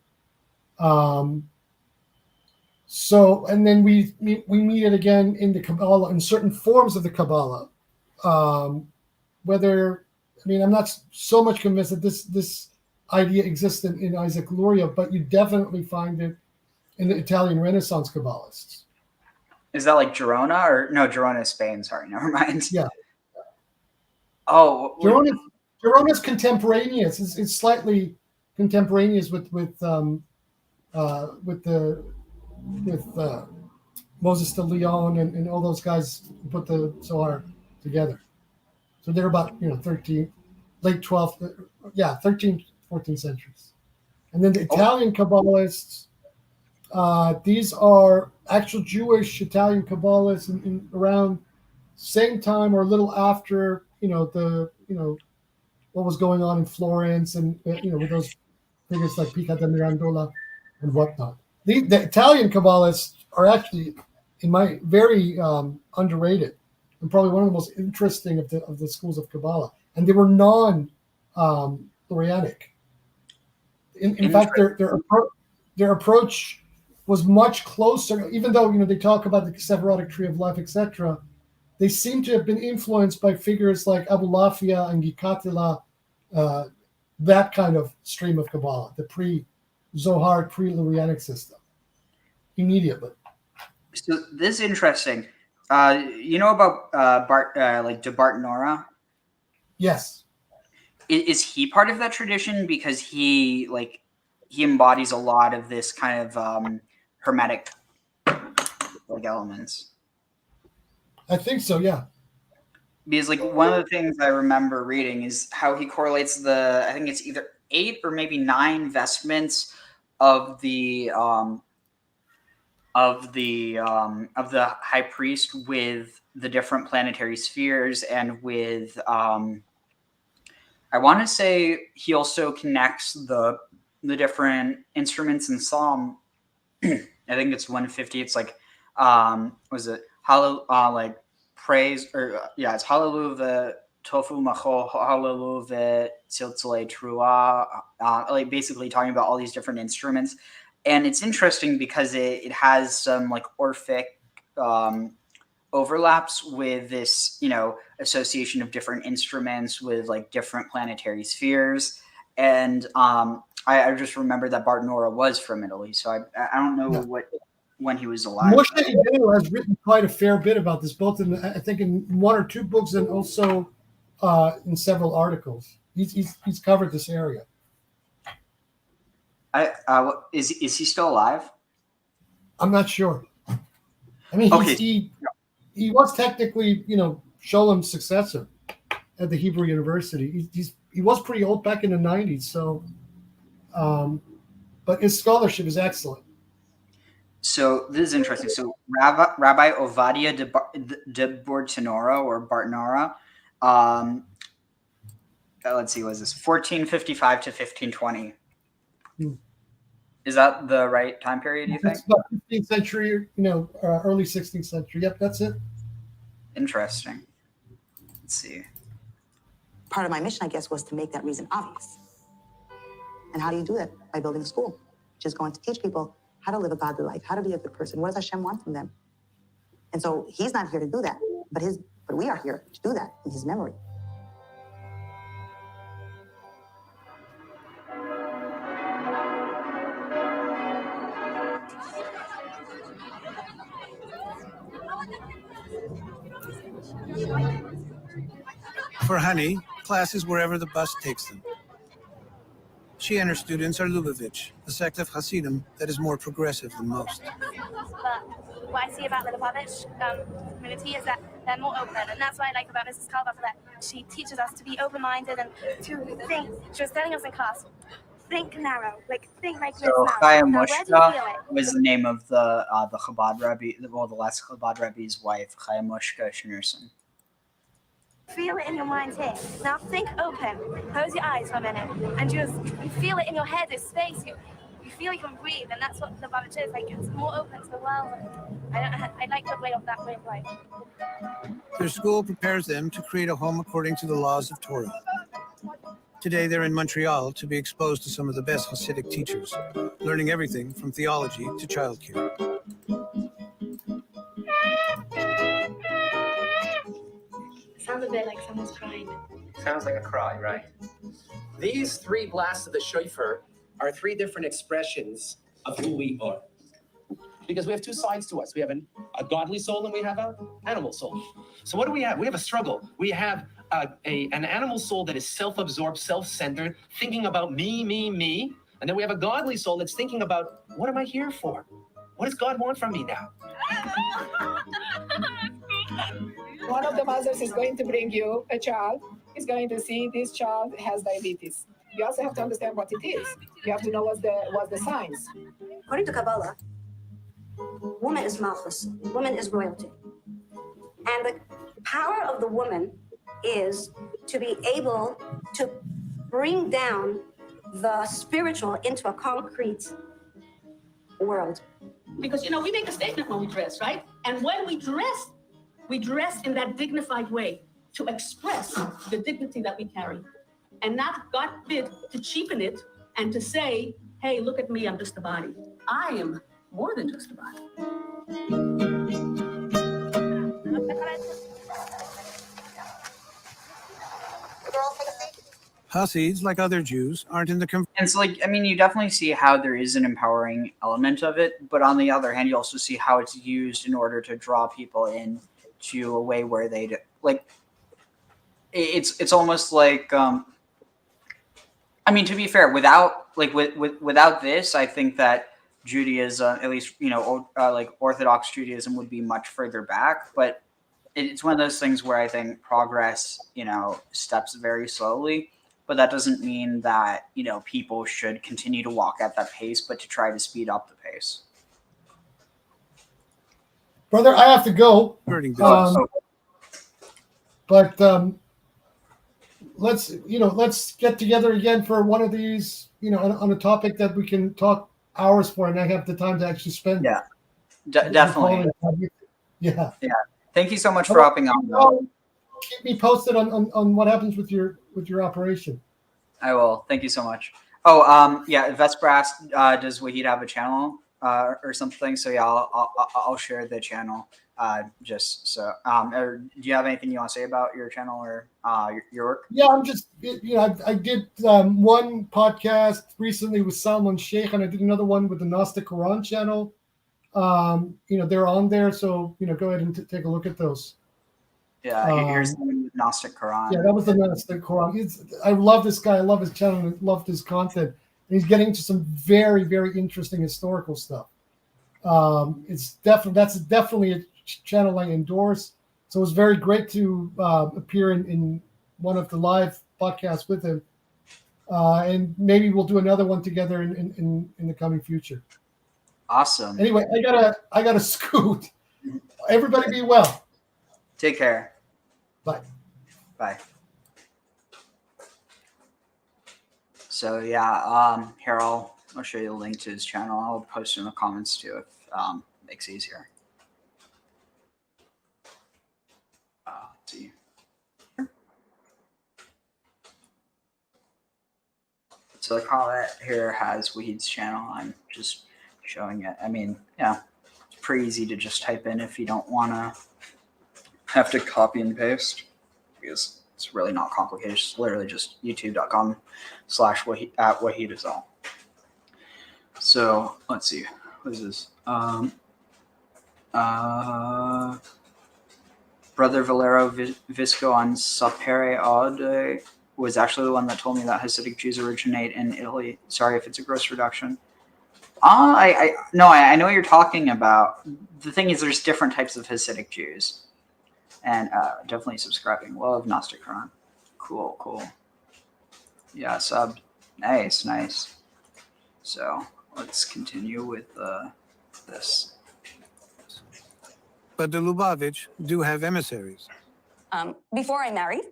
So, and then we meet it again in the Kabbalah, in certain forms of the Kabbalah. Whether, I mean, I'm not so much convinced that this idea exists in Isaac Luria, but you definitely find it in the Italian Renaissance Kabbalists. Is that like Girona or no? Girona is Spain. Sorry, never mind. Yeah. Oh, Girona's contemporaneous. It's slightly contemporaneous with Moses de Leon and all those guys who put the Zohar together. So they're about, you know, 13th, late 12th, 13th, 14th centuries. And then the Italian Kabbalists, these are actual Jewish Italian Kabbalists in around same time or a little after, you know, what was going on in Florence and, you know, with those figures like Pica de Mirandola and whatnot. The Italian Kabbalists are actually, in my very underrated and probably one of the most interesting of the schools of Kabbalah. And they were non-Lurianic. In fact, their approach was much closer, even though, you know, they talk about the Sephirotic tree of life, etc. They seem to have been influenced by figures like Abu Lafia and Gikatila, that kind of stream of Kabbalah, the pre-Zohar, pre-Lurianic system, immediately. So this is interesting. You know about like de Bartonora? Yes. Is he part of that tradition because he embodies a lot of this kind of hermetic like elements? I think so, yeah. Because like one of the things I remember reading is how he correlates I think it's either 8 or maybe 9 vestments of the high priest with the different planetary spheres and with I want to say he also connects the different instruments in Psalm. I think it's 150. It's like was it like praise or it's hallelujah tofu macho hallelujah siltile trua, like basically talking about all these different instruments. And it's interesting because it has some like Orphic overlaps with this, you know, association of different instruments with like different planetary spheres. And I just remember that Bartonora was from Italy, so I don't know when he was alive. Moshe Idenu has written quite a fair bit about this, both in I think in 1 or 2 books and also in several articles. He's covered this area. Is he still alive? I'm not sure. I mean, he was technically, you know, Sholom's successor at the Hebrew University. He was pretty old back in the 90s, so But his scholarship is excellent. So this is interesting. So Rabbi Ovadia de Bartanora or Bartanara, let's see, what is this? 1455 to 1520. Is that the right time period, you think? It's about 15th century, early 16th century. Yep, that's it. Interesting. Let's see. Part of my mission, I guess, was to make that reason obvious. And how do you do that? By building a school, which is going to teach people how to live a godly life, how to be a good person. What does Hashem want from them? And so he's not here to do that, but we are here to do that in his memory. For Honey, class is wherever the bus takes them. She and her students are Lubavitch, a sect of Hasidim that is more progressive than most. But what I see about the Lubavitch community is that they're more open, and that's what I like about Mrs. Kalbach, that she teaches us to be open-minded and to think. She was telling us in class, think narrow, think like this So now. Chaya Now, where do you feel Mushka it? was the name of the Chabad Rebbe, the last Chabad Rebbe's wife, Chaya Mushka Schneerson. Feel it in your mind here. Now think open. Close your eyes for a minute, and you feel it in your head. This space. You feel you can breathe, and that's what the Lubavitch is. It's more open to the world. I like the way of that way of life. Their school prepares them to create a home according to the laws of Torah. Today, they're in Montreal to be exposed to some of the best Hasidic teachers, learning everything from theology to childcare. Sounds a bit like someone's crying. Sounds like a cry, right? These three blasts of the shofar are three different expressions of who we are. Because we have two sides to us. We have a godly soul and we have an animal soul. So what do we have? We have a struggle. We have an animal soul that is self-absorbed, self-centered, thinking about me, me, me. And then we have a godly soul that's thinking about, what am I here for? What does God want from me now? One of the mothers is going to bring you a child. Is going to see this child has diabetes. You also have to understand what it is. You have to know what's the signs. According to Kabbalah, woman is malchus. Woman is royalty. And the power of the woman is to be able to bring down the spiritual into a concrete world. Because, we make a statement when we dress, right? And when we dress in that dignified way to express the dignity that we carry. And not, God forbid, to cheapen it and to say, hey, look at me, I'm just a body. I am more than just a body. Hasids, like other Jews, aren't in the And so, you definitely see how there is an empowering element of it, but on the other hand, you also see how it's used in order to draw people in to a way where they do, it's almost like, to be fair, without this, I think that Judaism, at least, Orthodox Judaism would be much further back, but it's one of those things where I think progress, steps very slowly. But that doesn't mean that, people should continue to walk at that pace, but to try to speed up the pace. Brother, I have to go. But let's get together again for one of these, on a topic that we can talk hours for, and I have the time to actually spend. Yeah, definitely. Yeah. Thank you so much for hopping on. Keep me posted on what happens with your operation. I will. Thank you so much. Oh, Vesper asked, does Wahid have a channel or something? So yeah, I'll share the channel. Just so. Or do you have anything you want to say about your channel or your work? Yeah, I'm just I did one podcast recently with Salman Sheikh, and I did another one with the Gnostic Quran channel. They're on there, so go ahead and take a look at those. Yeah, here's the Gnostic Quran. Yeah, that was the Gnostic Quran. I love this guy. I love his channel and loved his content. And he's getting into some very, very interesting historical stuff. That's definitely a channel I endorse. So it was very great to appear in one of the live podcasts with him. And maybe we'll do another one together in the coming future. Awesome. Anyway, I gotta scoot. Everybody be well. Take care. Bye. Bye. So yeah, here I'll show you the link to his channel. I'll post it in the comments too if it makes it easier. Let's see. So the comment here has Wahid's channel. I'm just showing it. I mean, yeah, it's pretty easy to just type in if you don't want to have to copy and paste, because it's really not complicated. It's literally just youtube.com/Wahid is all. So let's see. What is this? Brother Valero Visco on Sapere Aude was actually the one that told me that Hasidic Jews originate in Italy. Sorry if it's a gross reduction. I know what you're talking about. The thing is, there's different types of Hasidic Jews. And definitely subscribing. Love Gnostic Quran. Cool. Yeah, sub. Nice. So let's continue with this. But the Lubavitch do have emissaries. Before I married,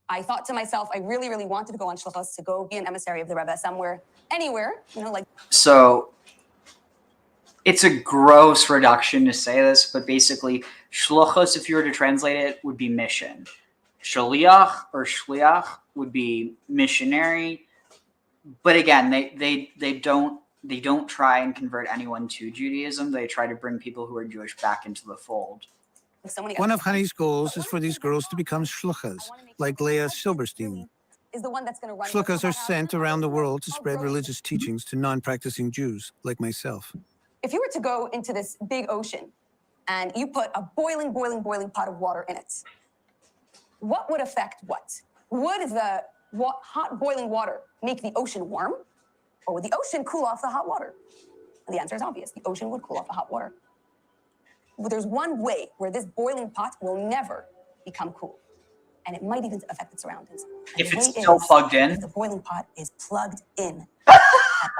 I thought to myself, I really, really wanted to go on shluchos, to go be an emissary of the Rebbe somewhere, anywhere, like. So it's a gross reduction to say this, but basically, shluchos, if you were to translate it, would be mission. Shaliach or shliach would be missionary. But again, they don't try and convert anyone to Judaism. They try to bring people who are Jewish back into the fold. One of Honey's goals is for these girls to become shluchas, like Leah Silberstein. Is the one that's going to run. Shluchas are sent around the world to spread religious teachings to non-practicing Jews, like myself. If you were to go into this big ocean and you put a boiling pot of water in it, what would affect what? Would the hot boiling water make the ocean warm? Or would the ocean cool off the hot water? And the answer is obvious. The ocean would cool off the hot water. But there's one way where this boiling pot will never become cool. And it might even affect its surroundings. And if it's still plugged in? The boiling pot is plugged in at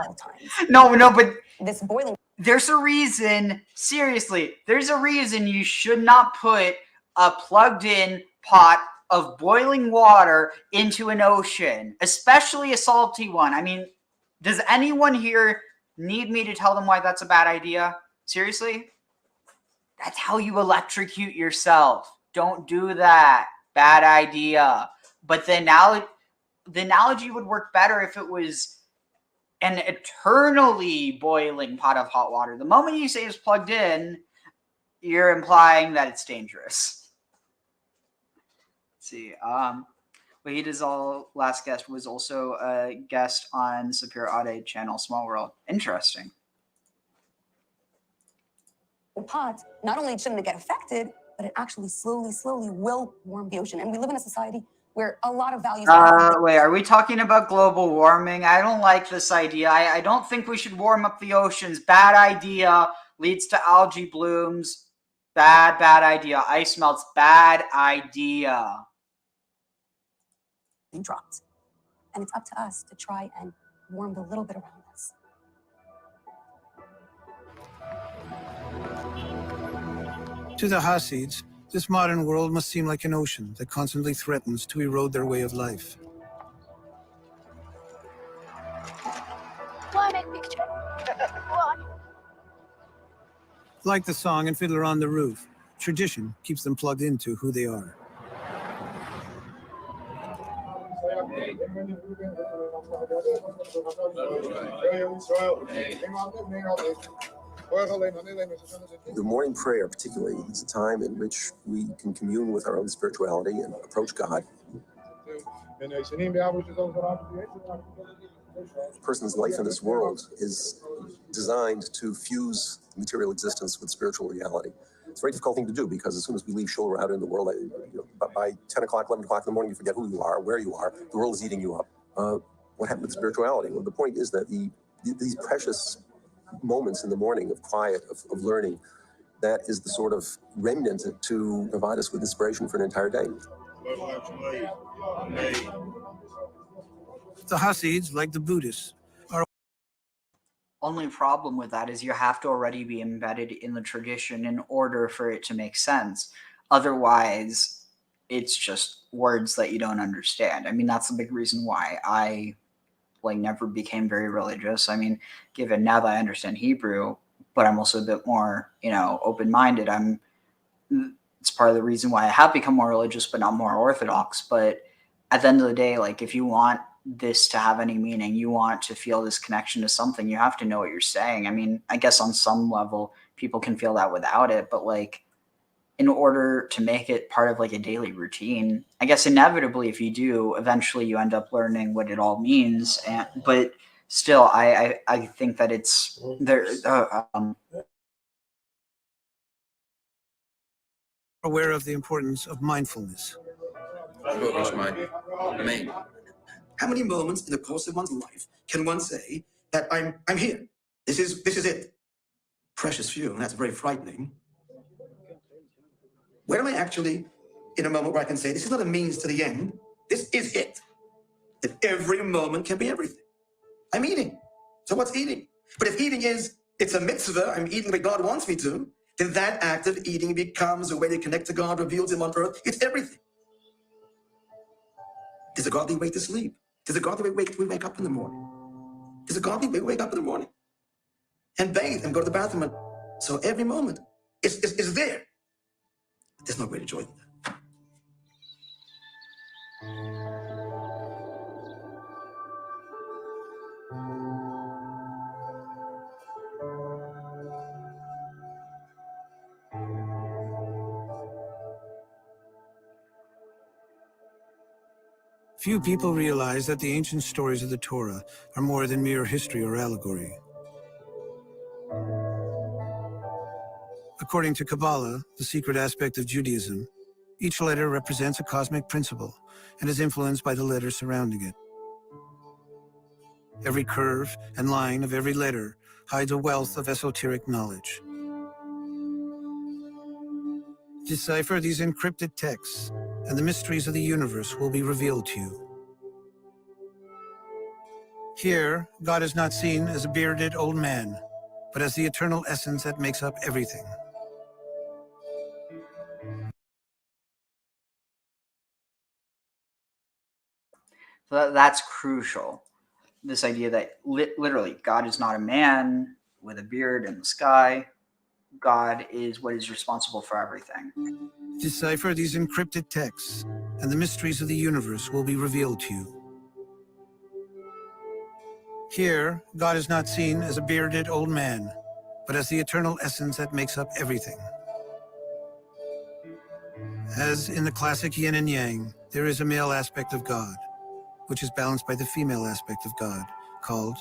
all times. No, but this boiling. There's a reason, seriously, there's a reason you should not put a plugged in pot of boiling water into an ocean, especially a salty one. I mean, does anyone here need me to tell them why that's a bad idea? Seriously? That's how you electrocute yourself. Don't do that. Bad idea. But the analogy would work better if it was an eternally boiling pot of hot water. The moment you say it's plugged in, you're implying that it's dangerous. Let's see. Wahid all last guest was also a guest on Sapir Ade channel, Small World. Interesting. Pot, not only shouldn't it get affected, but it actually slowly will warm the ocean. And we live in a society where a lot of values. Wait, are we talking about global warming? I don't like this idea. I don't think we should warm up the oceans. Bad idea. Leads to algae blooms. Bad idea. Ice melts. Bad idea. Dropped. And it's up to us to try and warm the little bit around us. To the Hasids, this modern world must seem like an ocean that constantly threatens to erode their way of life. Why make picture? Why? Like the song in Fiddler on the Roof, tradition keeps them plugged into who they are. The morning prayer, particularly, is a time in which we can commune with our own spirituality and approach God. A person's life in this world is designed to fuse material existence with spiritual reality. It's a very difficult thing to do because as soon as we leave shul out in the world, by 10 o'clock, 11 o'clock in the morning, you forget who you are, where you are. The world is eating you up. What happened with spirituality? Well, the point is that these precious moments in the morning of quiet, of learning, that is the sort of remnant to provide us with inspiration for an entire day. The Hasids, like the Buddhists, are Only problem with that is you have to already be embedded in the tradition in order for it to make sense. Otherwise, it's just words that you don't understand. I mean, that's the big reason why I never became very religious. I mean, given now that I understand Hebrew, but I'm also a bit more, open-minded. It's part of the reason why I have become more religious, but not more orthodox. But at the end of the day, if you want this to have any meaning, you want to feel this connection to something, you have to know what you're saying. I mean, I guess on some level people can feel that without it, but in order to make it part of a daily routine, I guess inevitably if you do, eventually you end up learning what it all means. But still, I think that it's there. aware of the importance of mindfulness. How many moments in the course of one's life can one say that I'm here? This is it. Precious few, and that's very frightening. Where am I actually in a moment where I can say this is not a means to the end? This is it. That every moment can be everything. I'm eating. So what's eating? But if eating it's a mitzvah, I'm eating the way God wants me to, then that act of eating becomes a way to connect to God, reveals Him on earth. It's everything. There's a godly way to sleep. There's a godly way we wake up in the morning. There's a godly way we wake up in the morning and bathe and go to the bathroom. And so every moment is there. There's no greater joy than that. Few people realize that the ancient stories of the Torah are more than mere history or allegory. According to Kabbalah, the secret aspect of Judaism, each letter represents a cosmic principle and is influenced by the letters surrounding it. Every curve and line of every letter hides a wealth of esoteric knowledge. Decipher these encrypted texts, and the mysteries of the universe will be revealed to you. Here, God is not seen as a bearded old man, but as the eternal essence that makes up everything. So that's crucial. This idea that literally God is not a man with a beard in the sky. God is what is responsible for everything. Decipher these encrypted texts, and the mysteries of the universe will be revealed to you. Here, God is not seen as a bearded old man, but as the eternal essence that makes up everything. As in the classic yin and yang, there is a male aspect of God, which is balanced by the female aspect of God, called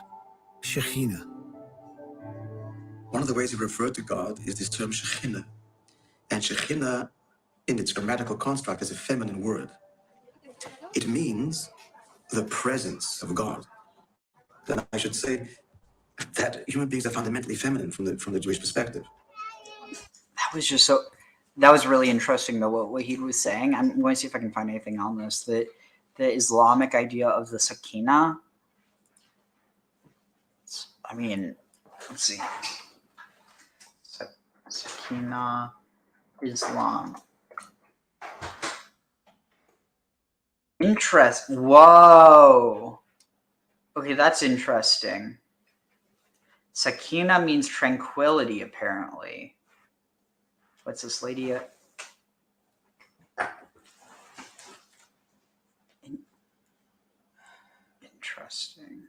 Shekinah. One of the ways we refer to God is this term Shekinah. And Shekinah, in its grammatical construct, is a feminine word. It means the presence of God. Then I should say that human beings are fundamentally feminine from the Jewish perspective. That was really interesting, though, what he was saying. I'm going to see if I can find anything on this. The Islamic idea of the Shekinah. I mean, let's see. Shekinah, Islam. Whoa. Okay, that's interesting. Shekinah means tranquility, apparently. What's this lady? Interesting.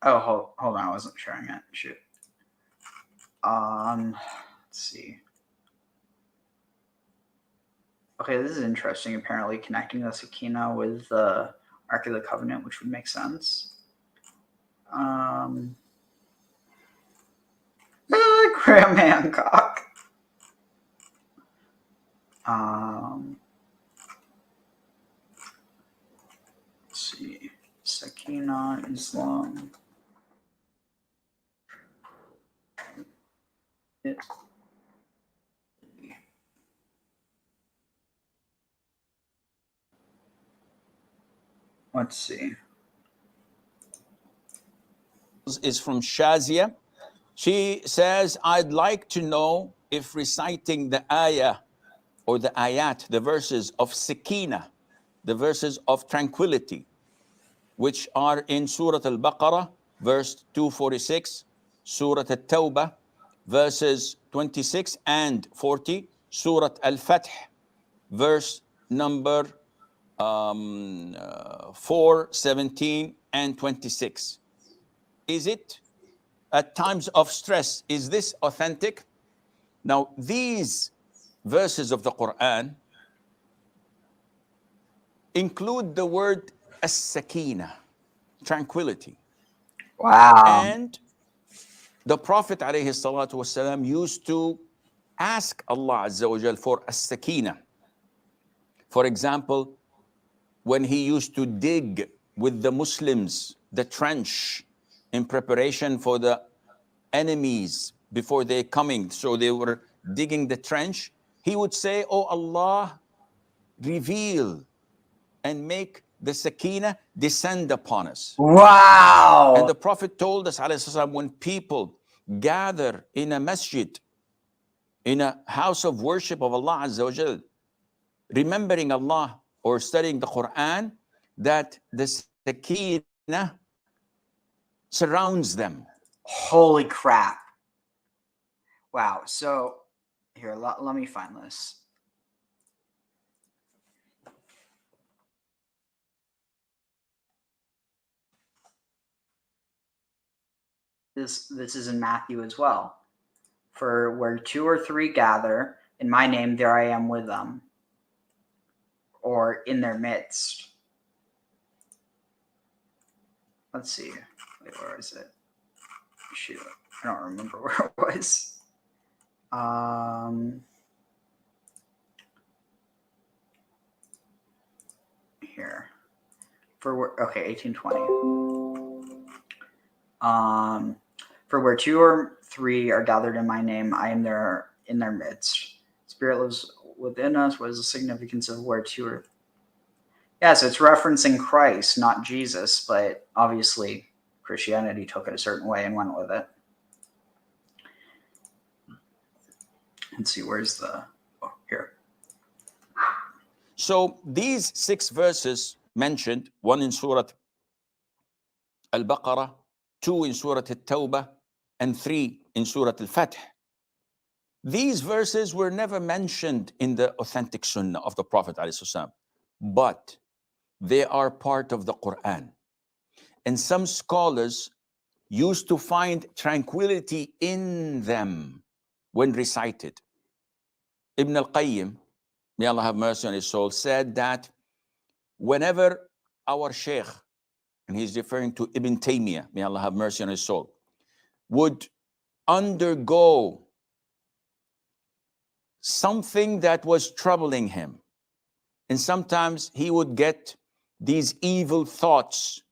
Oh, hold on. I wasn't sharing it. Shoot. Let's see. Okay, this is interesting. Apparently connecting the Shekinah with the Ark of the Covenant, which would make sense. Graham Hancock. Let's see. Shekinah, Islam. Let's see. Is from Shazia. She says, I'd like to know if reciting the ayah or the ayat, the verses of Shekinah, the verses of tranquility, which are in Surah Al-Baqarah, verse 246, Surah Al-Tawbah, verses 26 and 40, Surah Al-Fath, verse number 4, 17 and 26. Is it at times of stress? Is this authentic? Now, these verses of the Quran include the word as-sakina, tranquility. Wow. And the Prophet ﷺ used to ask Allah Azza wa Jal for as-sakina. For example, when he used to dig with the Muslims the trench in preparation for the enemies before they're coming, so they were digging the trench, he would say, oh Allah, reveal and make the sakina descend upon us. Wow. And the Prophet told us, ﷺ, when people gather in a masjid, in a house of worship of Allah Azza wa Jal, remembering Allah or studying the Quran, that the sakina surrounds them. Holy crap. Wow. So here, let me find this. This is in Matthew as well. For where 2 or 3 gather in my name, there I am with them, or in their midst. Let's see. Wait, where is it? Shoot, I don't remember where it was. Here. Okay, 1820. For where 2 or 3 are gathered in my name, I am there in their midst. Spirit lives within us. What is the significance of where 2 or... Yeah, so it's referencing Christ, not Jesus, but obviously Christianity took it a certain way and went with it. Let's see, where's the... Oh, here. So these 6 verses mentioned, 1 in Surah Al-Baqarah, 2 in Surah Al-Tawbah, and 3 in Surah Al-Fath. These verses were never mentioned in the authentic Sunnah of the Prophet ﷺ, but they are part of the Quran. And some scholars used to find tranquility in them when recited. Ibn al-Qayyim, may Allah have mercy on his soul, said that whenever our Shaykh, and he's referring to Ibn Taymiyyah, may Allah have mercy on his soul, would undergo something that was troubling him, and sometimes he would get these evil thoughts,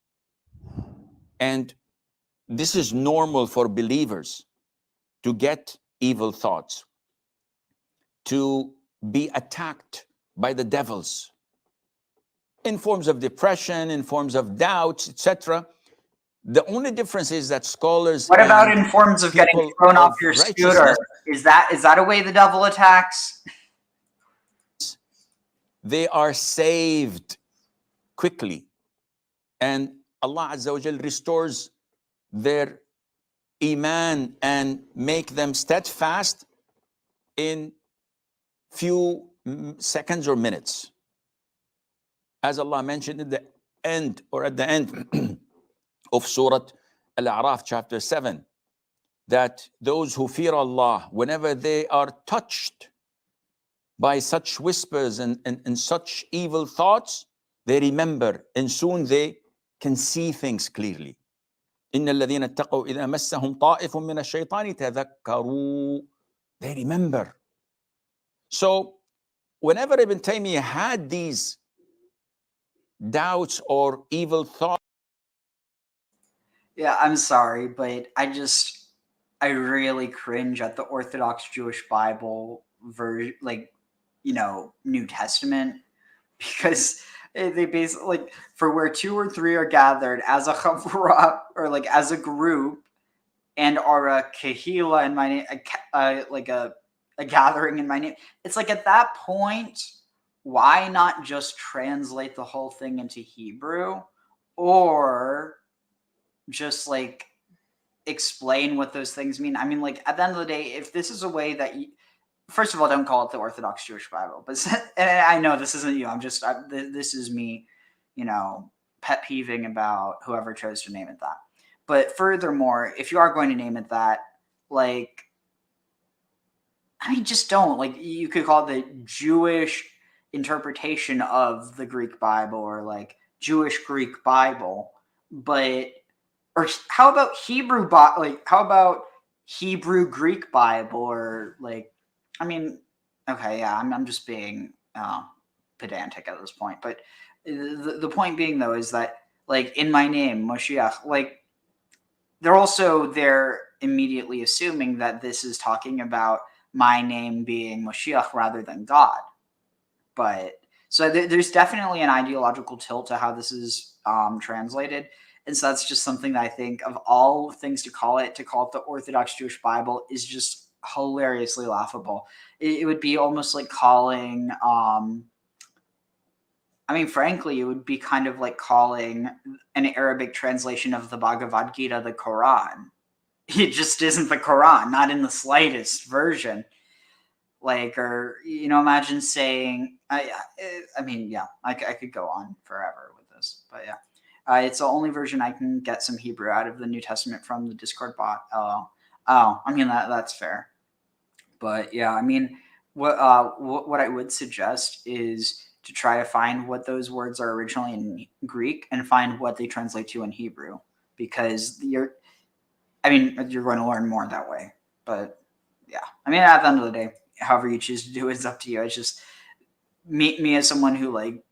and this is normal for believers to get evil thoughts, to be attacked by the devils in forms of depression, in forms of doubts, etc. The only difference is that scholars... What about in forms of getting thrown off your scooter? Is that a way the devil attacks? They are saved quickly, and Allah Azza wa Jal restores their iman and make them steadfast in few seconds or minutes. As Allah mentioned at the end of Surah Al-A'raf, chapter 7, that those who fear Allah, whenever they are touched by such whispers and such evil thoughts, they remember, and soon they can see things clearly. إِنَّ الَّذِينَ اتَّقَوْا إِذَا مَسَّهُمْ طَائِفٌ مِّنَ الشَّيْطَانِ تَذَكَّرُوا. They remember. So whenever Ibn Taymiyyah had these doubts or evil thoughts... Yeah, I'm sorry, but I I really cringe at the Orthodox Jewish Bible version, like, New Testament, because they basically, like, for where 2 or 3 are gathered as a chavura, or like as a group, and are a kahila in my name, like a gathering in my name. It's like, at that point, why not just translate the whole thing into Hebrew, or just like explain what those things mean? I mean, like, at the end of the day, if this is a way that first of all, don't call it the Orthodox Jewish Bible, but and I know this isn't you. This is me, pet peeving about whoever chose to name it that. But furthermore, if you are going to name it that, like, I mean, just don't. Like, you could call it the Jewish interpretation of the Greek Bible, or like Jewish Greek Bible. But, or how about Hebrew? How about Hebrew Greek Bible, or like, I mean, okay, yeah, I'm just being pedantic at this point. But the point being, though, is that, like, in my name, Moshiach, like, they're immediately assuming that this is talking about my name being Moshiach rather than God. But so there's definitely an ideological tilt to how this is translated. And so that's just something that I think, of all things to call it the Orthodox Jewish Bible, is just hilariously laughable. It would be almost like calling, I mean, frankly, it would be kind of like calling an Arabic translation of the Bhagavad Gita the Quran. It just isn't the Quran, not in the slightest version. Like, or, imagine saying, I mean, yeah, I could go on forever with this, but yeah. It's the only version I can get some Hebrew out of the New Testament from the Discord bot. Oh, I mean, that's fair. But yeah, I mean, what I would suggest is to try to find what those words are originally in Greek and find what they translate to in Hebrew, because you're going to learn more that way. But yeah, I mean, at the end of the day, however you choose to do it is up to you. It's just me as someone who, like,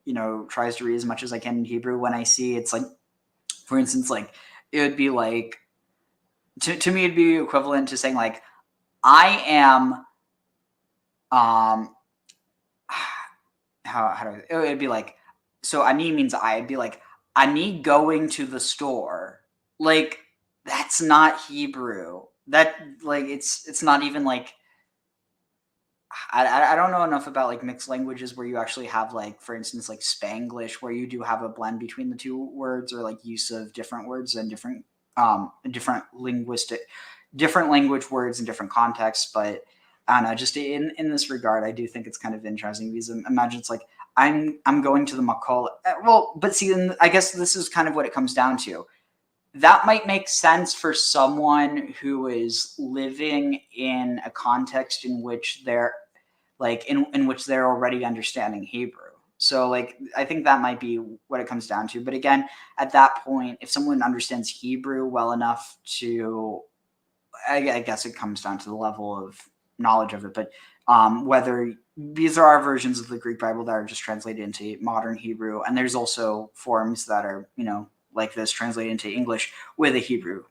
tries to read as much as I can in Hebrew. When I see, it's like, for instance, like, it would be like, to me, it'd be equivalent to saying, like, I am, how do I, it'd be like, so ani means I'd be like, ani going to the store. Like, that's not Hebrew. That, like, it's not even like, I don't know enough about, like, mixed languages where you actually have, like, for instance, like Spanglish, where you do have a blend between the two words, or like use of different words and different language words in different contexts. But I don't know, just in this regard, I do think it's kind of interesting, because imagine it's like, I'm going to the Makol. Well, but see, I guess this is kind of what it comes down to. That might make sense for someone who is living in a context in which they're, like, in which they're already understanding Hebrew. So, like, I think that might be what it comes down to. But again, at that point, if someone understands Hebrew well enough to, I guess it comes down to the level of knowledge of it. But whether, these are versions of the Greek Bible that are just translated into modern Hebrew, and there's also forms that are, like this, translated into English with a Hebrew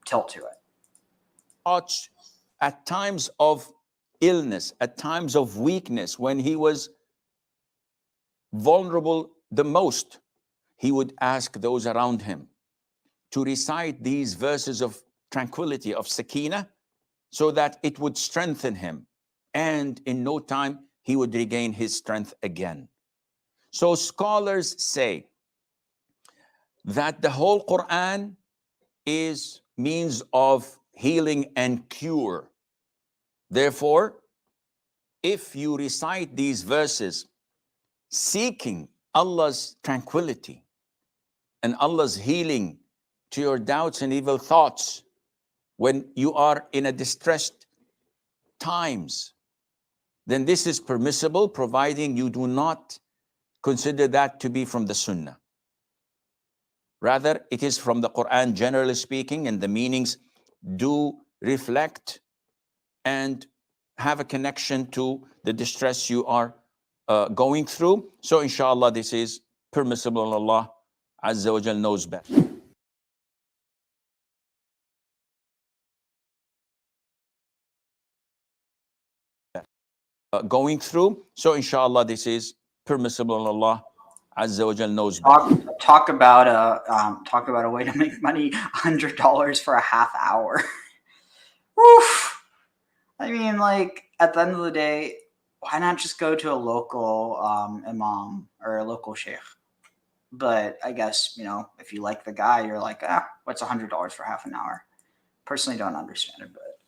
tilt to it. At times of illness, at times of weakness, when he was vulnerable the most, he would ask those around him to recite these verses of tranquility, of Shekinah, so that it would strengthen him. And in no time, he would regain his strength again. So scholars say that the whole Quran is means of healing and cure. Therefore, if you recite these verses seeking Allah's tranquility and Allah's healing to your doubts and evil thoughts when you are in a distressed times, then this is permissible, providing you do not consider that to be from the Sunnah. Rather, it is from the Quran, generally speaking, and the meanings do reflect and have a connection to the distress you are going through. So inshallah, this is permissible, and Allah Azza wa Jal knows best. going through. So inshallah, this is permissible, and Allah Azza wa Jal knows Talk about a way to make money, $100 for a half hour. Oof. I mean, like, at the end of the day, why not just go to a local imam or a local sheikh? But I guess, you know, if you like the guy, you're like, what's $100 for half an hour? Personally, don't understand it, but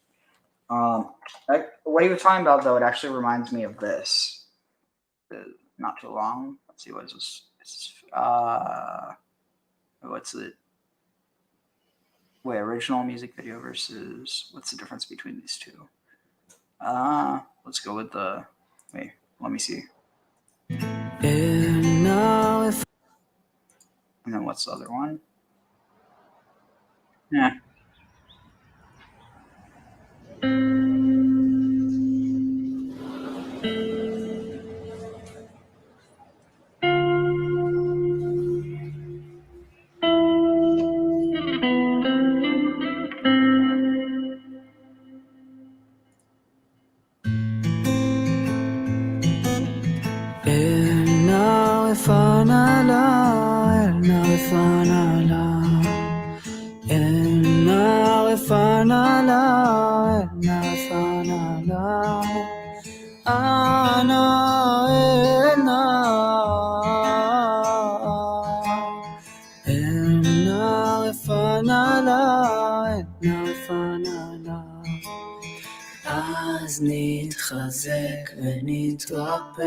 what you were talking about, though, it actually reminds me of this. Not too long. Let's see, what is this? What's it? Wait, original music video versus what's the difference between these two? Let's go with the. Wait, let me see. And then what's the other one? Yeah. אז נתחזק ונתרפא.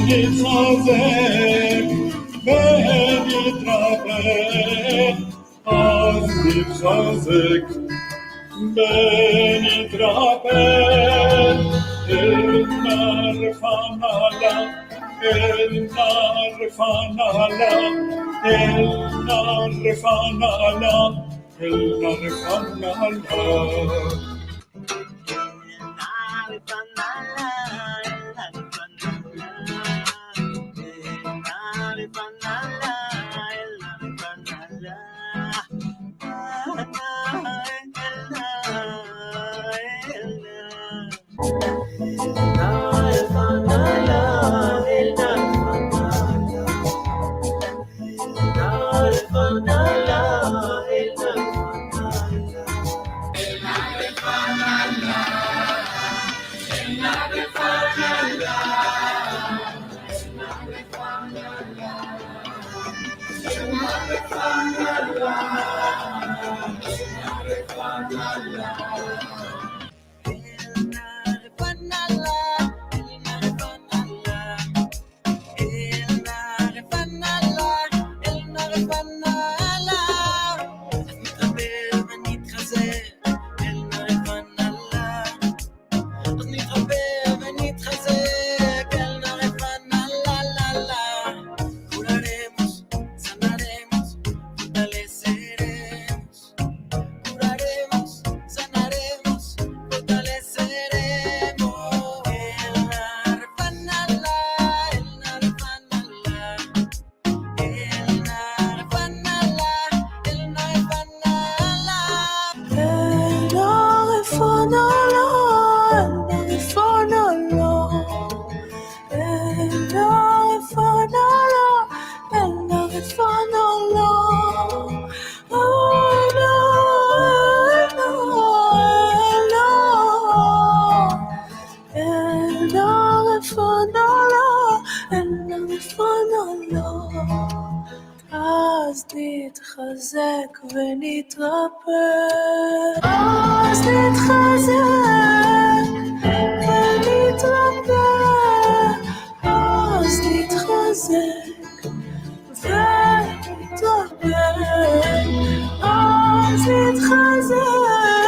נתחזק ונתרפא, אז נתחזק ונתרפא, אל נא רחמנא, אל נא רחמנא, אל נא רחמנא, אל נא רחמנא. אז נתחזק ונתרפא, אז נתחזק ונתרפא, אז נתחזק ונתרפא, אז נתחזק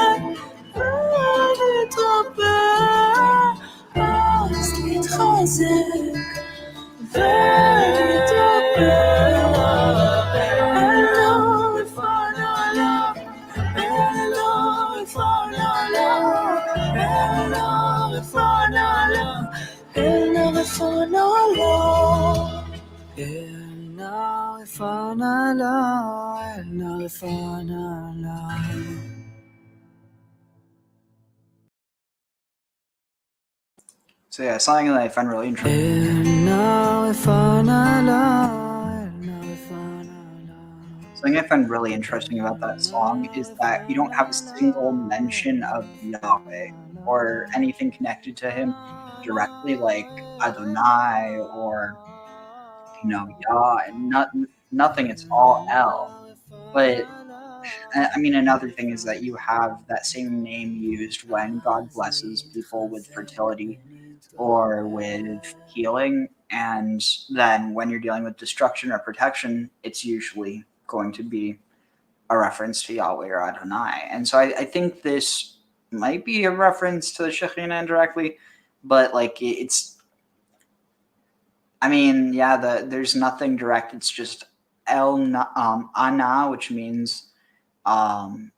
So yeah, something that I find really interesting. Something I find really interesting about that song is that you don't have a single mention of Yahweh or anything connected to him directly, like Adonai or Yah, and nothing. It's all El. But I mean, another thing is that you have that same name used when God blesses people with fertility or with healing, and then when you're dealing with destruction or protection, it's usually going to be a reference to Yahweh or Adonai. And so I think this might be a reference to the Shekinah indirectly, but like it's, I mean, yeah, there's nothing direct. It's just Ana, which means, Ana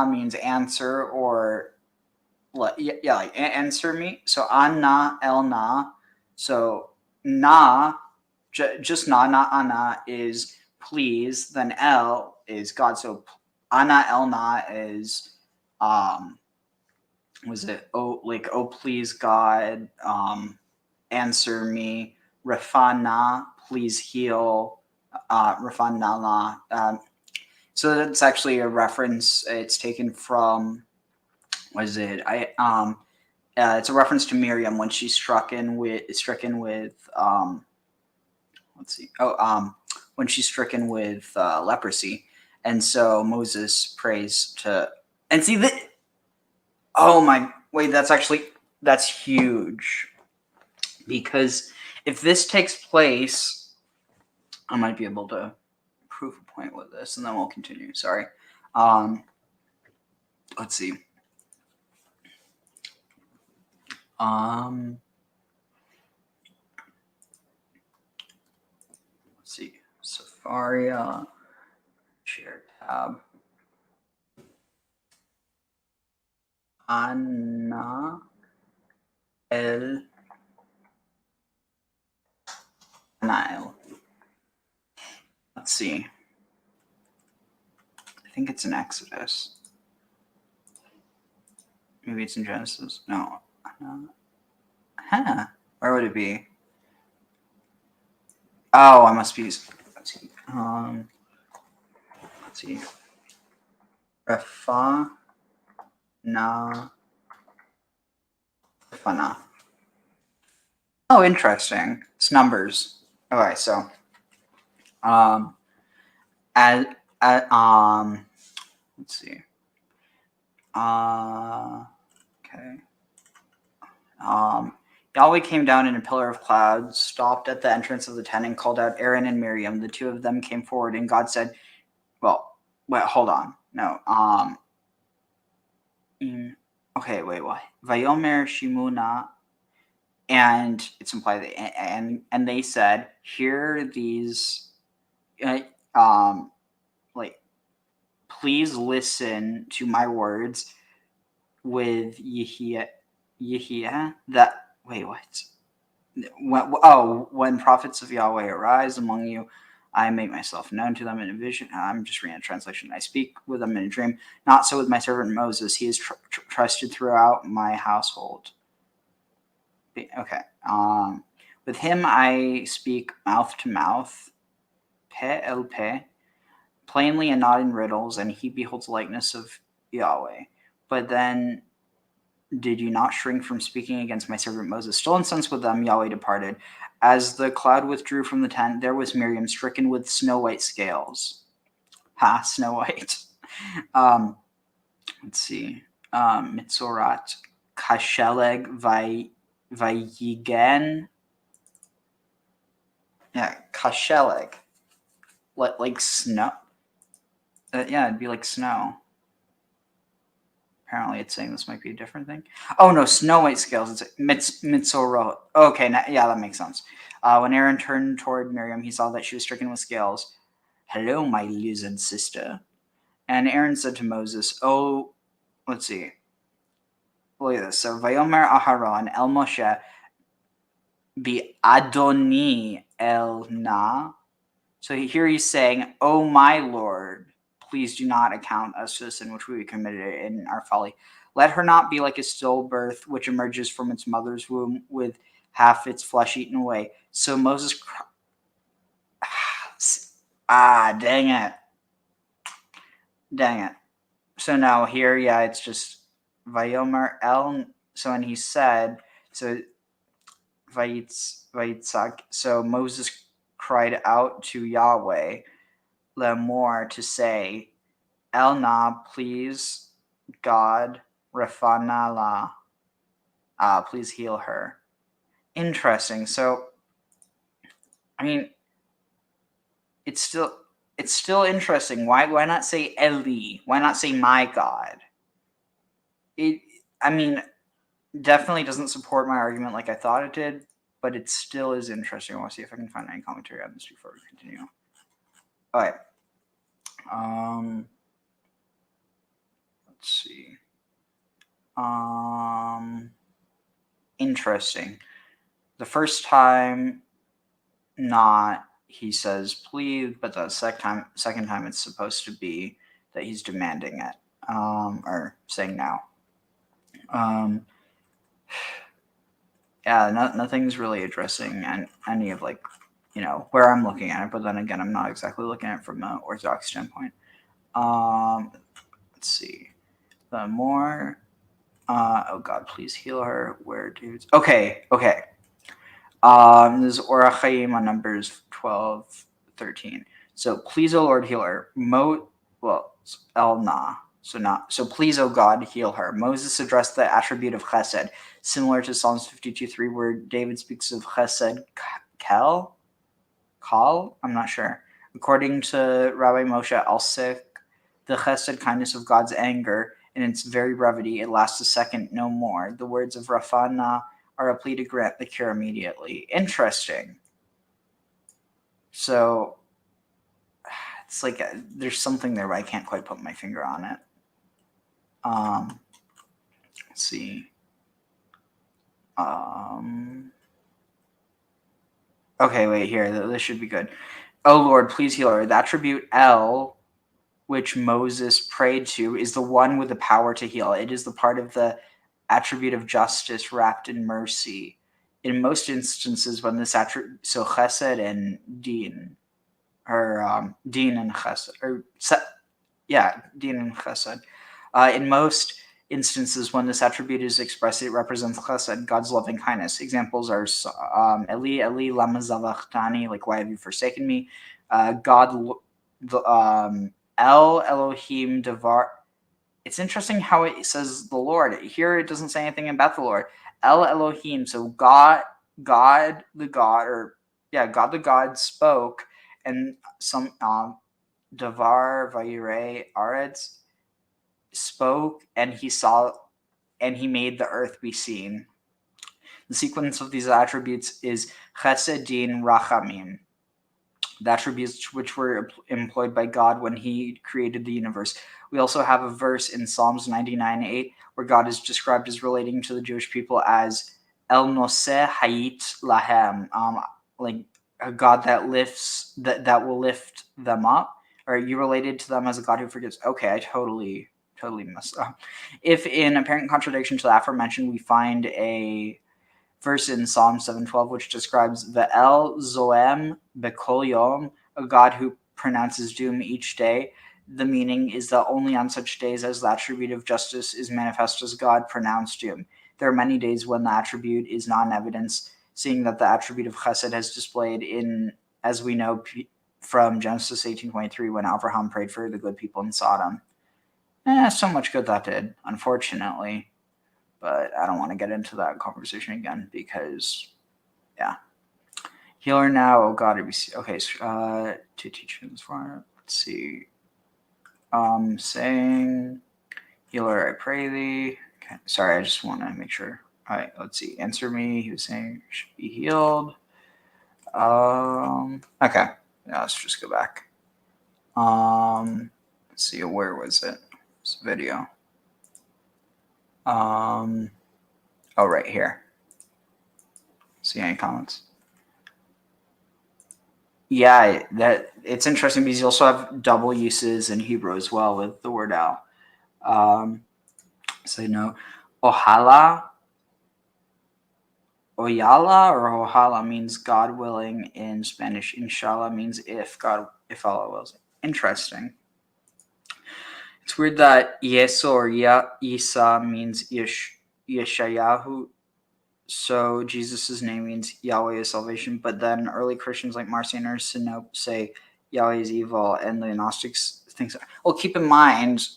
means answer or like answer me. So Ana, El Na. So Na, just Na, not Ana, is please. Then El is God. So Ana El Na is was it oh please God, answer me. Rafana, please heal. Rafana. So that's actually a reference. It's taken from, what is it? It's a reference to Miriam when she's stricken with when she's stricken with leprosy, and so Moses prays to, and see that. Oh my, wait, that's huge, because if this takes place, I might be able to prove a point with this, and then we'll continue. Sorry. Let's see. Let's see. Safari, share tab. Anna El Nile. Let's see. I think it's in Exodus. Maybe it's in Genesis. No. Where would it be? Oh, I must be. Let's see. Let's see. Refa na Fana. Oh, interesting. It's numbers. Okay, so let's see. Okay. Yahweh came down in a pillar of clouds, stopped at the entrance of the tent, and called out Aaron and Miriam. The two of them came forward, and God said, well, wait, hold on. No. Okay, wait, what? Vayomer Shimuna, and it's implied that, and they said, hear these, please listen to my words with Yehia, that, wait, what? When prophets of Yahweh arise among you, I make myself known to them in a vision. I'm just reading a translation. I speak with them in a dream. Not so with my servant Moses. He is trusted throughout my household. Okay. With him I speak mouth to mouth, pe el pe, plainly and not in riddles, and he beholds the likeness of Yahweh. But then did you not shrink from speaking against my servant Moses? Still incensed with them, Yahweh departed. As the cloud withdrew from the tent, there was Miriam stricken with snow white scales. Snow white. Let's see. Mitzorat kasheleg vayigen. Yeah, kasheleg. Like snow. Yeah, it'd be like snow. Apparently it's saying this might be a different thing. Oh no, snow white scales. It's mitzorot. Okay, yeah, that makes sense. When Aaron turned toward Miriam, he saw that she was stricken with scales. "Hello, my lizard sister." And Aaron said to Moses, "Oh, let's see. Look at this. So, Vayomer Aharon el Moshe bi Adoni el Na." So here he's saying, "Oh my Lord, please do not account us for the sin which we committed in our folly. Let her not be like a stillbirth which emerges from its mother's womb with half its flesh eaten away." So Moses, dang it. So now here, it's just Vayomer El. So and he said, so Vayitzak. So Moses cried out to Yahweh, Lemor, to say, El Na, please, God, Refana La, please heal her. Interesting. So, I mean, it's still interesting. Why not say Eli? Why not say my God? Definitely doesn't support my argument like I thought it did, but it still is interesting. I want to see if I can find any commentary on this before we continue. All right. Let's see. Interesting. The first time, not, he says please, but the second time it's supposed to be that he's demanding it, or saying now. Nothing's really addressing any of where I'm looking at it, but then again, I'm not exactly looking at it from an orthodox standpoint. Let's see. The more, oh God, please heal her. Where dudes? Okay. This is Orach Chaim on Numbers 12:13. So please, O Lord, heal her. El Na. So please, O God, heal her. Moses addressed the attribute of chesed, similar to Psalms 52:3, where David speaks of chesed kal. I'm not sure. According to Rabbi Moshe Alsik, the chesed kindness of God's anger, in its very brevity, it lasts a second, no more. The words of Rafana are a plea to grant the cure immediately. Interesting. So it's like there's something there, but I can't quite put my finger on it. Let's see. Okay, wait, here. This should be good. Oh Lord, please heal her. The attribute El, which Moses prayed to, is the one with the power to heal. It is the part of the attribute of justice wrapped in mercy. In most instances, when this attribute, so chesed and din, or din and chesed, din and chesed. In most instances, when this attribute is expressed, it represents chesed, God's loving kindness. Examples are Eli, Eli, lama sabachthani, like why have you forsaken me? God, El Elohim Devar. It's interesting how it says the Lord. Here it doesn't say anything about the Lord. El Elohim, so God the God spoke, and some Devar Vayire Aretz spoke, and he saw, and he made the earth be seen. The sequence of these attributes is Chesed, Din, Rachamim, the attributes which were employed by God when he created the universe. We also have a verse in Psalms 99:8 where God is described as relating to the Jewish people as El Noseh Hayit Lahem, like a God that lifts, that will lift them up. Or you related to them as a God who forgives. Okay, I totally messed up. If in apparent contradiction to the aforementioned, we find a verse in Psalm 7:12 which describes the El Zoem Bekol Yom, a God who pronounces doom each day. The meaning is that only on such days as the attribute of justice is manifest as God pronounced doom. There are many days when the attribute is not in evidence, seeing that the attribute of chesed has displayed in, as we know from Genesis 18:23, when Abraham prayed for the good people in Sodom. So much good that did, unfortunately. But I don't want to get into that conversation again because, Heal her now, oh God. Okay, to teach him this far. Let's see. Saying, heal her, I pray thee. Okay, sorry, I just want to make sure. All right, let's see. Answer me. He was saying, should be healed. Okay. Yeah, let's just go back. Let's see, where was it? This video. Oh, right here. See any comments? Yeah, that it's interesting because you also have double uses in Hebrew as well with the word al. So ohala, oyala, or ohala means God willing in Spanish. Inshallah means if Allah wills. Interesting. It's weird that Yeso or Isa means Yeshayahu. So Jesus' name means Yahweh is salvation, but then early Christians like Marcion or Sinope say Yahweh is evil, and the Gnostics think so. Well, keep in mind,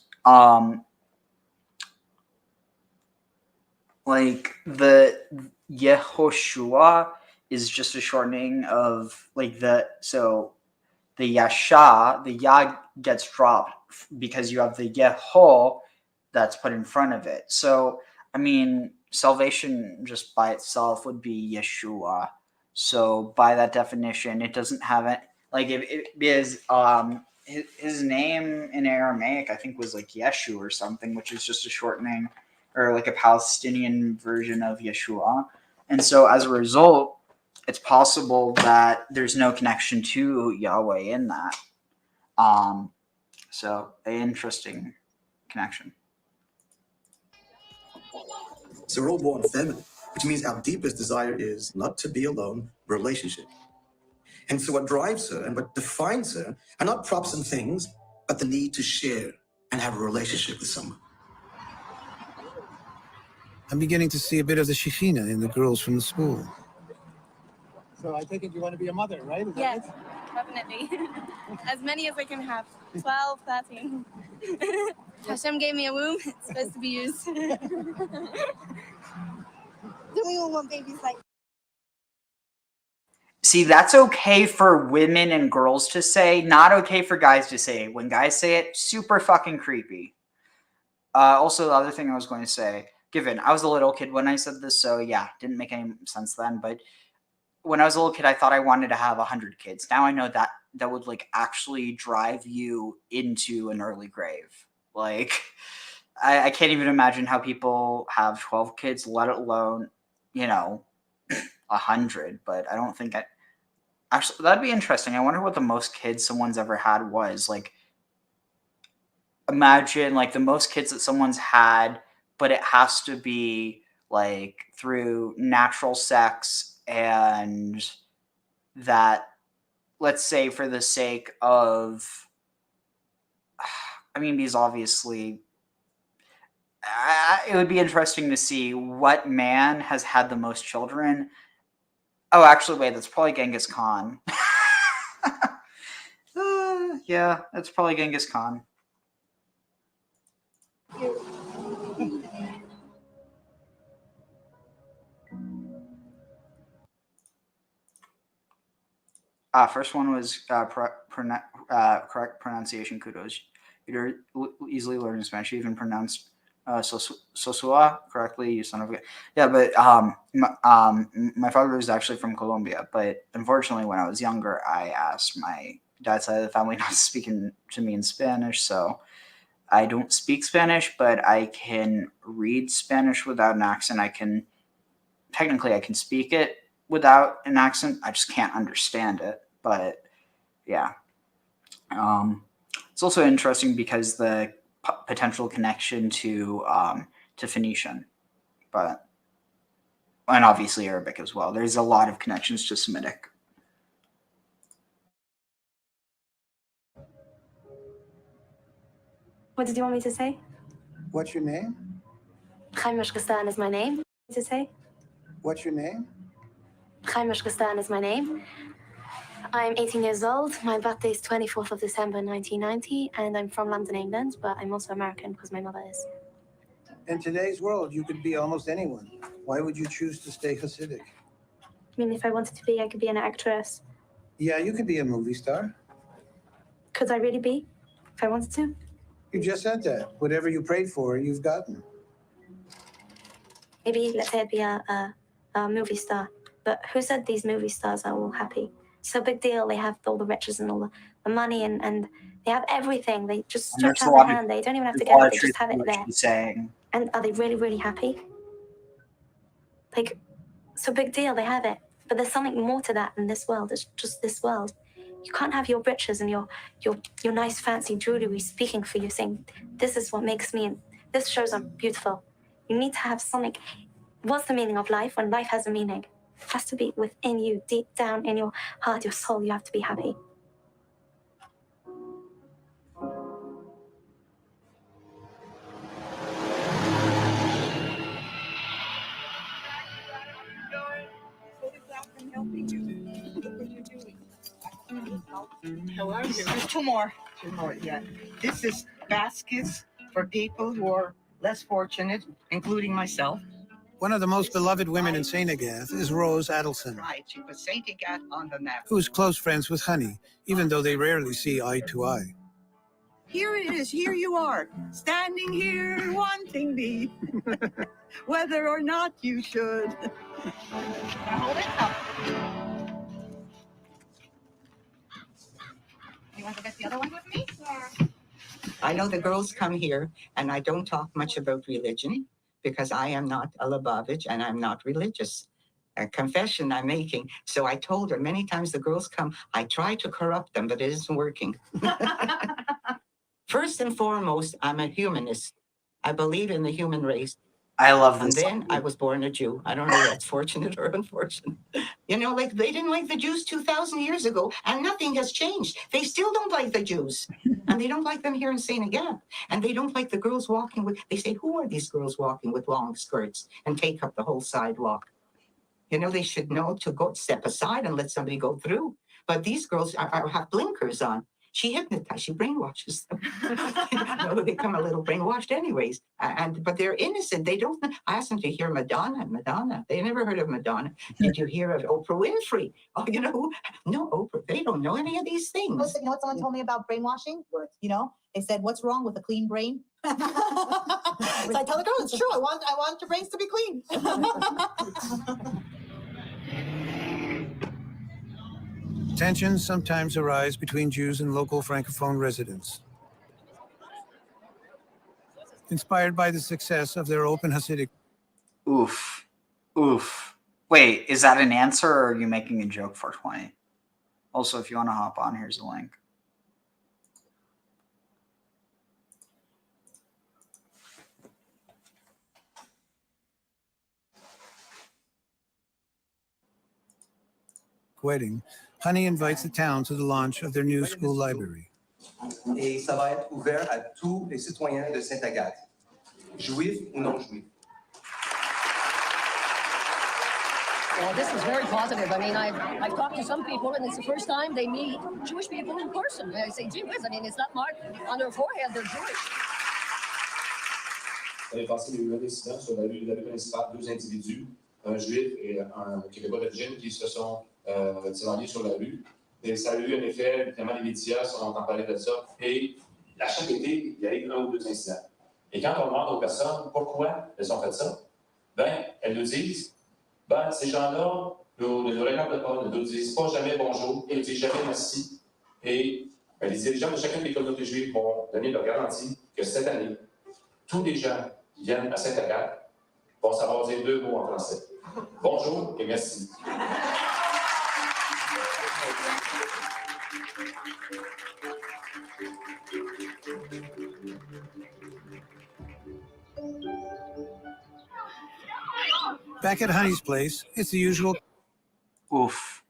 like the Yehoshua is just a shortening of like the Yasha, the Yah gets dropped because you have the Yeho that's put in front of it. So, I mean, salvation just by itself would be Yeshua. So, by that definition, it doesn't have it. Like, if it is, his name in Aramaic, I think, was like Yeshu or something, which is just a shortening or like a Palestinian version of Yeshua. And so, as a result, it's possible that there's no connection to Yahweh in that. So, an interesting connection. So we're all born feminine, which means our deepest desire is not to be alone, relationship. And so what drives her and what defines her are not props and things, but the need to share and have a relationship with someone. I'm beginning to see a bit of the Shekinah in the girls from the school. So I take it you want to be a mother, right? Is that Yes, it? definitely. As many as I can have. 12, 13. Hashem gave me a womb. It's supposed to be used. Do we all want babies like? See, that's okay for women and girls to say, not okay for guys to say. When guys say it, super fucking creepy. Also, the other thing I was going to say, given I was a little kid when I said this, so yeah, didn't make any sense then, but when I was a little kid, I thought I wanted to have 100 kids. Now I know that would like actually drive you into an early grave. Like, I can't even imagine how people have 12 kids, let alone, 100. But I don't think actually, that'd be interesting. I wonder what the most kids someone's ever had was. Like, imagine like the most kids that someone's had, but it has to be like through natural sex, and that, let's say, for the sake of, I mean, these obviously, it would be interesting to see what man has had the most children. Oh, actually, wait, that's probably Genghis Khan. Yeah, that's probably Genghis Khan. First one was correct pronunciation. Kudos. You're easily learning Spanish. You even pronounced Sosua correctly. You son of a... Yeah, but my father was actually from Colombia. But unfortunately, when I was younger, I asked my dad's side of the family not to speak to me in Spanish. So I don't speak Spanish, but I can read Spanish without an accent. I can speak it without an accent. I just can't understand it. But yeah, it's also interesting because the potential connection to Phoenician, and obviously Arabic as well. There's a lot of connections to Semitic. What did you want me to say? What's your name? Chaim Meshkastan is my name. To say? What's your name? Chaim Meshkastan is my name. I'm 18 years old. My birthday is 24th of December 1990, and I'm from London, England, but I'm also American because my mother is. In today's world, you could be almost anyone. Why would you choose to stay Hasidic? I mean, if I wanted to be, I could be an actress. Yeah, you could be a movie star. Could I really be, if I wanted to? You just said that. Whatever you prayed for, you've gotten. Maybe, let's say I'd be a movie star. But who said these movie stars are all happy? So big deal. They have all the riches and all the money and they have everything. They just And stretch out their hand. They don't even have to there's a lot get it. of They truth just have in it what there. she's saying. And are they really, really happy? Like, so big deal. They have it. But there's something more to that in this world. It's just this world. You can't have your riches and your nice fancy jewelry speaking for you, saying, this is what makes me, and this shows I'm beautiful. You need to have something. What's the meaning of life when life has a meaning? It has to be within you, deep down in your heart, your soul. You have to be happy. Hello, there's two more. Two more, yeah. This is baskets for people who are less fortunate, including myself. One of the most beloved women in St. Agatha is Rose Adelson, Right, she put St. Agatha on the map. who is close friends with Honey, even though they rarely see eye to eye. Here it is, here you are, standing here wanting me, whether or not you should. Hold it up. You want to get the other one with me? Yeah. I know the girls come here, and I don't talk much about religion because I am not a Lubavitch and I'm not religious. A confession I'm making. So I told her many times the girls come, I try to corrupt them, but it isn't working. First and foremost, I'm a humanist. I believe in the human race. I love And this. then I was born a Jew. I don't know if that's fortunate or unfortunate. You know, like they didn't like the Jews 2,000 years ago, and nothing has changed. They still don't like the Jews. And they don't like them here in St. Agatha. And they don't like the girls walking with, they say, who are these girls walking with long skirts and take up the whole sidewalk? You know, they should know to go step aside and let somebody go through. But these girls have blinkers on. She hypnotizes, she brainwashes them. No, they come a little brainwashed anyways. But they're innocent. They don't. I asked them to hear Madonna. They never heard of Madonna. Did you hear of Oprah Winfrey? Oh, you know, no, Oprah. They don't know any of these things. You know what someone told me about brainwashing? You know, they said, "What's wrong with a clean brain?" So I tell the girl, "It's true. I want your brains to be clean." Tensions sometimes arise between Jews and local Francophone residents. Inspired by the success of their open Hasidic. Oof. Oof. Wait, is that an answer or are you making a joke for 20? Also, if you want to hop on, here's a link. Wedding, Honey invites the town to the launch of their new school library. Et ça va être ouvert à tous les citoyens de Sainte-Agathe, juifs ou non juifs. Well, this is very positive. I mean, I've talked to some people, and it's the first time they meet Jewish people in person. And I say, gee whiz, I mean, it's not marked on their forehead, they're Jewish. L'année passée, il y a eu un incident sur la rue principale, deux individus, un juif et un Québécois d'origine, qui se sont tiraillés sur la rue. Et ça a eu un effet, évidemment, les médias sont emparés de ça. Et à chaque été, il y a eu un ou deux incidents. Et quand on demande aux personnes pourquoi elles ont fait ça, ben, elles nous disent, ben, ces gens-là ne nous regardent pas, ne nous disent pas jamais bonjour, et ne disent jamais merci. Et ben, les dirigeants de chacune des communautés juives vont donner leur garantie que cette année, tous les gens qui viennent à Sainte-Agathe vont savoir dire deux mots en français. Bonjour et merci. Back at Honey's place, it's the usual. Oof.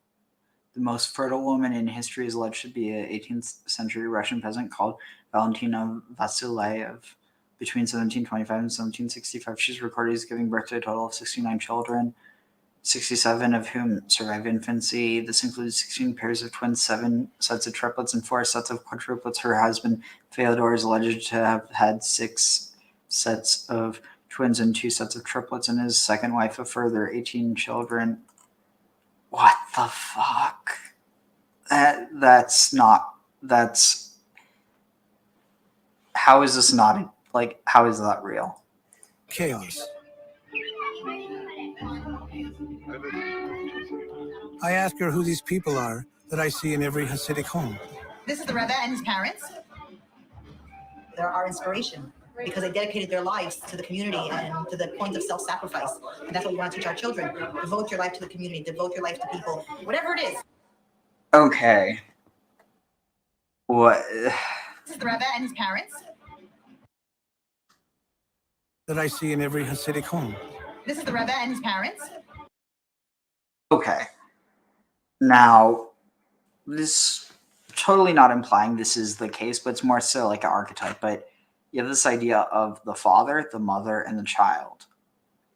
The most fertile woman in history is alleged to be an 18th century Russian peasant called Valentina Vasilyev. Between 1725 and 1765, she's recorded as giving birth to a total of 69 children, 67 of whom survived infancy. This includes 16 pairs of twins, 7 sets of triplets, and 4 sets of quadruplets. Her husband, Fyodor, is alleged to have had 6 sets of twins and 2 sets of triplets, and his second wife a further 18 children. What the fuck? That's how is this not, like, how is that real? Chaos. I ask her who these people are that I see in every Hasidic home. This is the Rebbe and his parents. They're our inspiration because they dedicated their lives to the community and to the point of self-sacrifice. And that's what we want to teach our children. Devote your life to the community, devote your life to people, whatever it is. Okay. What? This is the Rebbe and his parents. That I see in every Hasidic home. This is the Rebbe and his parents. Okay. Now, this totally not implying this is the case, but it's more so like an archetype. But you have this idea of the father, the mother, and the child.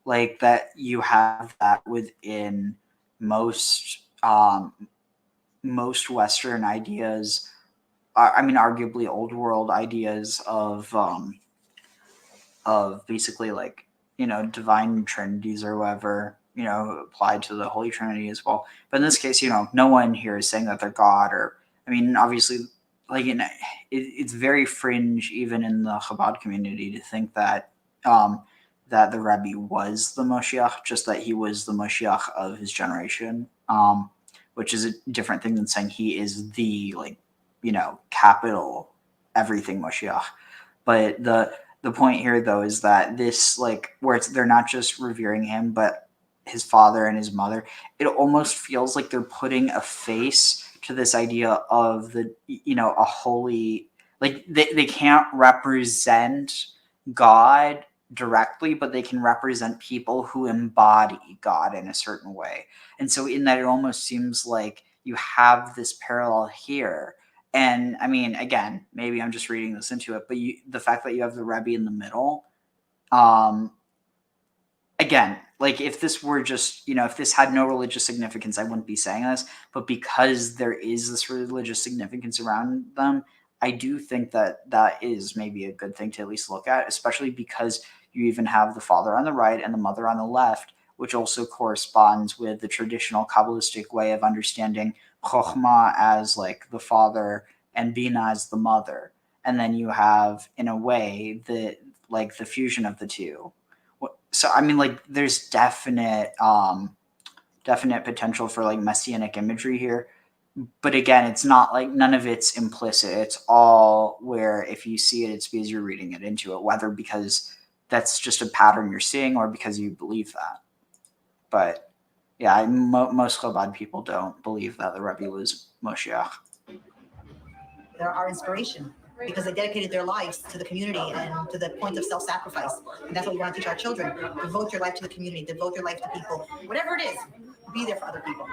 Like that you have that within most Western ideas. I mean, arguably old world ideas of basically like, you know, divine trinities or whatever, you know, applied to the Holy Trinity as well. But in this case, you know, no one here is saying that they're God, or, I mean, obviously, like, it's very fringe even in the Chabad community to think that that the Rebbe was the Moshiach, just that he was the Moshiach of his generation, which is a different thing than saying he is the, like, you know, capital everything Moshiach. But the point here, though, is that this, like, where they're not just revering him, but his father and his mother, it almost feels like they're putting a face to this idea of the, you know, a holy, like, they can't represent God directly, but they can represent people who embody God in a certain way. And so in that, it almost seems like you have this parallel here. And I mean, again, maybe I'm just reading this into it, but the fact that you have the Rebbe in the middle, again, like if this were just, you know, if this had no religious significance, I wouldn't be saying this, but because there is this religious significance around them, I do think that that is maybe a good thing to at least look at, especially because you even have the father on the right and the mother on the left, which also corresponds with the traditional Kabbalistic way of understanding Chokhmah as like the father and Bina as the mother. And then you have, in a way, the fusion of the two. So, I mean, like, there's definite potential for like messianic imagery here. But again, it's not like none of it's implicit. It's all where if you see it, it's because you're reading it into it, whether because that's just a pattern you're seeing or because you believe that. But yeah, most Chabad people don't believe that the Rebbe was Moshiach. They're our inspiration because they dedicated their lives to the community and to the point of self-sacrifice. And that's what we want to teach our children. Devote your life to the community, devote your life to people, whatever it is, be there for other people.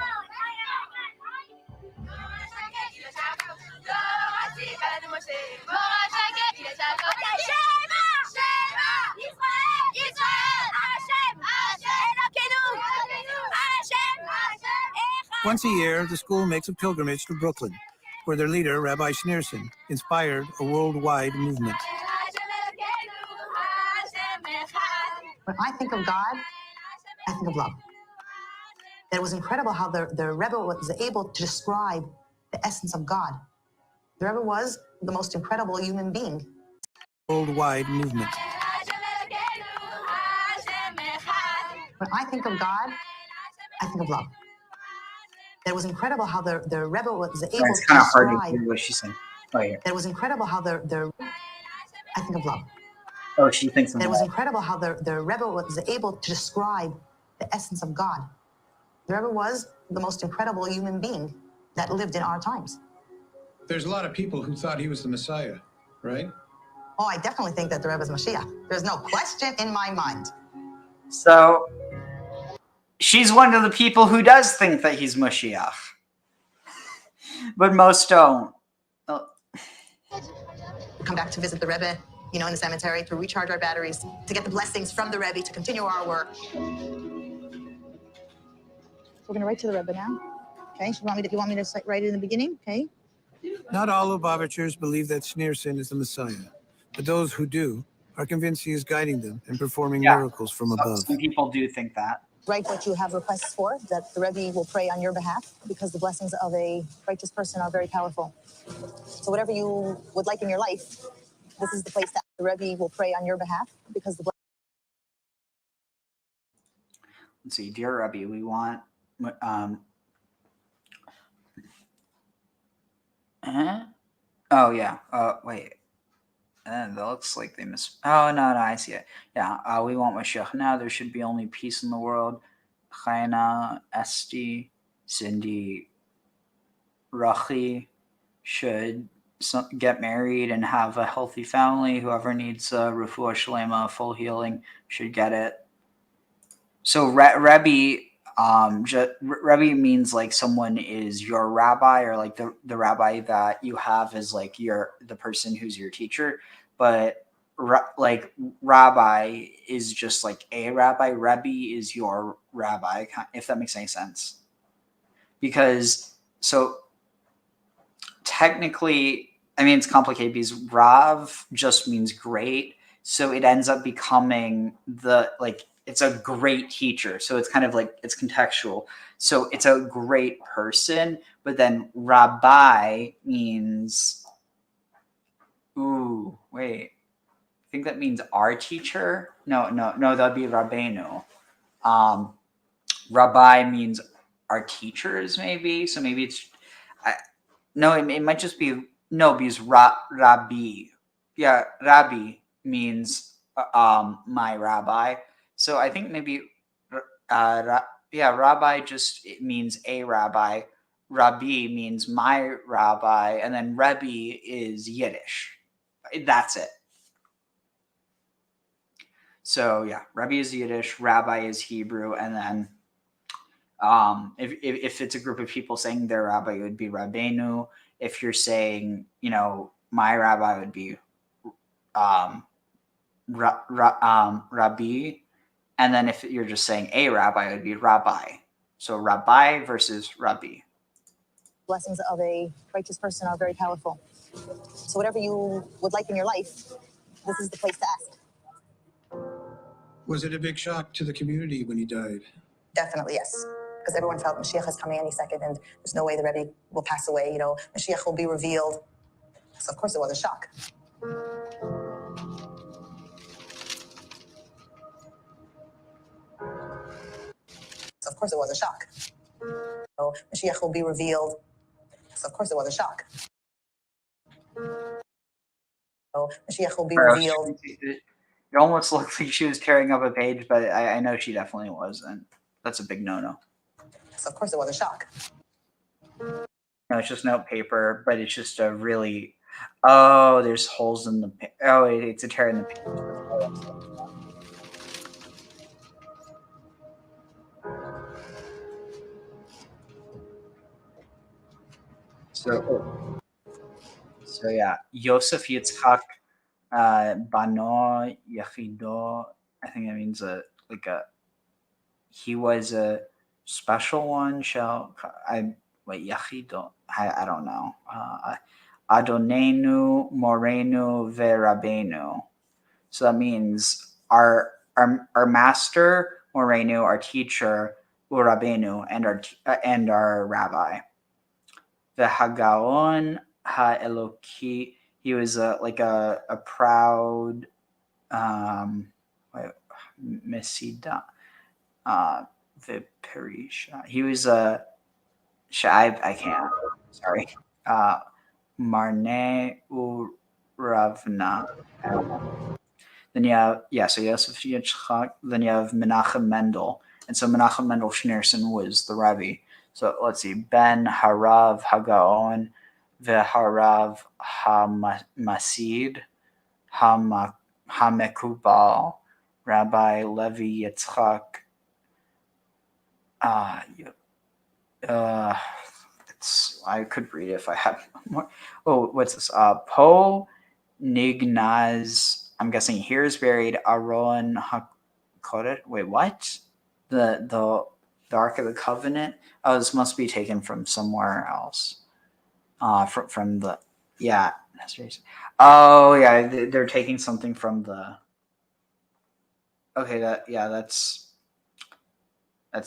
Once a year, the school makes a pilgrimage to Brooklyn, where their leader, Rabbi Schneerson, inspired a worldwide movement. When I think of God, I think of love. That it was incredible how the Rebbe was able to describe the essence of God. The Rebbe was the most incredible human being. Worldwide movement. When I think of God, I think of love. That it was incredible how the Rebbe was able to It's kind of hard to describe. hear what she's saying. Oh, yeah. That it was incredible how I think of love. Oh, she thinks of That it was love. incredible how the Rebbe was able to describe the essence of God. The Rebbe was the most incredible human being that lived in our times. There's a lot of people who thought he was the Messiah, right? Oh, I definitely think that the Rebbe is Mashiach. There's no question in my mind. So she's one of the people who does think that he's Mashiach. But most don't. We come back to visit the Rebbe, in the cemetery to recharge our batteries, to get the blessings from the Rebbe, to continue our work. We're going to write to the Rebbe now. Okay, so you want me to write it in the beginning? Okay. Not all Lubavitchers believe that Schneerson is the Messiah, but those who do are convinced he is guiding them and performing miracles from above. Some people do think that. Write what you have requests for, that the Rebbe will pray on your behalf, because the blessings of a righteous person are very powerful. So whatever you would like in your life, this is the place that the Rebbe will pray on your behalf, because the Let's see, dear Rebbe, we want Oh yeah. Wait. That looks like they miss. Oh no, I see it. Yeah. We want Mashiach now. There should be only peace in the world. Chayna, Esti, Cindy, Rachi should get married and have a healthy family. Whoever needs refuah shlema, full healing, should get it. So Rebbe, Rebbe means like someone is your rabbi, or like the rabbi that you have is like the person who's your teacher. But like rabbi is just like a rabbi. Rebbe is your rabbi, if that makes any sense. Because so technically, I mean, it's complicated because Rav just means great. So it ends up becoming it's a great teacher. So it's kind of like it's contextual. So it's a great person, but then Rabbi means, I think that means our teacher. No, that'd be Rabbeinu. Rabbi means our teachers, maybe. So maybe it's, it might just be, because Rabbi. Yeah, Rabbi means my rabbi. So I think maybe, rabbi just means a rabbi. Rabbi means my rabbi. And then Rebbe is Yiddish. That's it. So yeah, Rebbe is Yiddish, Rabbi is Hebrew, and then if it's a group of people saying their rabbi, it would be Rabbeinu. If you're saying, my rabbi, would be Rabbi. And then if you're just saying a rabbi, it would be Rabbi. So Rabbi versus Rabbi. Blessings of a righteous person are very powerful. So whatever you would like in your life, this is the place to ask. Was it a big shock to the community when he died? Definitely, yes. Because everyone felt Mashiach is coming any second, and there's no way the Rebbe will pass away. Mashiach will be revealed. So of course it was a shock. So of course it was a shock. Mashiach will be revealed. So of course it was a shock. Mashiach will be revealed. It almost looked like she was tearing up a page, but I know she definitely wasn't. That's a big no-no. So of course it was a shock. No, it's just note paper, but it's just a really. Oh, there's holes in the. It's a tear in the page. So yeah, Yosef Yitzchak Bano Yechido. I think that means he was a special one. Yechido. I don't know. Adonenu Morenu Verabenu. So that means our master Morenu, our teacher Urabenu, and our rabbi. The Hagaon Ha-Eloki. He was a proud Mesida Viparisha. He was a I can't. Sorry. Marne Uravna. Then you have so Yosef Yitzchak. Then you have Menachem Mendel, and so Menachem Mendel Schneerson was the Rebbe. So let's see, Ben Harav Hagaon, Veharav Hamasid, Hamekubal, Rabbi Levi Yitzchak. I could read it if I had more. Oh, what's this? Po Nignaz. I'm guessing here is buried Aaron HaKodesh. Wait, what? The Ark of the Covenant? Oh, this must be taken from somewhere else. From the Oh yeah, they're taking something from the. Okay, that's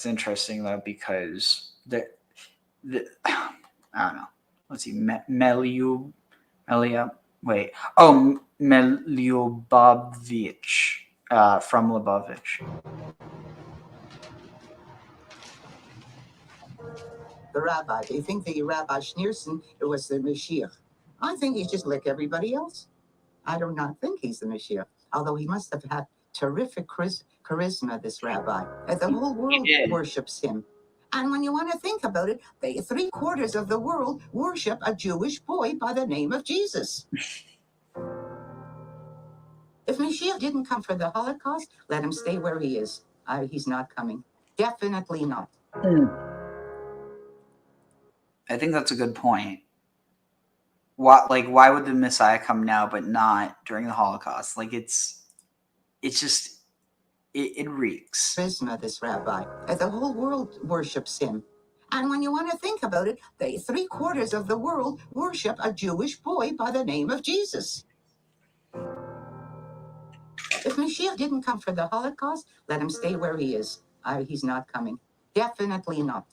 interesting though, because I don't know. Let's see, Meliubavitch from Lubavitch. the rabbi. They think the Rabbi Schneerson was the Mashiach. I think he's just like everybody else. I do not think he's the Mashiach, although he must have had terrific charisma, this rabbi. The whole world worships him. And when you want to think about it, 3/4 of the world worship a Jewish boy by the name of Jesus. If Mashiach didn't come for the Holocaust, let him stay where he is. He's not coming. Definitely not. I think that's a good point. Why would the Messiah come now but not during the Holocaust? Like it reeks. Charisma, this rabbi. The whole world worships him. And when you want to think about it, 3/4 of the world worship a Jewish boy by the name of Jesus. If Mashiach didn't come for the Holocaust, let him stay where he is. He's not coming. Definitely not.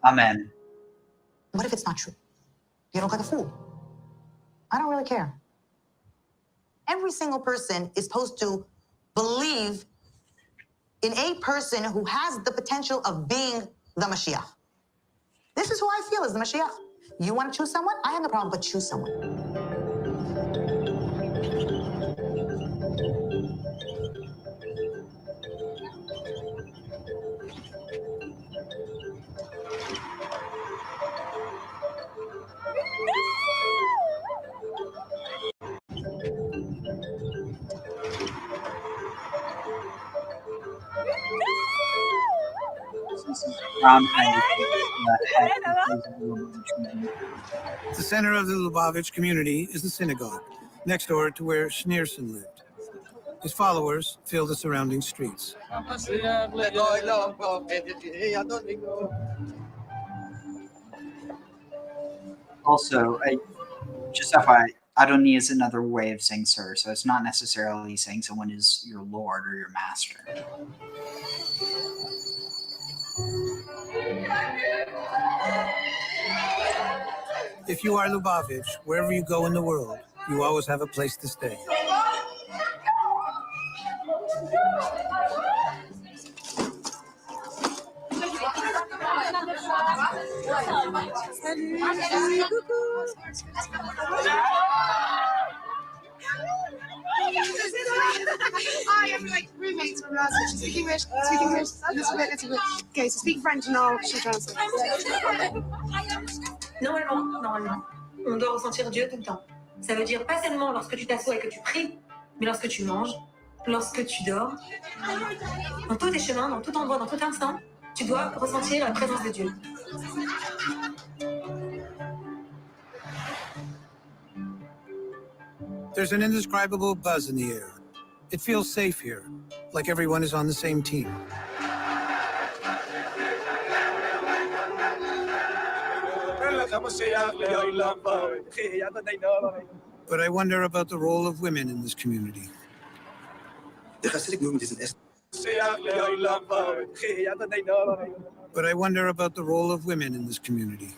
Amen. What if it's not true? You look like a fool. I don't really care. Every single person is supposed to believe in a person who has the potential of being the Mashiach. This is who I feel is the Mashiach. You want to choose someone? I have no problem, but choose someone. The center of the Lubavitch community is the synagogue, next door to where Schneerson lived. His followers fill the surrounding streets. Also, just FYI, Adoni is another way of saying sir, so it's not necessarily saying someone is your lord or your master. If you are Lubavitch, wherever you go in the world, you always have a place to stay. I am like roommates from last week. She speak English, a little bit. Okay, so speak French and I'll translate. Normalement, on doit ressentir Dieu tout le temps. Ça veut dire pas seulement lorsque tu t'assois et que tu pries, mais lorsque tu manges, lorsque tu dors. Dans tous tes chemins, dans tout endroit, dans tout instant, tu dois ressentir la présence de Dieu. There's an indescribable buzz in the air. It feels safe here, like everyone is on the same team. But I wonder about the role of women in this community. The Hasidic movement is an essence. But I wonder about the role of women in this community.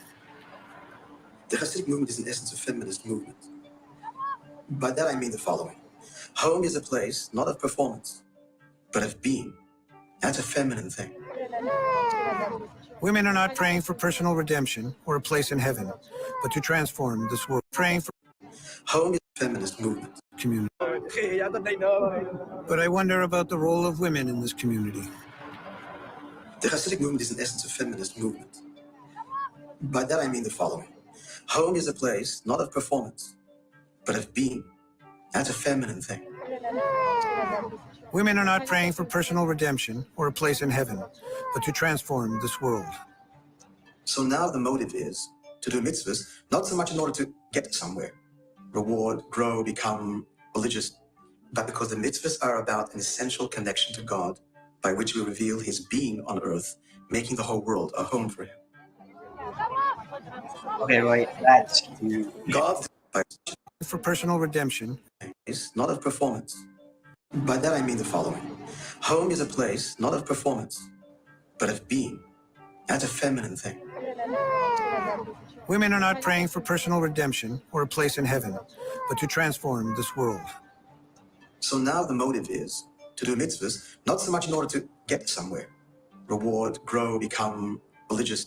The Hasidic movement is an essence of feminist movement. By that I mean the following. Home is a place not of performance, but of being. That's a feminine thing. Women are not praying for personal redemption or a place in heaven, but to transform this world. Praying for home is a feminist movement. Community. But I wonder about the role of women in this community. The Hasidic movement is an essence of feminist movement. By that I mean the following. Home is a place not of performance, but of being. That's a feminine thing. Women are not praying for personal redemption or a place in heaven, but to transform this world. So now the motive is to do mitzvahs, not so much in order to get somewhere, reward, grow, become religious, but because the mitzvahs are about an essential connection to God by which we reveal his being on earth, making the whole world a home for him. Okay, wait, that's cute. God, for personal redemption, is not of performance. By that I mean the following. Home is a place not of performance, but of being. That's a feminine thing. Women are not praying for personal redemption or a place in heaven, but to transform this world. So now the motive is to do mitzvahs, not so much in order to get somewhere, reward, grow, become religious,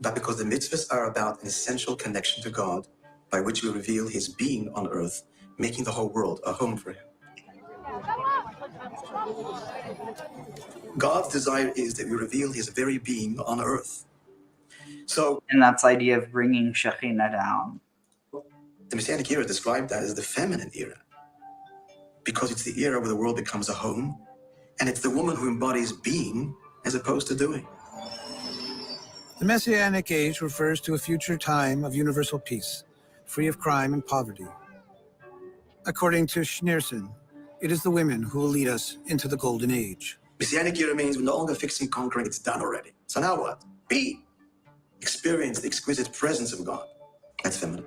but because the mitzvahs are about an essential connection to God by which we reveal his being on earth, making the whole world a home for him. God's desire is that we reveal his very being on earth. So, and that's the idea of bringing Shekinah down. The Messianic era is described as the feminine era because it's the era where the world becomes a home, and it's the woman who embodies being as opposed to doing. The Messianic age refers to a future time of universal peace, free of crime and poverty. According to Schneerson, it is the women who will lead us into the golden age. Messianic era means we're no longer fixing, conquering, it's done already. So now what? Be. Experience the exquisite presence of God. That's feminine.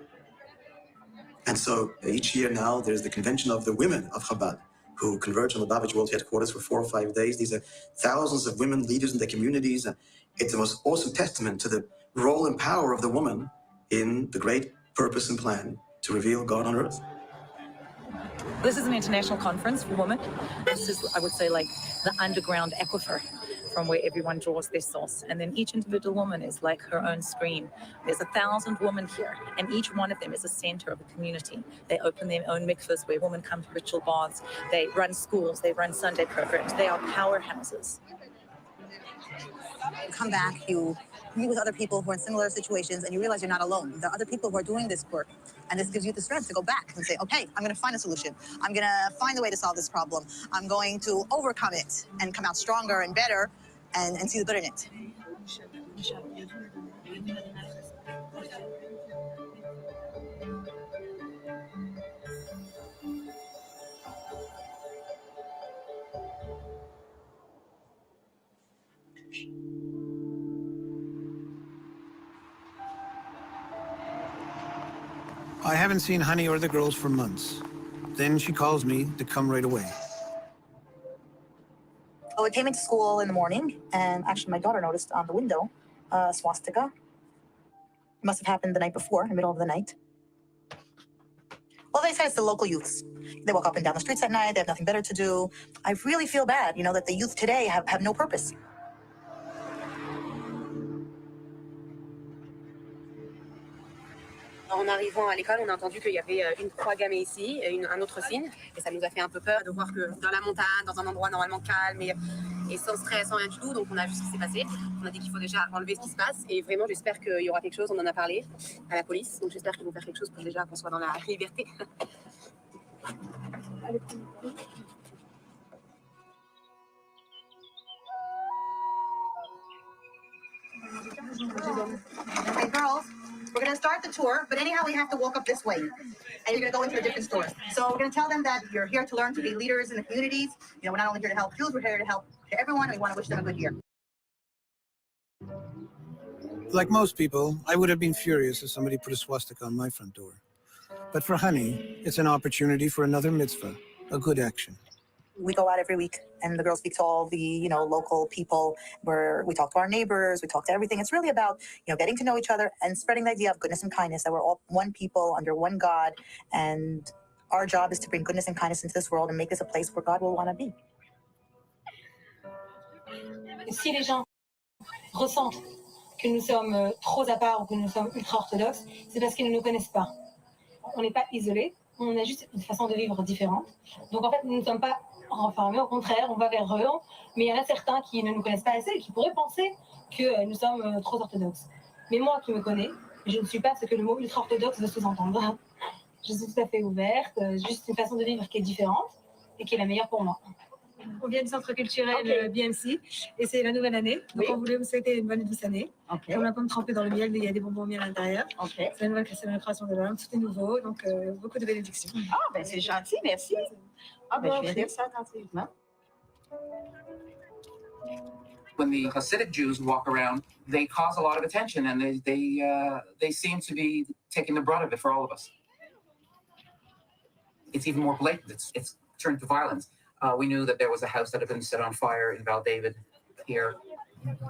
And so each year now, there's the convention of the women of Chabad who converge on the Babbage World Headquarters for 4 or 5 days. These are thousands of women leaders in their communities. And it's the most awesome testament to the role and power of the woman in the great purpose and plan to reveal God on earth. This is an international conference for women. This is, I would say, like the underground aquifer from where everyone draws their source. And then each individual woman is like her own screen. There's 1,000 women here, and each one of them is a center of a community. They open their own mikvahs where women come to ritual baths. They run schools, they run Sunday programs. They are powerhouses. You come back, you meet with other people who are in similar situations, and you realize you're not alone. There are other people who are doing this work, and this gives you the strength to go back and say, okay, I'm going to find a solution. I'm going to find a way to solve this problem. I'm going to overcome it and come out stronger and better and see the good in it. I haven't seen Honey or the girls for months. Then she calls me to come right away. Oh, we came into school in the morning, and actually my daughter noticed on the window a swastika. It must have happened the night before, in the middle of the night. Well, they said it's the local youths. They walk up and down the streets at night. They have nothing better to do. I really feel bad, you know, that the youth today have no purpose. En arrivant à l'école, on a entendu qu'il y avait une croix gammée ici, un autre signe, et ça nous a fait un peu peur de voir que dans la montagne, dans un endroit normalement calme et sans stress, sans rien du tout, donc on a vu ce qui s'est passé. On a dit qu'il faut déjà enlever ce qui se passe, et vraiment j'espère qu'il y aura quelque chose, on en a parlé à la police, donc j'espère qu'ils vont faire quelque chose pour déjà qu'on soit dans la liberté. Hey, girls, we're going to start the tour, but anyhow, we have to walk up this way. And you're going to go into a different store. So we're going to tell them that you're here to learn to be leaders in the communities. You know, we're not only here to help Jews, we're here to help everyone, and we want to wish them a good year. Like most people, I would have been furious if somebody put a swastika on my front door. But for Honey, it's an opportunity for another mitzvah, a good action. We go out every week, and the girls speak to all the, you know, local people, where we talk to our neighbors, we talk to everything. It's really about, you know, getting to know each other and spreading the idea of goodness and kindness, that we're all one people under one God, and our job is to bring goodness and kindness into this world and make this a place where God will want to be. Si les gens ressentent que nous sommes trop à part ou que nous sommes ultra-orthodoxes, c'est parce qu'ils ne nous connaissent pas. On n'est pas isolés, on a juste une façon de vivre différente. Donc en fait, nous ne sommes pas renfermés, au contraire, on va vers eux, mais il y en a certains qui ne nous connaissent pas assez et qui pourraient penser que nous sommes trop orthodoxes. Mais moi qui me connais, je ne suis pas ce que le mot ultra-orthodoxe veut sous-entendre. Je suis tout à fait ouverte, juste une façon de vivre qui est différente et qui est la meilleure pour moi. On vient du centre culturel BMC et c'est la nouvelle année. Donc on voulait vous souhaiter une bonne et douce année. Comme la pomme trempée dans le miel, il y a des bonbons au miel à l'intérieur. C'est la nouvelle création de l'homme, tout est nouveau, donc beaucoup de bénédictions. Ah, ben c'est gentil, merci. Ah, ben je vais lire ça attentivement. When the Hasidic Jews walk around, they cause a lot of attention, and they seem to be taking the brunt of it for all of us. It's even more blatant. It's turned to violence. We knew that there was a house that had been set on fire in Val David here.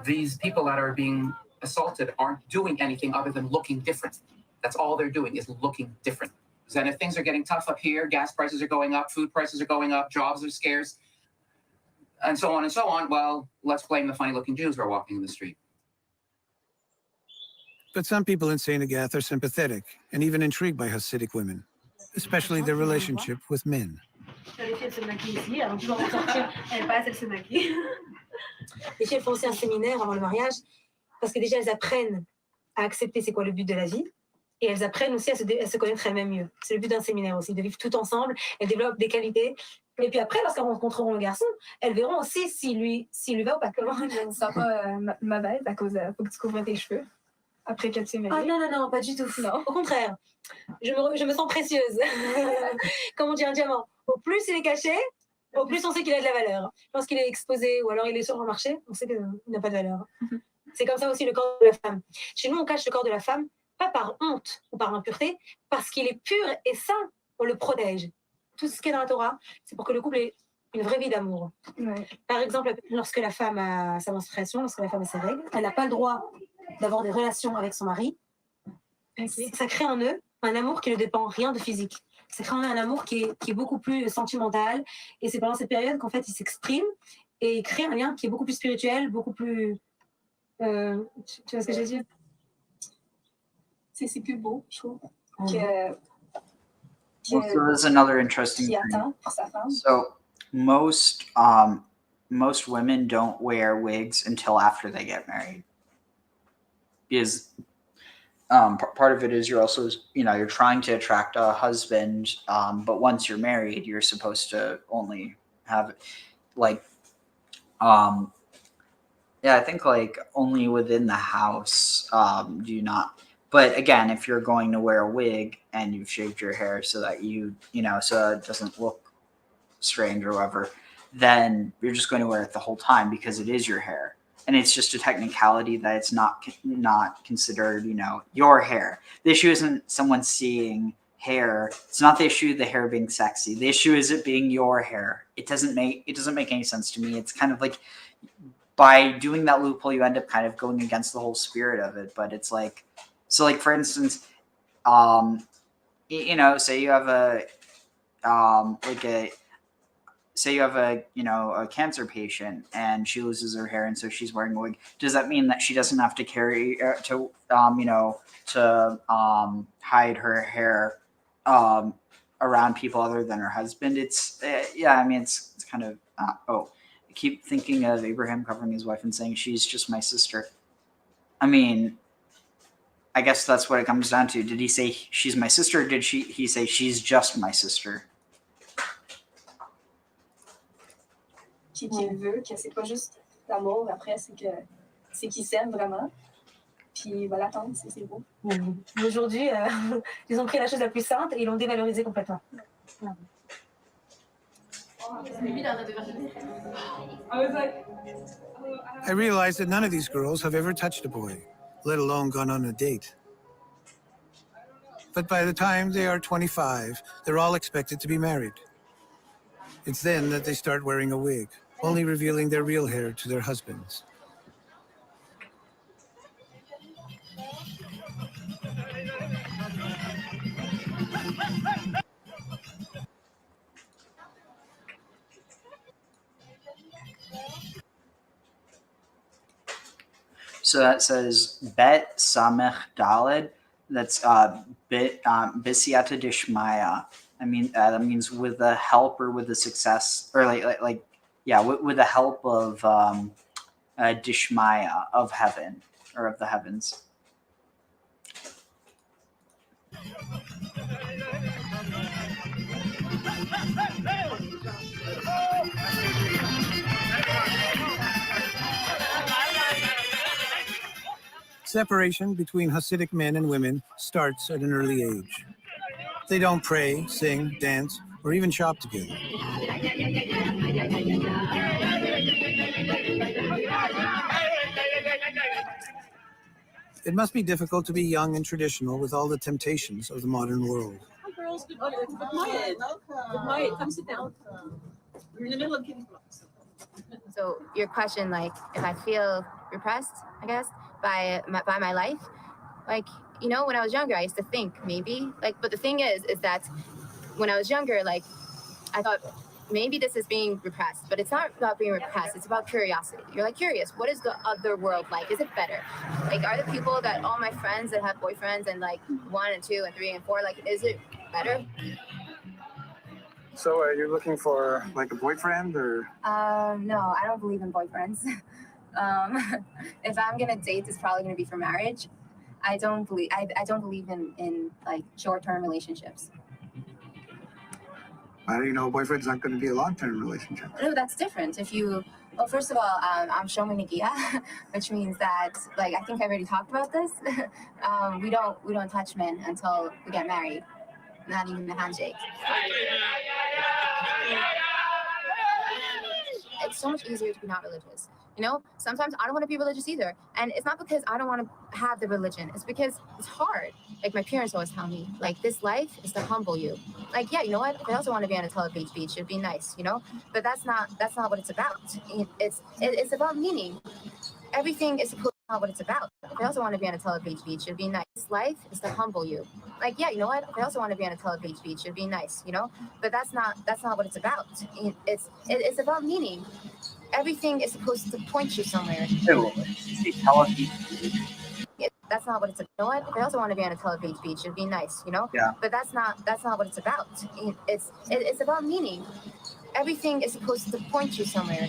These people that are being assaulted aren't doing anything other than looking different. That's all they're doing is looking different. And if things are getting tough up here, gas prices are going up, food prices are going up, jobs are scarce, and so on, well, let's blame the funny-looking Jews who are walking in the street. But some people in St. Agathe are sympathetic and even intrigued by Hasidic women, especially their relationship with men. Les filles, elles se maquillent ici, avant de pouvoir en sortir, elles passent, elles se maquillent. Les filles, elles font aussi un séminaire avant le mariage, parce que déjà, elles apprennent à accepter c'est quoi le but de la vie, et elles apprennent aussi à se connaître elles-mêmes mieux. C'est le but d'un séminaire aussi, de vivre tout ensemble, elles développent des qualités, et puis après, lorsqu'elles rencontreront le garçon, elles verront aussi s'il lui va ou pas. Comment je ne sens pas mauvaise à cause faut que tu couvres tes cheveux après que tu es mariée. Ah non, pas du tout. Non. Au contraire, je me sens précieuse, comme on dit un diamant. Au plus il est caché, au plus on sait qu'il a de la valeur. Lorsqu'il est exposé ou alors il est sur le marché, on sait qu'il n'a pas de valeur. C'est comme ça aussi le corps de la femme. Chez nous, on cache le corps de la femme, pas par honte ou par impureté, parce qu'il est pur et saint, on le protège. Tout ce qui est dans la Torah, c'est pour que le couple ait une vraie vie d'amour. Ouais. Par exemple, lorsque la femme a sa menstruation, lorsque la femme a ses règles, elle n'a pas le droit d'avoir des relations avec son mari. Okay. Ça crée en eux un amour qui ne dépend rien de physique. Ça crée en eux un amour qui est beaucoup plus sentimental. Et c'est pendant cette période qu'en fait, il s'exprime et il crée un lien qui est beaucoup plus spirituel, beaucoup plus... tu vois ce que je veux dire? C'est plus beau, je trouve. So there's another interesting thing. So most women don't wear wigs until after they get married. Because part of it is you're also, you're trying to attract a husband, but once you're married, you're supposed to only have I think only within the house do you not. But again, if you're going to wear a wig and you've shaved your hair so that so it doesn't look strange or whatever, then you're just going to wear it the whole time because it is your hair. And it's just a technicality that it's not considered, your hair. The issue isn't someone seeing hair. It's not the issue of the hair being sexy. The issue is it being your hair. It doesn't make any sense to me. It's kind of like by doing that loophole, you end up kind of going against the whole spirit of it. But it's like, so for instance, say you have a cancer patient and she loses her hair and so she's wearing a wig. Does that mean that she doesn't have to hide her hair around people other than her husband? It's it's kind of I keep thinking of Abraham covering his wife and saying she's just my sister. I mean, I guess that's what it comes down to. Did he say she's my sister or did he say she's just my sister? Qu'il veut, que c'est pas juste l'amour, après c'est qu'il s'aime vraiment. Puis il va l'attendre, c'est beau. Aujourd'hui, ils ont pris la chose la plus sainte et ils l'ont dévalorisée complètement. I realize that none of these girls have ever touched a boy, let alone gone on a date. But by the time they are 25, they're all expected to be married. It's then that they start wearing a wig, only revealing their real hair to their husbands. So that says Bet Samech Daled. That's Bisiata Dishmaya. I mean, that means with the help or with the success, or with the help of Dishmaya, of heaven or of the heavens. Separation between Hasidic men and women starts at an early age. They don't pray, sing, dance, or even shop together. It must be difficult to be young and traditional with all the temptations of the modern world. Hi, girls. Good morning. Good morning. Come sit down. We're in the middle of Kitty Blocks. So your question, if I feel repressed, I guess, by my life, when I was younger, I used to think maybe, but the thing is that when I was younger, I thought maybe this is being repressed, but it's not about being repressed. It's about curiosity. You're like curious. What is the other world like? Is it better? Like, are the people that all my friends that have boyfriends and like 1 and 2 and 3 and 4, like, is it better? So are you looking for like a boyfriend or? No, I don't believe in boyfriends. If I'm gonna date, it's probably gonna be for marriage. I don't believe in like short-term relationships. How do you know a boyfriend's not going to be a long-term relationship? No, that's different. Well, first of all, I'm Shominigia, which means that, like, I think I already talked about this. We don't touch men until we get married, not even a handshake. It's so much easier to be not religious. You know, sometimes I don't want to be religious either. And it's not because I don't want to have the religion. It's because it's hard. Like my parents always tell me, like, this life is to humble you. Like, yeah, you know what? I also want to be on a Telepage beach. It'd be nice, you know? But that's not what it's about. It's about meaning. Everything is supposed to be not what it's about. I also want to be on a Telepage beach. It'd be nice. This life is to humble you. Like, yeah, you know what? I also want to be on a Telepage beach. It'd be nice, you know? But that's not what it's about. It's about meaning. Everything is supposed to point you somewhere. That's not what it's about. You know what? I also want to be on a Telepage beach. It'd be nice, you know? Yeah. But that's not what it's about. It's about meaning. Everything is supposed to point you somewhere.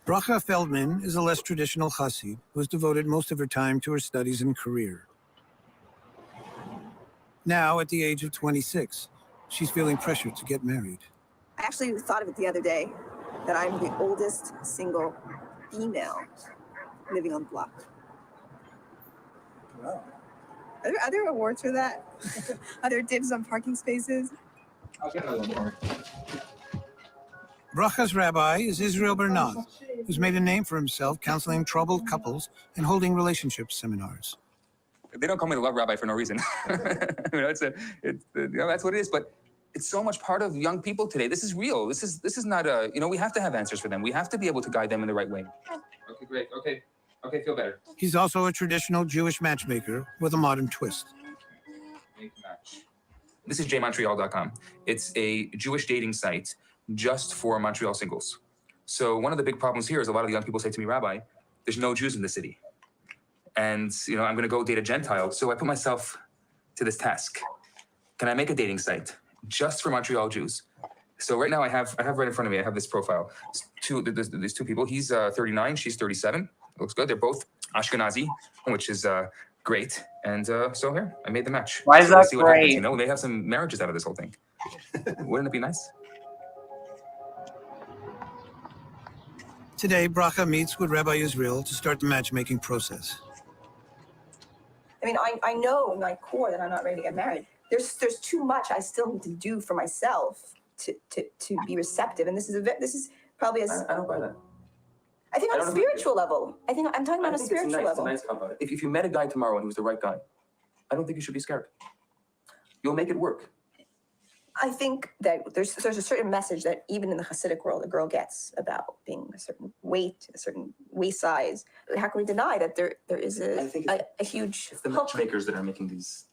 Bracha Feldman is a less traditional Hasid who has devoted most of her time to her studies and career. Now, at the age of 26, she's feeling pressure to get married. I actually thought of it the other day, that I'm the oldest single female living on the block. Wow. Are there awards for that? Are there dibs on parking spaces? I'll get a little more. Bracha's rabbi is Israel Bernard, who's made a name for himself counseling troubled couples and holding relationship seminars. They don't call me the love rabbi for no reason. You know, that's what it is. But it's so much part of young people today. This is real. This is not a, you know, we have to have answers for them. We have to be able to guide them in the right way. Okay, great. Okay, feel better. He's also a traditional Jewish matchmaker with a modern twist. This is jmontreal.com. It's a Jewish dating site just for Montreal singles. So one of the big problems here is a lot of the young people say to me, Rabbi, there's no Jews in the city. And, you know, I'm going to go date a Gentile. So I put myself to this task. Can I make a dating site just for Montreal Jews? So right now I have right in front of me, I have this profile. There's two people. He's 39, she's 37. Looks good. They're both Ashkenazi, which is great. And so here, I made the match. Why is so that see what great? happens, you know, we may have some marriages out of this whole thing. Wouldn't it be nice? Today, Bracha meets with Rabbi Israel to start the matchmaking process. I mean, I know in my core that I'm not ready to get married. There's too much I still need to do for myself to be receptive. And this is probably as I don't buy that. I think on a spiritual level. I think I'm talking about a spiritual level. It's a nice combo. If you met a guy tomorrow and he was the right guy, I don't think you should be scared. You'll make it work. I think that there's a certain message that even in the Hasidic world, a girl gets about being a certain weight, a certain waist size. How can we deny that there is a huge? It's the matchmakers that are making these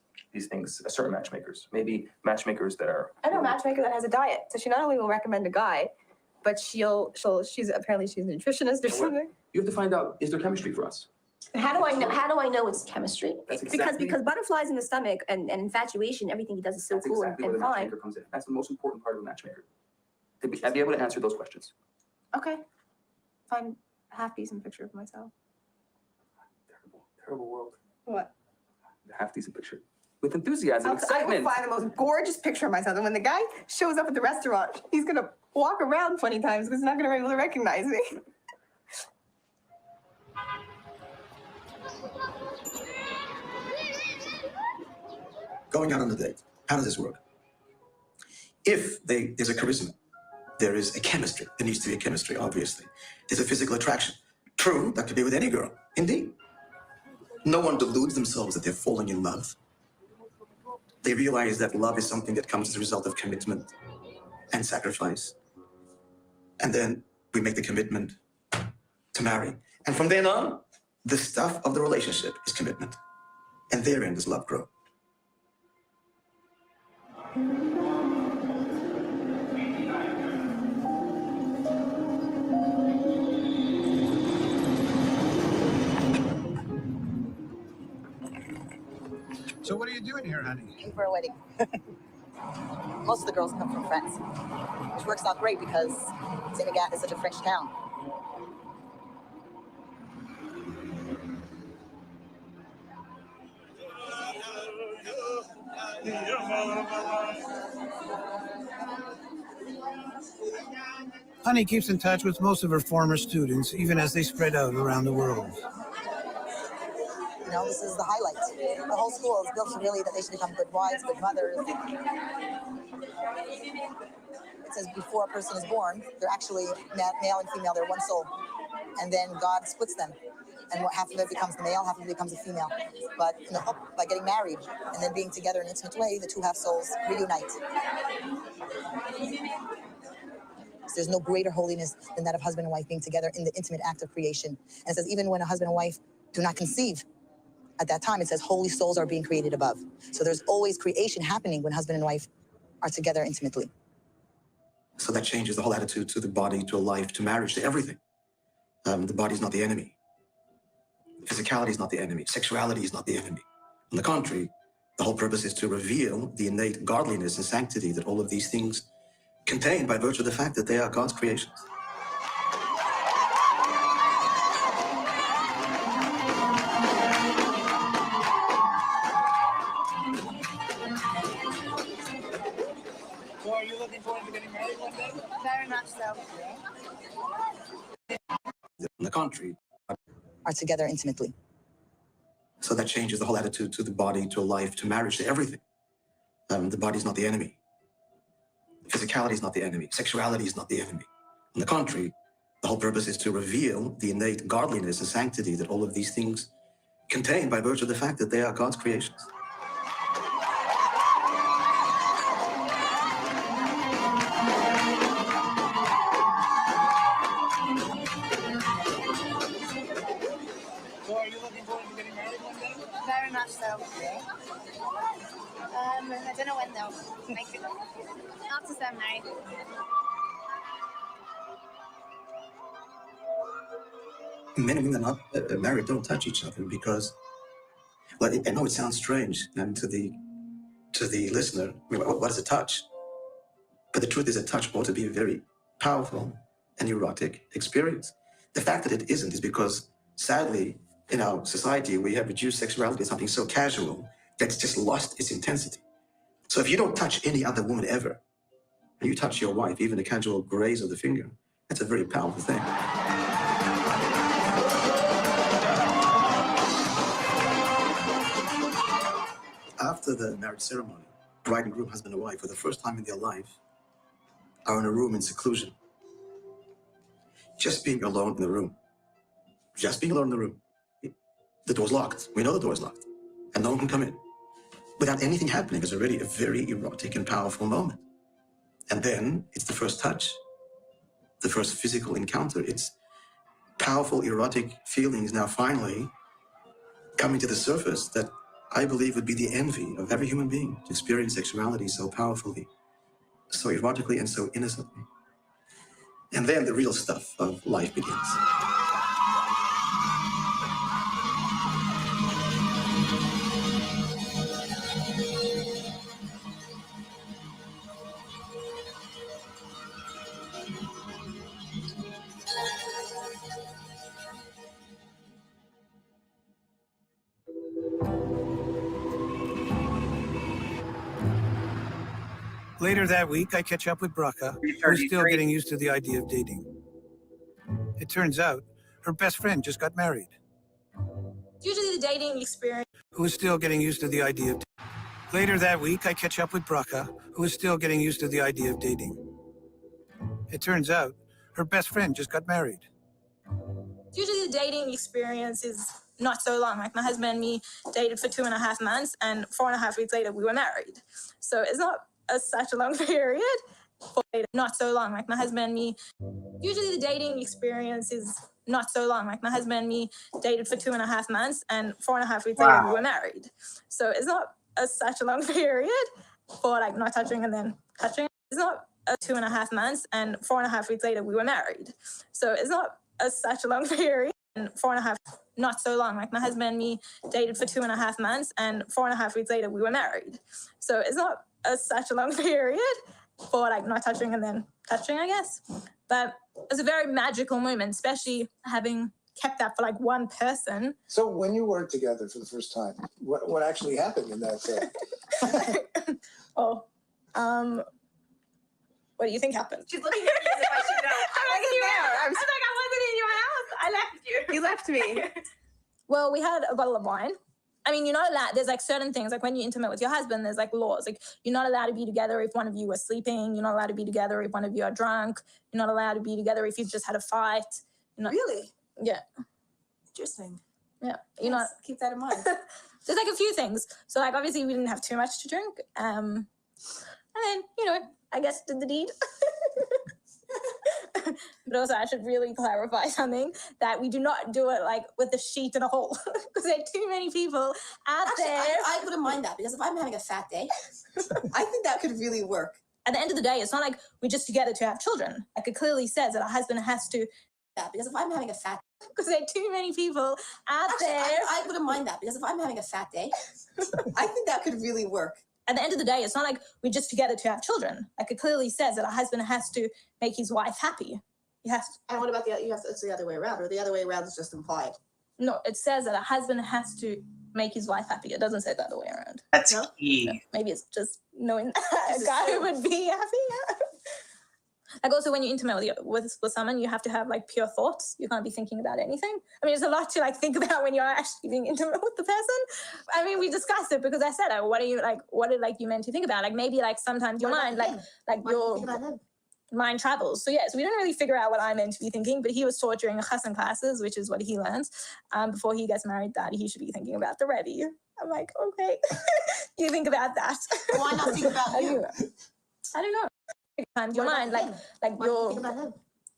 things. Certain matchmakers, maybe matchmakers that are. I know a matchmaker that has a diet, so she not only will recommend a guy, but she's a nutritionist or something. You have to find out, is there chemistry for us? How do I know it's chemistry? That's exactly, because butterflies in the stomach and infatuation, everything he does is so that's cool exactly and where the fine. matchmaker comes in. That's the most important part of a matchmaker. To be able to answer those questions. Okay, find a half decent picture of myself. Terrible world. What? A half decent picture. With enthusiasm, I excitement. will find the most gorgeous picture of myself, and when the guy shows up at the restaurant, he's gonna walk around 20 times because he's not gonna be able to recognize me. Going out on a date. How does this work? If there's a charisma There is a chemistry. There needs to be a chemistry, obviously. There's a physical attraction. True, that could be with any girl. Indeed. No one deludes themselves that they're falling in love. They realize that love is something that comes as a result of commitment and sacrifice. And then we make the commitment to marry. And from then on, the stuff of the relationship is commitment. And therein does love grow. So what are you doing here, honey? Looking for a wedding. Most of the girls come from France, which works out great because Senegal is such a French town. Honey keeps in touch with most of her former students, even as they spread out around the world. You know, this is the highlight. The whole school is built really that they should become good wives, good mothers. It says before a person is born, they're actually male and female, they're one soul. And then God splits them. And half of it becomes the male, half of it becomes a female. But in the hope, by getting married and then being together in an intimate way, the two half souls reunite. So there's no greater holiness than that of husband and wife being together in the intimate act of creation. And it says even when a husband and wife do not conceive, at that time it says holy souls are being created above. So there's always creation happening when husband and wife are together intimately. So that changes the whole attitude to the body, to life, to marriage, to everything. The body is not the enemy. Physicality is not the enemy. Sexuality is not the enemy. On the contrary, the whole purpose is to reveal the innate godliness and sanctity that all of these things contain by virtue of the fact that they are God's creations. So are you looking forward to getting married one day? Very much so. On the contrary, are together intimately. So that changes the whole attitude to the body, to life, to marriage, to everything. The body is not the enemy. Physicality is not the enemy. Sexuality is not the enemy. On the contrary, the whole purpose is to reveal the innate godliness and sanctity that all of these things contain by virtue of the fact that they are God's creations. So are you looking forward to getting married one day? Very much so. I don't know when though. Like after seminary. Men and women not married don't touch each other because, well, I know it sounds strange, and to the listener, I mean, what is a touch? But the truth is, a touch ought to be a very powerful and erotic experience. The fact that it isn't is because, sadly, in our society, we have reduced sexuality to something so casual that it's just lost its intensity. So if you don't touch any other woman ever, and you touch your wife, even a casual graze of the finger, that's a very powerful thing. After the marriage ceremony, bride and groom, husband and wife, for the first time in their life, are in a room in seclusion. Just being alone in the room. Just being alone in the room. The door's locked. We know the door's locked. And no one can come in. Without anything happening, is already a very erotic and powerful moment. And then it's the first touch, the first physical encounter. It's powerful, erotic feelings now finally coming to the surface that I believe would be the envy of every human being to experience sexuality so powerfully, so erotically, and so innocently. And then the real stuff of life begins. Later that week, I catch up with Bracha, who's still getting used to the idea of dating. It turns out her best friend just got married. Usually the dating experience. Who is still getting used to the idea of Later that week, I catch up with Bracha, who is still getting used to the idea of dating. It turns out her best friend just got married. Usually the dating experience is not so long. Like my husband and me dated for 2.5 months, and 4.5 weeks later we were married. So it's not such a long period. Not so long. Like my husband and me. Usually the dating experience is not so long. Like my husband and me dated for 2.5 months, and 4.5 weeks later we were married. So it's not such a long period for like not touching and then touching. It's not 2.5 months, and 4.5 weeks later we were married. So it's not such a long period. And 4.5, not so long. Like my husband and me dated for 2.5 months, and 4.5 weeks later we were married. So it's not such a long period for like not touching and then touching, I guess. But it's a very magical moment, especially having kept that for like one person. So when you were together for the first time, what actually happened in that? What do you think happened? She's looking at me as if I should know. I wasn't there. I was like, I wasn't in your house. I left you. You left me. Well, we had a bottle of wine. I mean, you're not allowed, there's like certain things, like when you're intimate with your husband, there's like laws. Like you're not allowed to be together if one of you was sleeping. You're not allowed to be together if one of you are drunk. You're not allowed to be together if you've just had a fight. Really? Yeah. Interesting. Yeah. You're not. Keep that in mind. There's like a few things. So like obviously we didn't have too much to drink. And then, I guess did the deed. But also I should really clarify something, that we do not do it like with a sheet and a hole, because there are too many people out there. I wouldn't mind that, because if I'm having a fat day, I think that could really work. At the end of the day, it's not like we're just together to have children. Like it clearly says that a husband has to. That, because if I'm having a fat, because there are too many people out there. I wouldn't mind that, because if I'm having a fat day, I think that could really work. At the end of the day, it's not like we're just together to have children. Like it clearly says that a husband has to make his wife happy. He has to. And what about it's the other way around, or the other way around is just implied? No, it says that a husband has to make his wife happy. It doesn't say the other way around. That's key. So maybe it's just knowing that a guy would be happy. Like also when you're intimate with someone, you have to have like pure thoughts. You can't be thinking about anything. I mean, there's a lot to like think about when you're actually being intimate with the person. I mean, we discussed it because I said, what are you meant to think about? Like maybe like sometimes your mind, your mind travels. So yes, we didn't really figure out what I meant to be thinking, but he was taught during the chassan classes, which is what he learns before he gets married, that he should be thinking about the Rebbe. I'm like, okay, you think about that. Why not think about you? I don't know. Your mind, your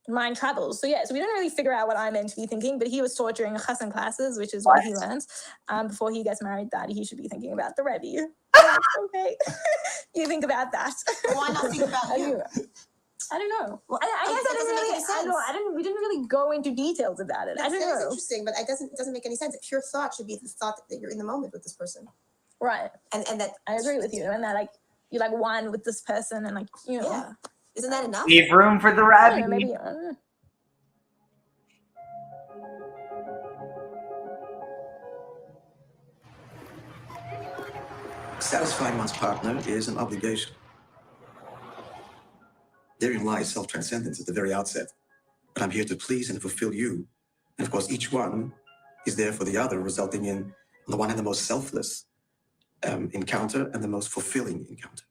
mind travels. So yeah, so we didn't really figure out what I meant to be thinking, but he was taught during chassan classes, which is what he learns before he gets married, that he should be thinking about the Rebbe. Okay, you think about that. Why not think about you? I don't know. Well, I guess I didn't really. We didn't really go into details about it. I don't know. It's interesting, but it doesn't make any sense. Pure thought should be the thought that you're in the moment with this person, right? And that I agree with you, and that like. You're like one with this person, and like Yeah, isn't that enough? Leave room for the rabbit. Maybe. Satisfying one's partner is an obligation. Therein lies self-transcendence at the very outset. But I'm here to please and fulfill you. And of course, each one is there for the other, resulting in, on the one hand, the most selfless encounter and the most fulfilling encounter.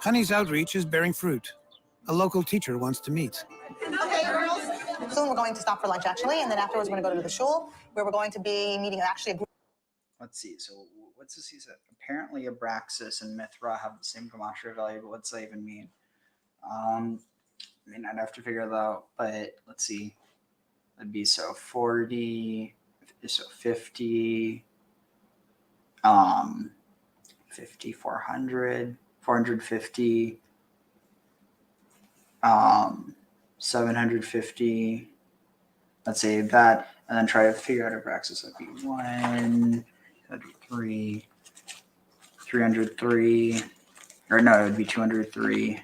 Honey's outreach is bearing fruit. A local teacher wants to meet. Okay, girls. Soon we're going to stop for lunch, actually, and then afterwards we're going to go to the shul, where we're going to be meeting actually a group. Let's see. So what's this? He said apparently Abraxas and Mithra have the same gematria value, but what's that even mean? I mean, I'd have to figure that out, but let's see. That'd be so 40, so 50, 50, 400, 450, 750. Let's say that, and then try to figure out Abraxas. That'd be 1, that'd be 3, 303, or no, it would be 203.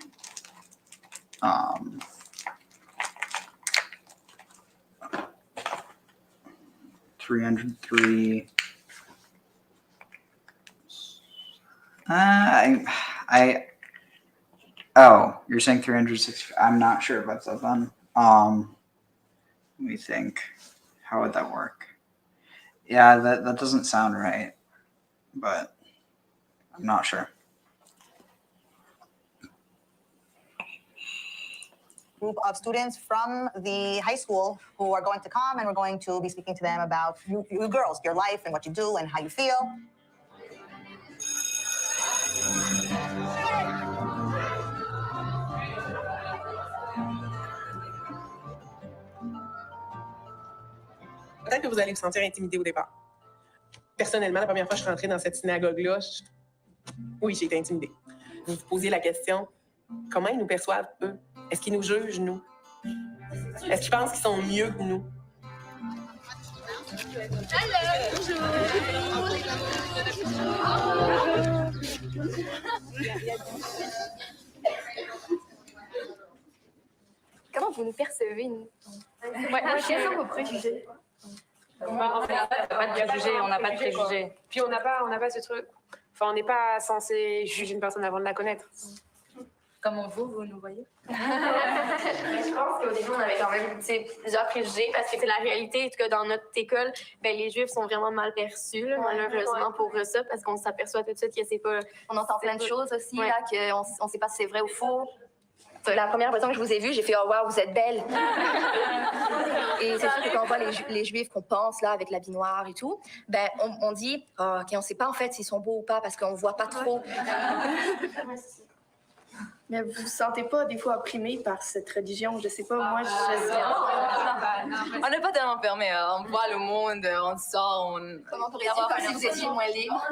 303. Oh, you're saying 360. I'm not sure about that then. Let me think. How would that work? Yeah, that doesn't sound right. But I'm not sure. Group of students from the high school who are going to come, and we're going to be speaking to them about you girls, your life and what you do and how you feel. Peut-être que vous allez vous sentir intimidé au départ. Personnellement, la première fois que je suis rentrée dans cette synagogue-là, oui, j'ai été intimidée. Vous vous posez la question, comment ils nous perçoivent, eux? Est-ce qu'ils nous jugent, nous? Est-ce qu'ils pensent qu'ils sont mieux que nous? Comment vous nous percevez, nous? Ouais, quels sont vos préjugés? En fait, on n'a pas de préjugés, on n'a pas de préjugés. Puis on n'a pas ce truc. Enfin, on n'est pas censé juger une personne avant de la connaître. Comment vous nous voyez? Je pense qu'au début, on avait quand même plusieurs préjugés parce que c'est la réalité que dans notre école, ben, les Juifs sont vraiment mal perçus, là, malheureusement pour ça, parce qu'on s'aperçoit tout de suite que c'est pas... On entend plein de choses aussi, là, qu'on ne sait pas si c'est vrai ou faux. La première fois que je vous ai vue, j'ai fait « Oh wow, vous êtes belle! » Et c'est sûr que quand on voit les Juifs qu'on pense, là, avec l'habit noir et tout, ben, on dit « OK, on ne sait pas en fait s'ils sont beaux ou pas parce qu'on ne voit pas trop. » Mais vous vous sentez pas des fois opprimé par cette religion? Je sais pas, moi, On n'est pas tellement fermé, on voit le monde, on sort, Comment pourriez-vous dire comme si vous étiez moins libre?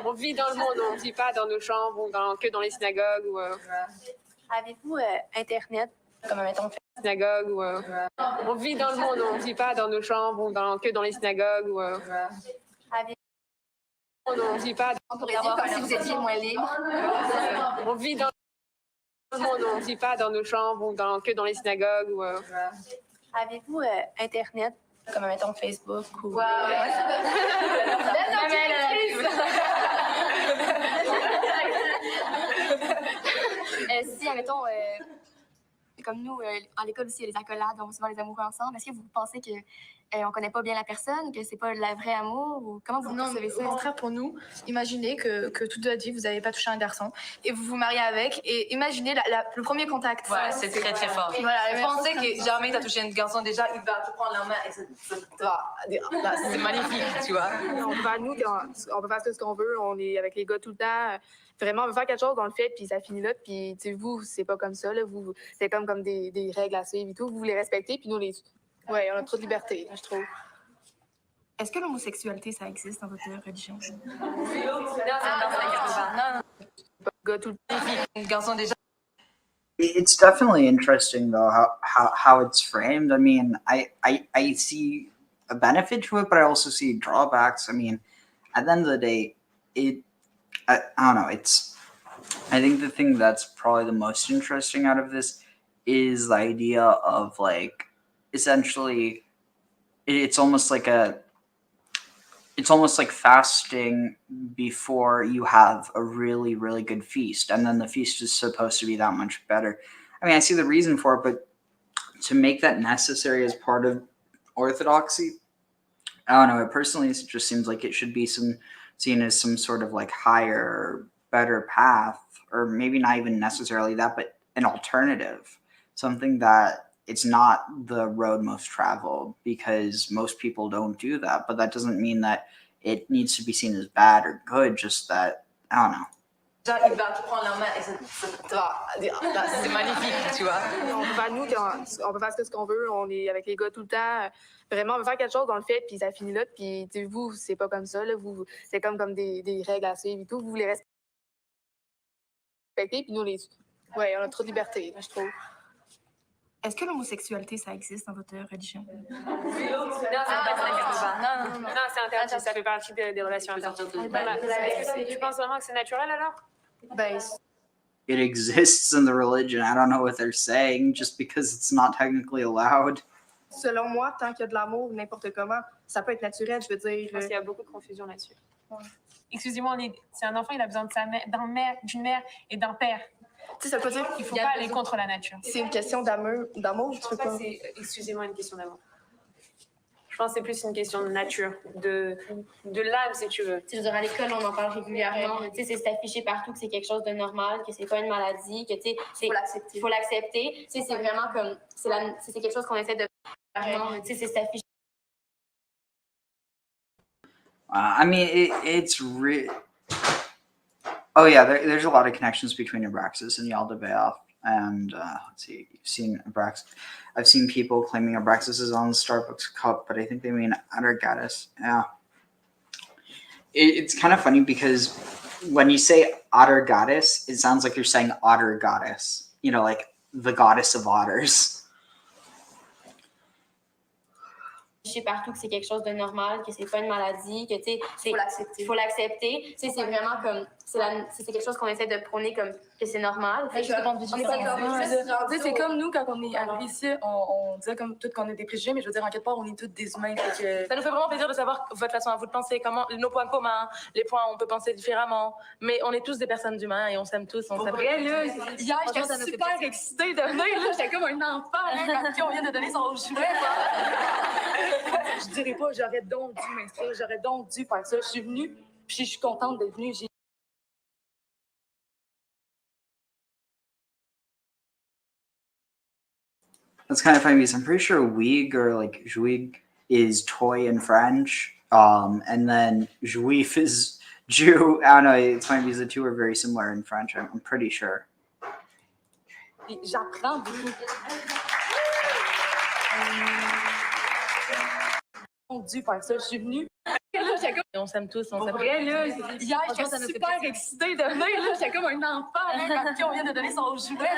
On vit dans le monde, on ne vit pas dans nos chambres ou que dans les synagogues. Ou, Avez-vous Internet? Comme mettons synagogue ou... On vit dans le monde, on ne vit pas dans nos chambres ou que dans les synagogues. Ou, on ne vit pas... On pourrait dire comme si vous étiez moins libre. On vit dans le monde, on ne vit pas dans nos chambres ou que dans les synagogues. Ou, Avez-vous Internet? Comme mettons Facebook ou... Si, admettons, comme nous, à l'école aussi, il y a les accolades, on va souvent les amoureux ensemble. Est-ce que vous pensez qu'on ne connaît pas bien la personne, que c'est pas le vrai amour? Ou comment vous percevez ça? Au contraire, pour nous, imaginez que toute votre vie, vous n'avez pas touché un garçon et vous vous mariez avec, et imaginez le premier contact. Ouais, c'est très très fort. Voilà, je pensais que jamais tu as touché un garçon, déjà, il va te prendre la main et c'est magnifique, tu vois. On peut faire, nous, on peut faire ce qu'on veut, on est avec les gars tout le temps. Vraiment, on veut faire quelque chose, on le fait, puis ça finit là. Puis, vous, c'est pas comme ça, là. Vous, c'est comme des règles à suivre et tout. Vous les respectez, puis nous, ouais, on a trop de liberté, je trouve. Est-ce que l'homosexualité, ça existe dans votre religion? It's definitely interesting though how it's framed. I mean, I see a benefit to it, but I also see drawbacks. I mean, at the end of the day, I don't know. I think the thing that's probably the most interesting out of this is the idea of like, essentially, it's almost like fasting before you have a really, really good feast. And then the feast is supposed to be that much better. I mean, I see the reason for it, but to make that necessary as part of orthodoxy, I don't know. It personally just seems like it should be seen as some sort of like higher, better path, or maybe not even necessarily that, but an alternative, something that it's not the road most traveled, because most people don't do that. But that doesn't mean that it needs to be seen as bad or good, just that, I don't know. Déjà, il va te prendre la main et c'est magnifique, tu vois. On peut faire ce qu'on veut, on est avec les gars tout le temps. Vraiment, on veut faire quelque chose, on le fait, puis ça finit là. Puis vous, c'est pas comme ça, là. Vous, c'est comme des règles à suivre et tout. Vous les respectez, puis nous, ouais, on a trop de liberté, je trouve. Est-ce que l'homosexualité, ça existe dans votre religion? Non, c'est interdit, ça fait partie des relations internes. Tu penses vraiment que c'est naturel alors? It exists in the religion. I don't know what they're saying just because it's not technically allowed. Selon moi, tant qu'il y a de l'amour, n'importe comment, ça peut être naturel, je veux dire. Parce qu'il y a beaucoup de confusion là-dessus. Ouais. Excusez-moi, c'est un enfant, il a besoin de d'une mère et d'un père. Tu sais, ça veut pas dire qu'il ne faut pas aller contre la nature. C'est une question d'amour, tu peux pas. C'est excusez-moi une question d'amour. Je Je pense que c'est plus une question de nature, de l'âme, si tu veux. Je veux dire, à l'école, on en parle régulièrement. C'est affiché partout que c'est quelque chose de normal, que c'est pas une maladie, que il faut l'accepter. C'est vraiment comme, c'est quelque chose qu'on essaie de vraiment, c'est affiché. I mean, it's oh yeah, there's a lot of connections between Abraxas and Yaldabaoth. And let's see, I've seen people claiming Abraxas is on the Starbucks cup, but I think they mean Outer Goddess. Yeah. It's kind of funny because when you say Otter Goddess, it sounds like you're saying Otter Goddess. You know, like the goddess of otters. Partout que c'est quelque chose de normal, que c'est pas une maladie, que faut l'accepter. C'est vraiment comme, c'est quelque chose qu'on essaie de prôner comme que c'est normal. C'est comme nous quand on est arrivés ici, on disait comme tout qu'on est des préjugés, mais je veux dire en quelque part on est tous des humains. Ça nous fait vraiment plaisir de savoir votre façon à vous de penser, comment nos points communs, les points où on peut penser différemment, mais on est tous des personnes d'humains et on s'aime tous. On s'aime. Hier, j'étais super excitée de venir, là, j'étais comme un enfant quand on vient de donner son jouet. Je dirais pas, j'aurais donc dû m'inscrire, j'aurais donc dû faire ça. Je suis venue, puis je suis contente d'être venue. That's kind of funny because I'm pretty sure Weeg or like Juig is toy in French, and then Juif is Jew. I don't know. It's funny because the two are very similar in French. I'm pretty sure. J'apprends beaucoup. Dû faire ça, je suis venue. On s'aime tous, on s'aime. Hier, j'étais super excitée de venir, là, j'étais comme un enfant quand on vient de donner son jouet.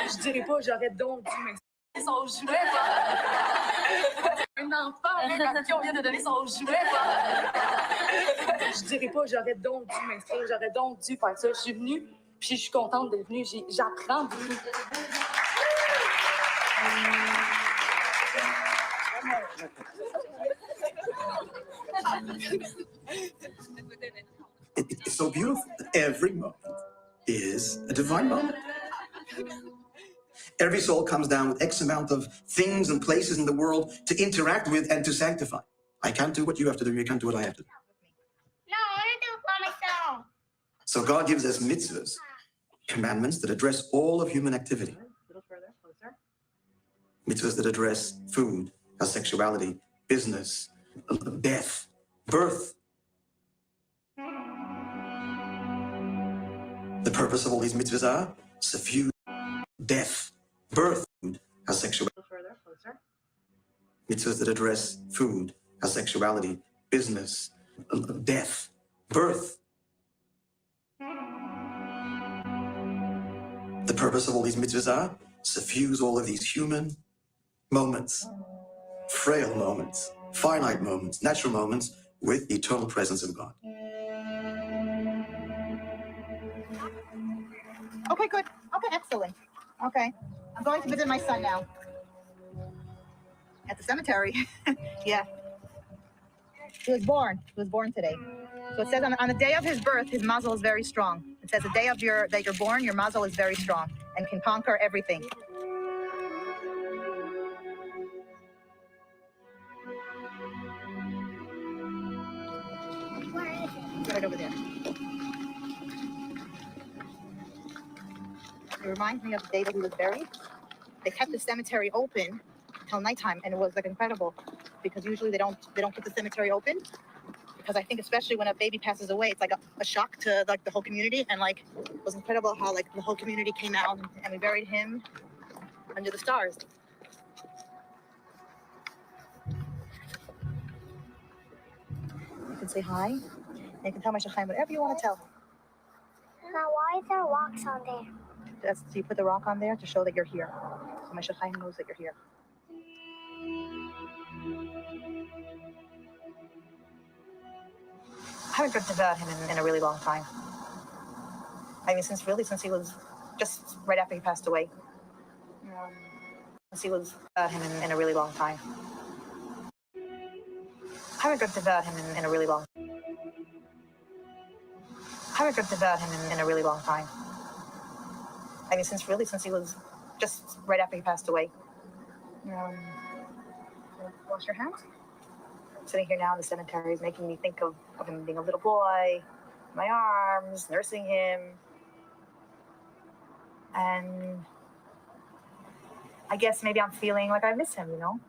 Je dirais pas, j'aurais donc dû m'inscrire son jouet. Un enfant quand on vient de donner son jouet. Je dirais pas, j'aurais donc dû m'inscrire, j'aurais donc dû faire ça. Je suis venue, puis je suis contente d'être venue. J'apprends beaucoup. It's so beautiful. Every moment is a divine moment. Every soul comes down with X amount of things and places in the world to interact with and to sanctify. I can't do what you have to do. You can't do what I have to do. No, I want to do it by myself. So God gives us mitzvahs, commandments that address all of human activity. A little further, closer. Mitzvahs that address food, our sexuality, business, death, birth. The purpose of all these mitzvahs are suffuse death, birth, our sexuality. Further, closer. Mitzvahs that address food, our sexuality, business, death, birth. The purpose of all these mitzvahs are suffuse all of these human moments, frail moments, finite moments, natural moments with the eternal presence of God. Okay, good. Okay, excellent. Okay. I'm going to visit my son now. At the cemetery. Yeah. He was born. He was born today. So it says on the day of his birth, his mazel is very strong. It says the day of that you're born, your mazel is very strong and can conquer everything. Right over there. It reminds me of the day that he was buried. They kept the cemetery open till nighttime, and it was like incredible because usually they don't keep the cemetery open because I think especially when a baby passes away, it's like a shock to like the whole community, and like it was incredible how like the whole community came out and we buried him under the stars. You can say hi. And you can tell my Shekinah whatever you want to tell. Now, why is there rocks on there? So you put the rock on there to show that you're here. So my Shekinah knows that you're here. I haven't dreamt about him in a really long time. I mean, since he was just right after he passed away. Since he was about him in a really long time. I haven't dreamt about him in a really long time. I haven't dreamt about him in a really long time. I mean, since he was just right after he passed away. wash your hands. I'm sitting here now in the cemetery is making me think of him being a little boy, in my arms, nursing him. And I guess maybe I'm feeling like I miss him, you know?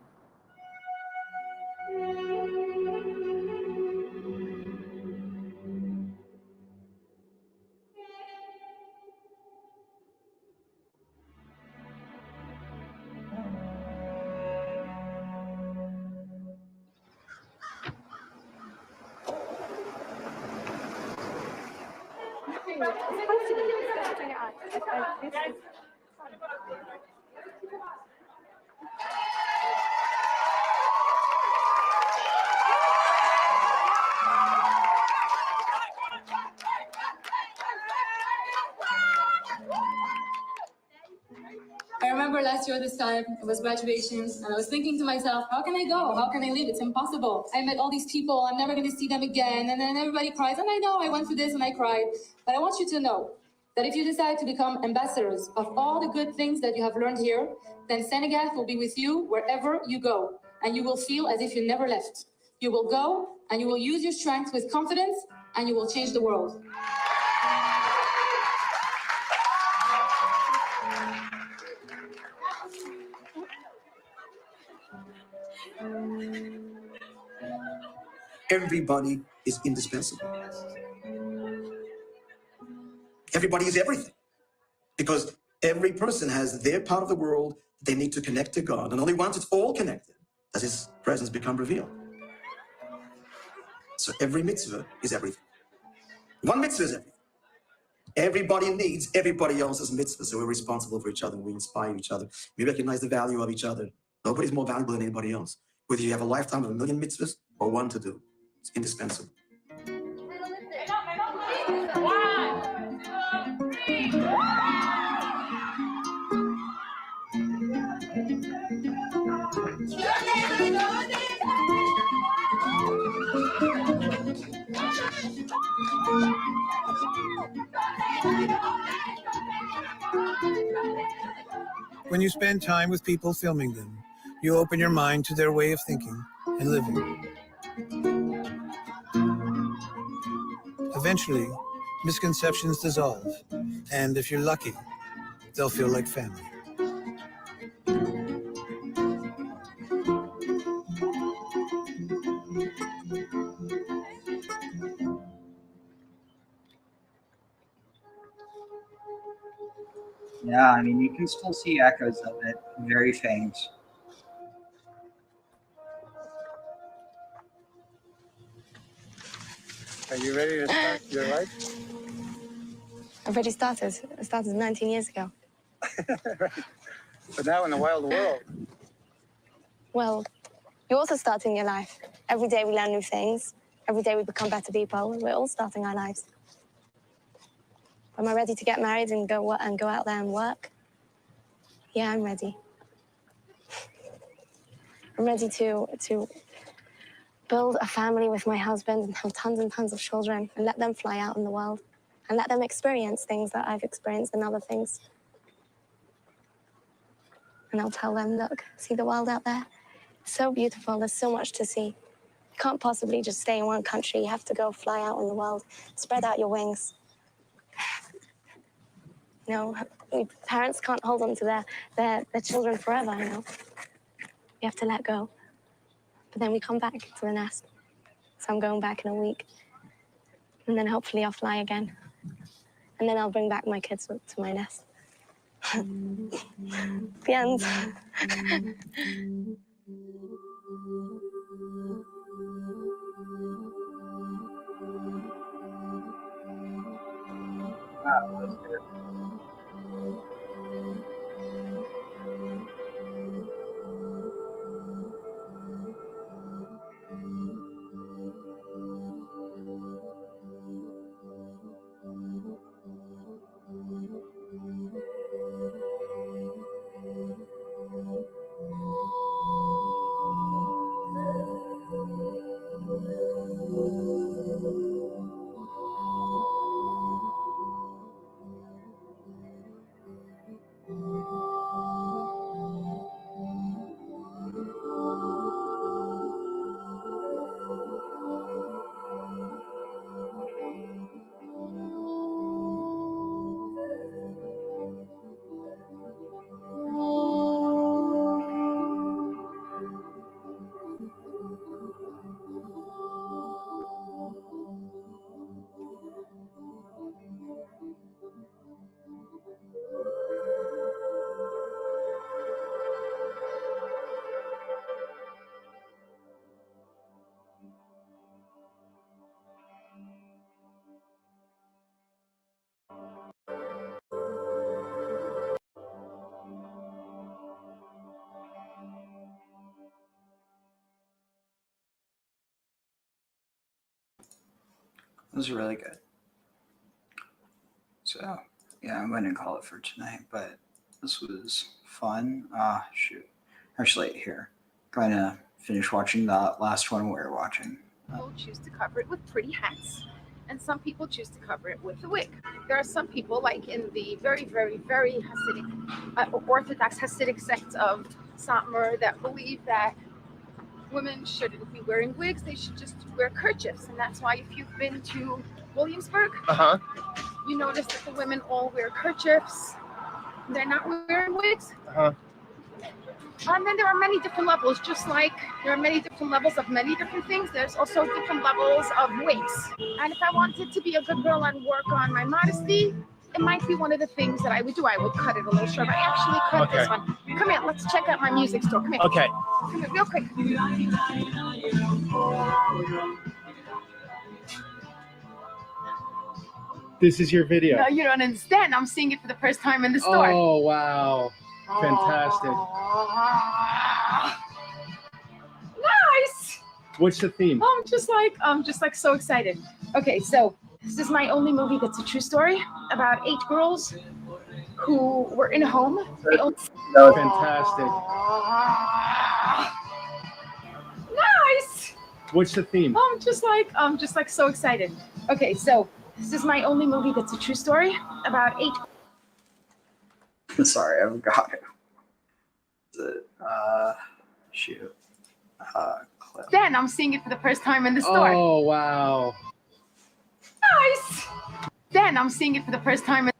I remember last year this time, it was graduation, and I was thinking to myself, how can I go? How can I live? It's impossible. I met all these people, I'm never going to see them again, and then everybody cries, and I know I went through this and I cried. But I want you to know that if you decide to become ambassadors of all the good things that you have learned here, then Senegal will be with you wherever you go, and you will feel as if you never left. You will go, and you will use your strength with confidence, and you will change the world. Everybody is indispensable. Everybody is everything. Because every person has their part of the world they need to connect to God. And only once it's all connected does His presence become revealed. So every mitzvah is everything. One mitzvah is everything. Everybody needs everybody else's mitzvah. So we're responsible for each other. We inspire each other. We recognize the value of each other. Nobody's more valuable than anybody else. Whether you have a lifetime of 1,000,000 mitzvahs or one to do. It's indispensable. When you spend time with people filming them, you open your mind to their way of thinking and living. Eventually, misconceptions dissolve, and if you're lucky, they'll feel like family. Yeah, I mean, you can still see echoes of it, very faint. Are you ready to start your life? I've already started. I started 19 years ago. Right. But now in the wild world. Well, you're also starting your life. Every day we learn new things. Every day we become better people. We're all starting our lives. Am I ready to get married and go out there and work? Yeah, I'm ready. I'm ready to build a family with my husband and have tons and tons of children and let them fly out in the world and let them experience things that I've experienced and other things. And I'll tell them, look, see the world out there? It's so beautiful. There's so much to see. You can't possibly just stay in one country. You have to go fly out in the world. Spread out your wings. You know, parents can't hold on to their children forever, you know. You have to let go. But then we come back to the nest. So I'm going back in a week. And then hopefully I'll fly again. And then I'll bring back my kids to my nest. The end. Wow, that's good. It was really good. So yeah, I'm going to call it for tonight, but this was fun. Shoot. Actually, here. Going to finish watching the last one we were watching. People choose to cover it with pretty hats, and some people choose to cover it with a wig. There are some people, like in the very, very, very Hasidic, orthodox Hasidic sect of Satmar, that believe that women shouldn't be wearing wigs, they should just wear kerchiefs. And that's why if you've been to Williamsburg, you notice that the women all wear kerchiefs. They're not wearing wigs. And then there are many different levels, just like there are many different levels of many different things. There's also different levels of wigs. And if I wanted to be a good girl and work on my modesty, it might be one of the things that I would do. I would cut it a little short. I actually cut this one. Come here, let's check out my music store. Come here. Okay. Come here, real quick. This is your video. No, you don't understand. I'm seeing it for the first time in the store. Oh, wow. Fantastic. Nice. What's the theme? I'm just like so excited. Okay, so this is my only movie that's a true story about 8 girls who were in a home. Fantastic. Nice. What's the theme? I'm just like so excited. Okay, so this is my only movie that's a true story about 8. Sorry, I forgot it. Shoot. Clip. Then I'm seeing it for the first time in the store. Oh, wow. Nice. Then I'm seeing it for the first time.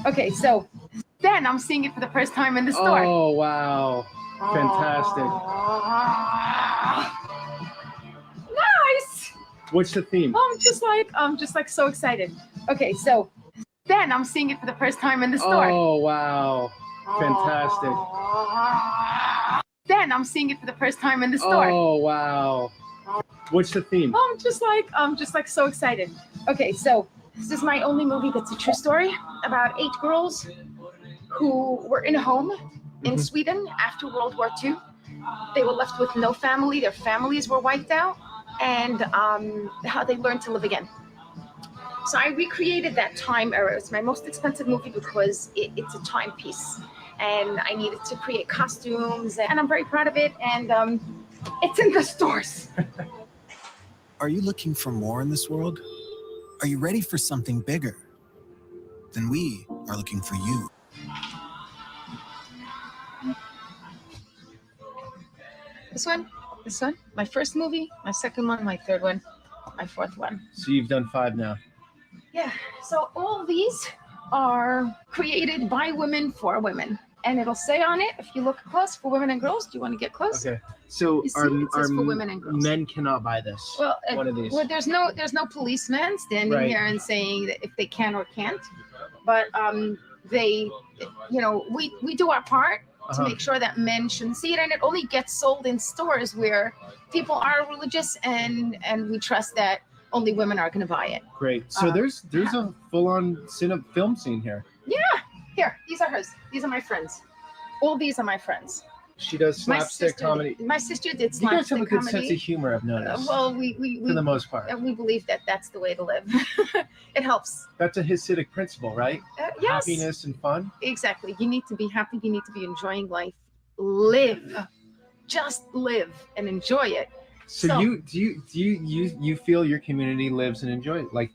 Okay, so then I'm seeing it for the first time in the store. Oh, wow. Fantastic. Nice. What's the theme? I'm just like so excited. Okay, so then I'm seeing it for the first time in the store. Oh, wow. Fantastic. Then I'm seeing it for the first time in the store. Oh, wow. What's the theme? I'm just like so excited. Okay, so this is my only movie that's a true story about 8 girls who were in a home in Sweden after World War II. They were left with no family. Their families were wiped out, and how they learned to live again. So I recreated that time era. It's my most expensive movie because it's a timepiece, and I needed to create costumes, and I'm very proud of it, and it's in the stores. Are you looking for more in this world? Are you ready for something bigger? Then we are looking for you. This one, my first movie, my second one, my third one, my fourth one. So you've done 5 now. Yeah, so all these are created by women for women. And it'll say on it, if you look close, for women and girls. Do you want to get close? Okay. So You see, it says for women and girls. men cannot buy this. Well, one of these. Well, there's no policeman standing Right. here and saying that if they can or can't. But they, we do our part to make sure that men shouldn't see it, and it only gets sold in stores where people are religious and we trust that only women are going to buy it. Great. So there's a full-on film scene here. Yeah. Here, these are hers. These are my friends. All these are my friends. She does slapstick comedy. My sister did You guys slapstick have a good comedy. sense of humor, I've noticed. Well, we for the most part. we believe that that's the way to live. It helps. That's a Hasidic principle, right? Yes. Happiness and fun. Exactly. You need to be happy. You need to be enjoying life. Live. Just live and enjoy it. So you feel your community lives and enjoys, like,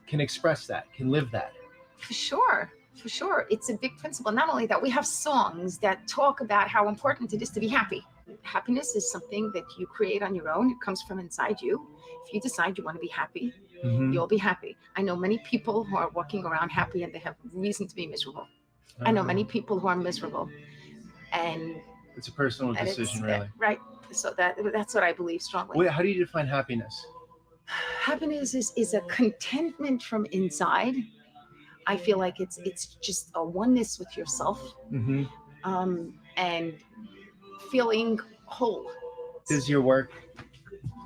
can express that, can live that? For sure. For sure. It's a big principle. Not only that, we have songs that talk about how important it is to be happy. Happiness is something that you create on your own. It comes from inside you. If you decide you want to be happy, you'll be happy. I know many people who are walking around happy and they have reason to be miserable. I know many people who are miserable. And it's a personal decision, really. Right. So that's what I believe strongly. Wait, how do you define happiness? Happiness is a contentment from inside. I feel like it's just a oneness with yourself, and feeling whole. Does your work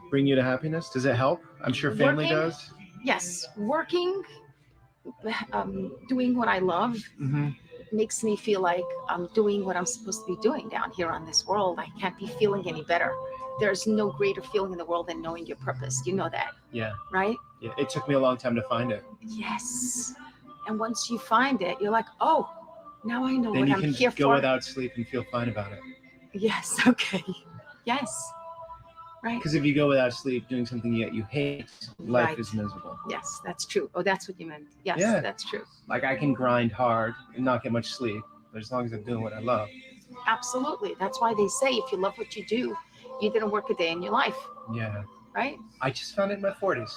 bring you to happiness? Does it help? I'm sure family does. Yes, working, doing what I love makes me feel like I'm doing what I'm supposed to be doing down here on this world. I can't be feeling any better. there's no greater feeling in the world than knowing your purpose. You know that, Yeah. right? Yeah. It took me a long time to find it. Yes. And once you find it, you're like, oh, now I know Then what you I'm can here go for. without sleep and feel fine about it. Yes. Okay. Yes. Right. Because if you go without sleep doing something yet you hate, life Right. is miserable. Yes, that's true. Oh, that's what you meant. Yes, Yeah. that's true. Like I can grind hard and not get much sleep, but as long as I'm doing what I love. Absolutely. That's why they say if you love what you do, you didn't work a day in your life. Yeah. Right? I just found it in my 40s.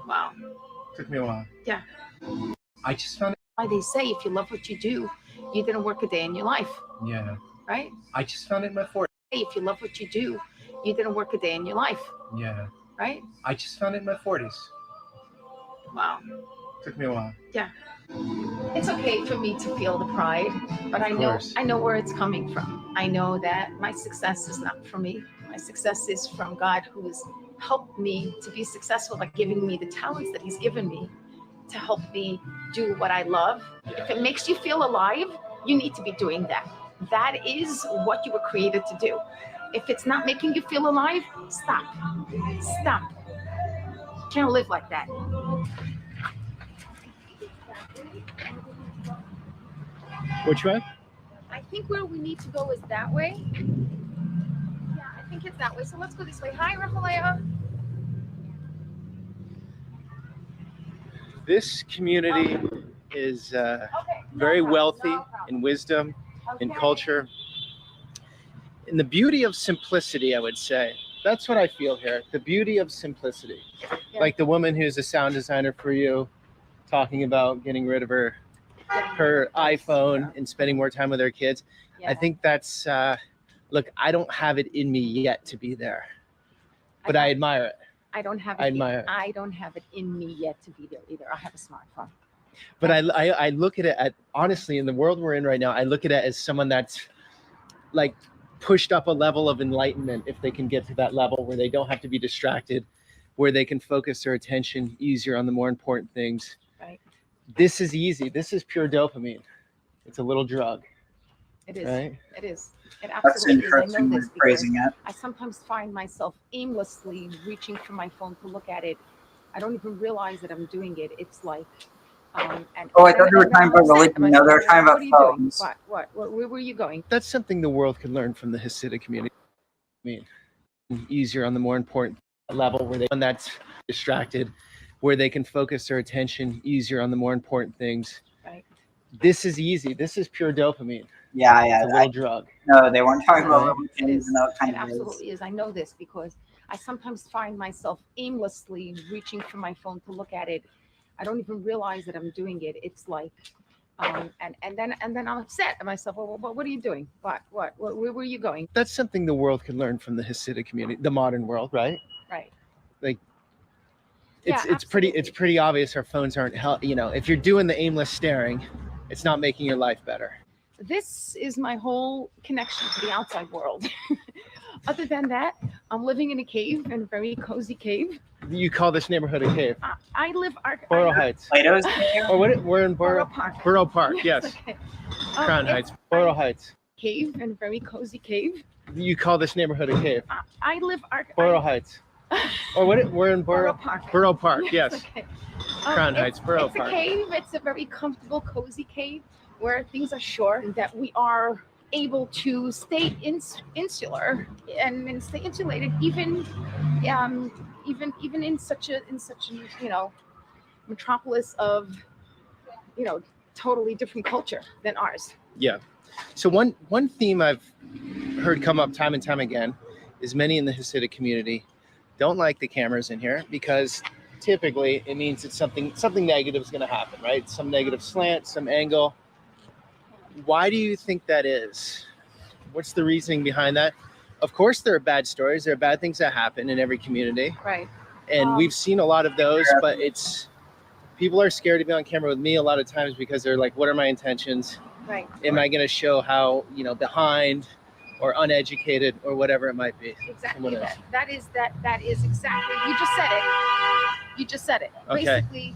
Wow. Took me a while. Yeah. I just found it. Why they say if you love what you do, you didn't work a day in your life. Yeah. Right? I just found it in my 40s. If you love what you do, you didn't work a day in your life. Yeah. Right? I just found it in my 40s. Wow. Took me a while. Yeah. It's okay for me to feel the pride, but I know where it's coming from. I know that my success is not from me. My success is from God, who has helped me to be successful by giving me the talents that he's given me to help me do what I love. If it makes you feel alive, you need to be doing that. That is what you were created to do. If it's not making you feel alive, stop. Stop. You can't live like that. Which way? I think where we need to go is that way. Yeah, I think it's that way. So let's go this way. Hi, Rafaela. This community is very wealthy in wisdom, in culture, in the beauty of simplicity, I would say. That's what I feel here. The beauty of simplicity. Yeah. Like the woman who's a sound designer for you, talking about getting rid of her iPhone and spending more time with her kids. Yeah. I think that's, look, I don't have it in me yet to be there, but I admire it. I don't have it. I don't have it in me yet to be there either. I have a smartphone. But I look at it honestly, in the world we're in right now, I look at it as someone that's like pushed up a level of enlightenment, if they can get to that level where they don't have to be distracted, where they can focus their attention easier on the more important things. Right. This is easy. This is pure dopamine. It's a little drug. It is. Right? It is. It That's absolutely is. I interesting know way this of phrasing because it. I sometimes find myself aimlessly reaching for my phone to look at it. I don't even realize that I'm doing it. It's like, I thought you were talking about religion. No, they were talking about phones. What? Where were you going? That's something the world could learn from the Hasidic community. I mean, easier on the more important level, where they one that's distracted, where they can focus their attention easier on the more important things. Right. This is easy. This is pure dopamine. Yeah. It's a little drug. No, they weren't talking about It religion. is. Even though it kind It of is. absolutely is. I know this because I sometimes find myself aimlessly reaching for my phone to look at it. I don't even realize that I'm doing it. It's like, and then I'm upset at myself. Well, what are you doing? Where were you going? That's something the world could learn from the Hasidic community, the modern world, right? Right. Like, Yeah, it's pretty obvious our phones aren't if you're doing the aimless staring, it's not making your life better. This is my whole connection to the outside world. Other than that, I'm living in a cave, in a very cozy cave. You call this neighborhood a cave? I live Borough Heights. Plato's cave? Or what? We're in Borough Park. Borough Park, yes. Okay. Crown Heights. Borough Heights. Cave, in a very cozy cave. You call this neighborhood a cave? I live Borough Heights. Or what? We're in Borough Park. Borough Park, yes. Okay. Crown Heights, Borough It's Park. a cave. It's a very comfortable, cozy cave where things are sure that we are able to stay insular and stay insulated, even in such a metropolis of totally different culture than ours. Yeah. So one theme I've heard come up time and time again is many in the Hasidic community don't like the cameras in here because typically it means it's something negative is going to happen, right? Some negative slant, some angle. Why do you think that is? What's the reasoning behind that? Of course, there are bad stories. There are bad things that happen in every community. Right. And we've seen a lot of those, but people are scared to be on camera with me a lot of times because they're like, what are my intentions? Right. Am I going to show how, behind or uneducated or whatever it might be? Exactly. That is exactly. You just said it. Okay. Basically,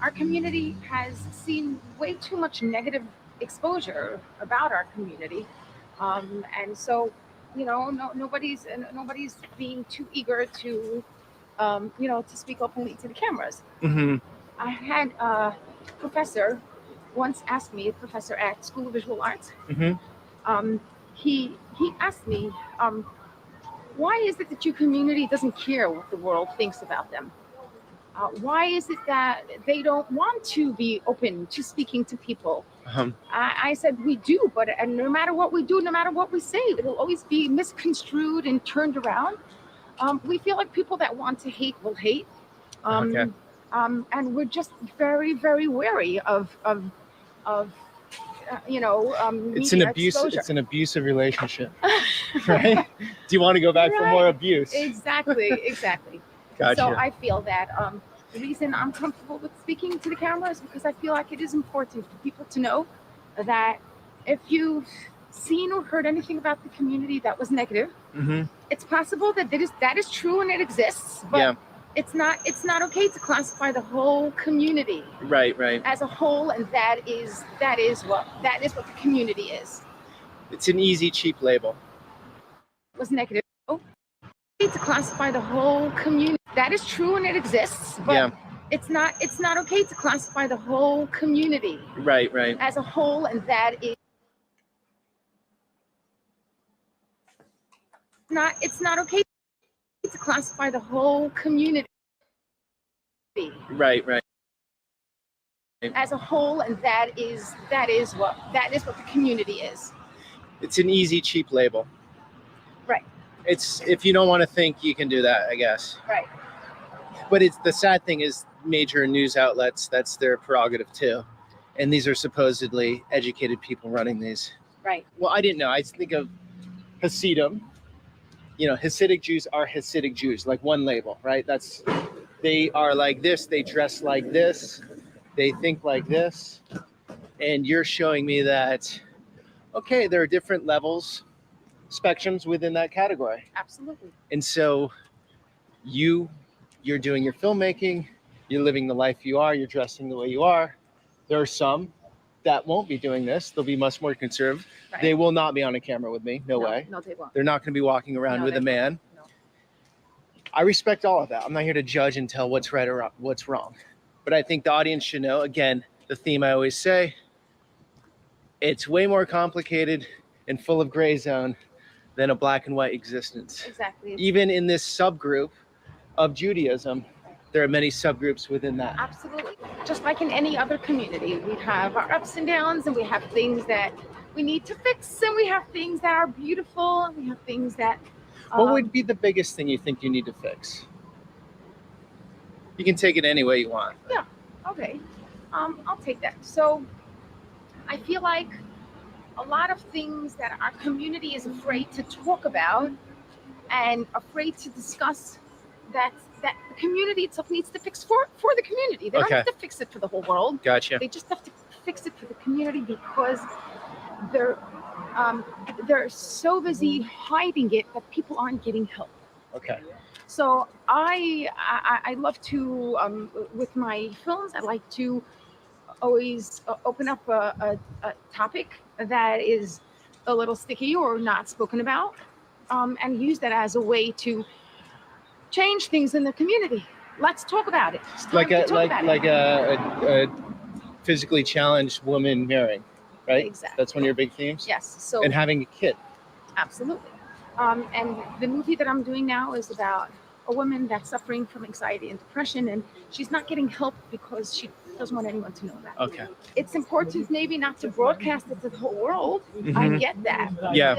our community has seen way too much negative exposure about our community, and so nobody's being too eager to, to speak openly to the cameras. Mm-hmm. I had a professor once ask me, a professor at School of Visual Arts. Mm-hmm. He asked me, why is it that your community doesn't care what the world thinks about them? Why is it that they don't want to be open to speaking to people? I said, we do, but no matter what we do, no matter what we say, it'll always be misconstrued and turned around. We feel like people that want to hate will hate. And we're just very, very wary of It's an media abuse. exposure. It's an abusive relationship, right? Do you want to go back for more abuse? Exactly. Gotcha. So I feel that the reason I'm comfortable with speaking to the camera is because I feel like it is important for people to know that if you've seen or heard anything about the community that was negative, Mm-hmm. it's possible that that is true and it exists, but it's not okay to classify the whole community Right. as a whole, and that is what the community is. It's an easy, cheap label. Was negative. To classify the whole community. That is true and it exists, but it's not okay to classify the whole community Right. as a whole, and that is it's not okay to classify the whole community Right. as a whole, and that is what the community is. It's an easy, cheap label. Right. It's, if you don't want to think, you can do that, I guess. Right. But the sad thing is, major news outlets, that's their prerogative too. And these are supposedly educated people running these. Right. Well, I didn't know. I think of Hasidim. Hasidic Jews are Hasidic Jews, like one label, right? They are like this, they dress like this, they think like this. And you're showing me that, okay, there are different levels, spectrums within that category. Absolutely. And so you're doing your filmmaking, you're living the life you are, you're dressing the way you are. There are some that won't be doing this. They'll be much more conservative. Right. They will not be on a camera with me. No way. No, they won't. They're not going to be walking around with a man. No. I respect all of that. I'm not here to judge and tell what's right or what's wrong. But I think the audience should know, again, the theme I always say, it's way more complicated and full of gray zone than a black and white existence. Exactly. Even in this subgroup of Judaism, there are many subgroups within that. Absolutely. Just like in any other community, we have our ups and downs, and we have things that we need to fix, and we have things that are beautiful, and we have things that... What would be the biggest thing you think you need to fix? You can take it any way you want. Yeah, okay. I'll take that. So I feel like a lot of things that our community is afraid to talk about and afraid to discuss, that the community itself needs to fix for the community. They don't have to fix it for the whole world. Gotcha. They just have to fix it for the community because they're so busy hiding it that people aren't getting help. Okay. So I love to with my films, I like to always open up a topic that is a little sticky or not spoken about, and use that as a way to change things in the community. Let's talk about it. Like a physically challenged woman marrying, right? Exactly. That's one of your big themes? Yes. So and having a kid. Absolutely. And the movie that I'm doing now is about a woman that's suffering from anxiety and depression, and she's not getting help because she doesn't want anyone to know that. Okay. It's important maybe not to broadcast it to the whole world. Mm-hmm. I get that. Yeah.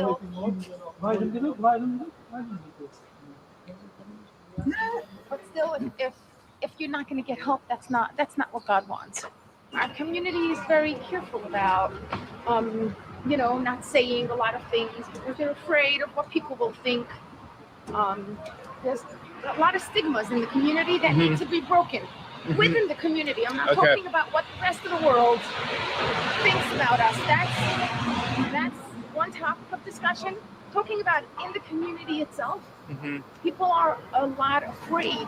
But still, if you're not going to get help, that's not what God wants. Our community is very careful about, not saying a lot of things because they're afraid of what people will think. There's a lot of stigmas in the community that need to be broken within the community. I'm not talking about what the rest of the world thinks about us. That's one topic of discussion. Talking about in the community itself, people are a lot afraid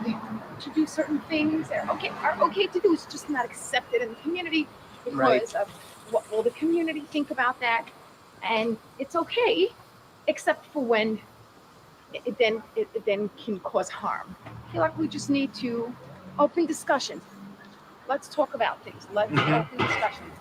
to do certain things that are okay to do. It's just not accepted in the community because of what will the community think about that. And it's okay except for when it then can cause harm. I feel like we just need to open discussion. Let's talk about things. Let's open discussion.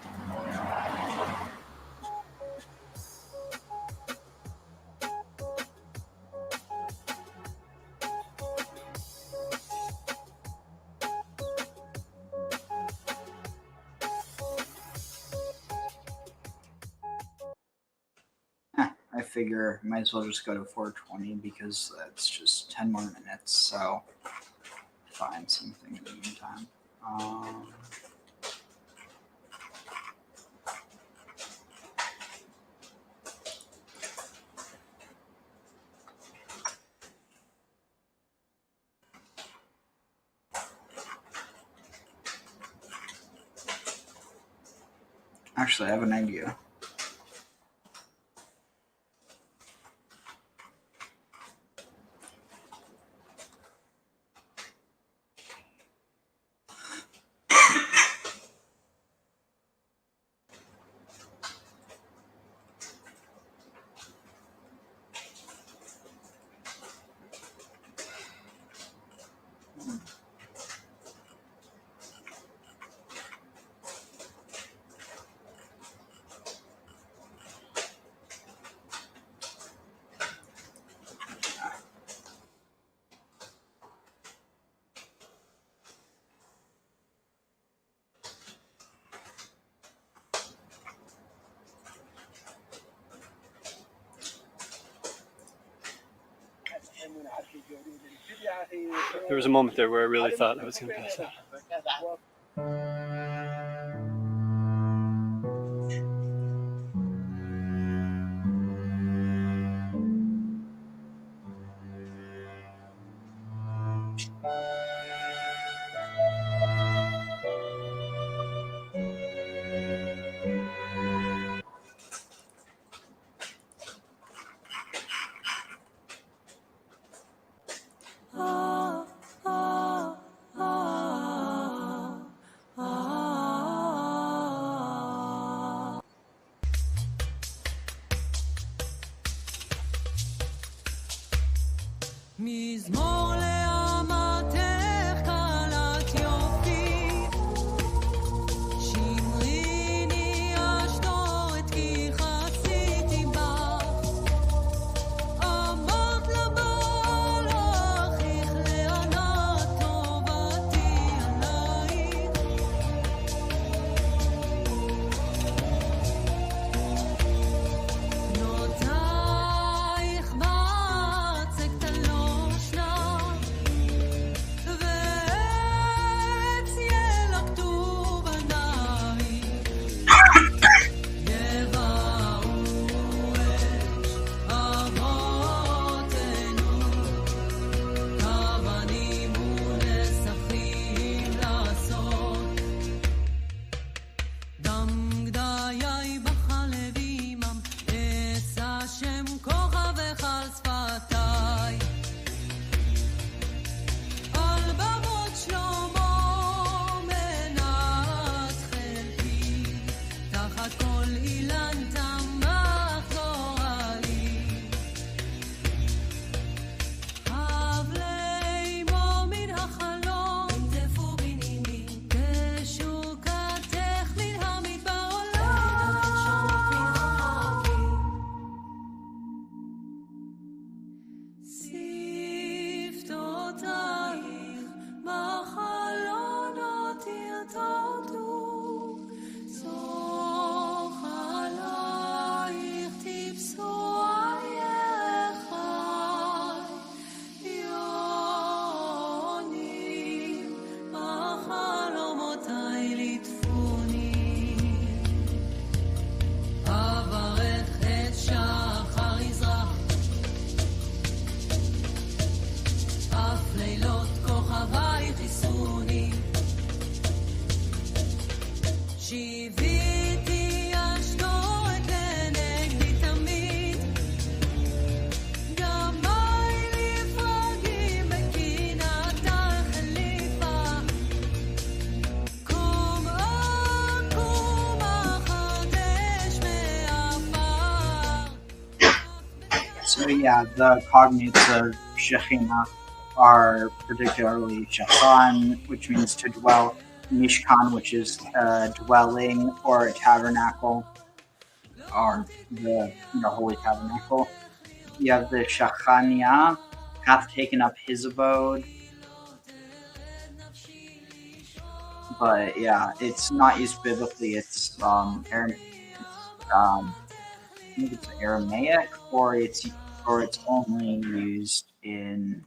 I figure I might as well just go to 420 because that's just 10 more minutes. So find something in the meantime. Actually, I have an idea. There was a moment there where I really thought I was going to pass out. מזמור לאמתך קלת יופי, שמריני אשתורת כי חסיתי בך, אמרת למלאכיך לענת טובתי עלייך. בנותייך בצק תלושנה, ועץ ילקטו בנייך, יבעו אש אבותינו, כבנים ונסכים לעשות, דם גדיי בחלב עמם, אשא שם כוכבך על שפתיי, על במות שלמה מנת חלקי, תחת כל אילן תמך גורלי, הבלי מו מן החלום, נטפו בנימי, תשוקתך מן המדבר שפתותייך בחלונות ירטוטו, צוך עלייך טיפסו על ירחי, יונים בחלומותיי ליטפוני, אברך את שחר יזרח, אף לילות כוכבי חיסוני, שיוויתי אשתורת לנגדי תמיד, דמי לפרקים בקנאתך חליפה, קום אקום אחדש מעפר. yeah, the cognates of Shekinah are particularly Shechan, which means to dwell, Mishkan, which is a dwelling or a tabernacle, or the holy tabernacle. You have the Shechaniah, hath taken up his abode. But yeah, it's not used biblically. It's I think it's Aramaic, or it's only used in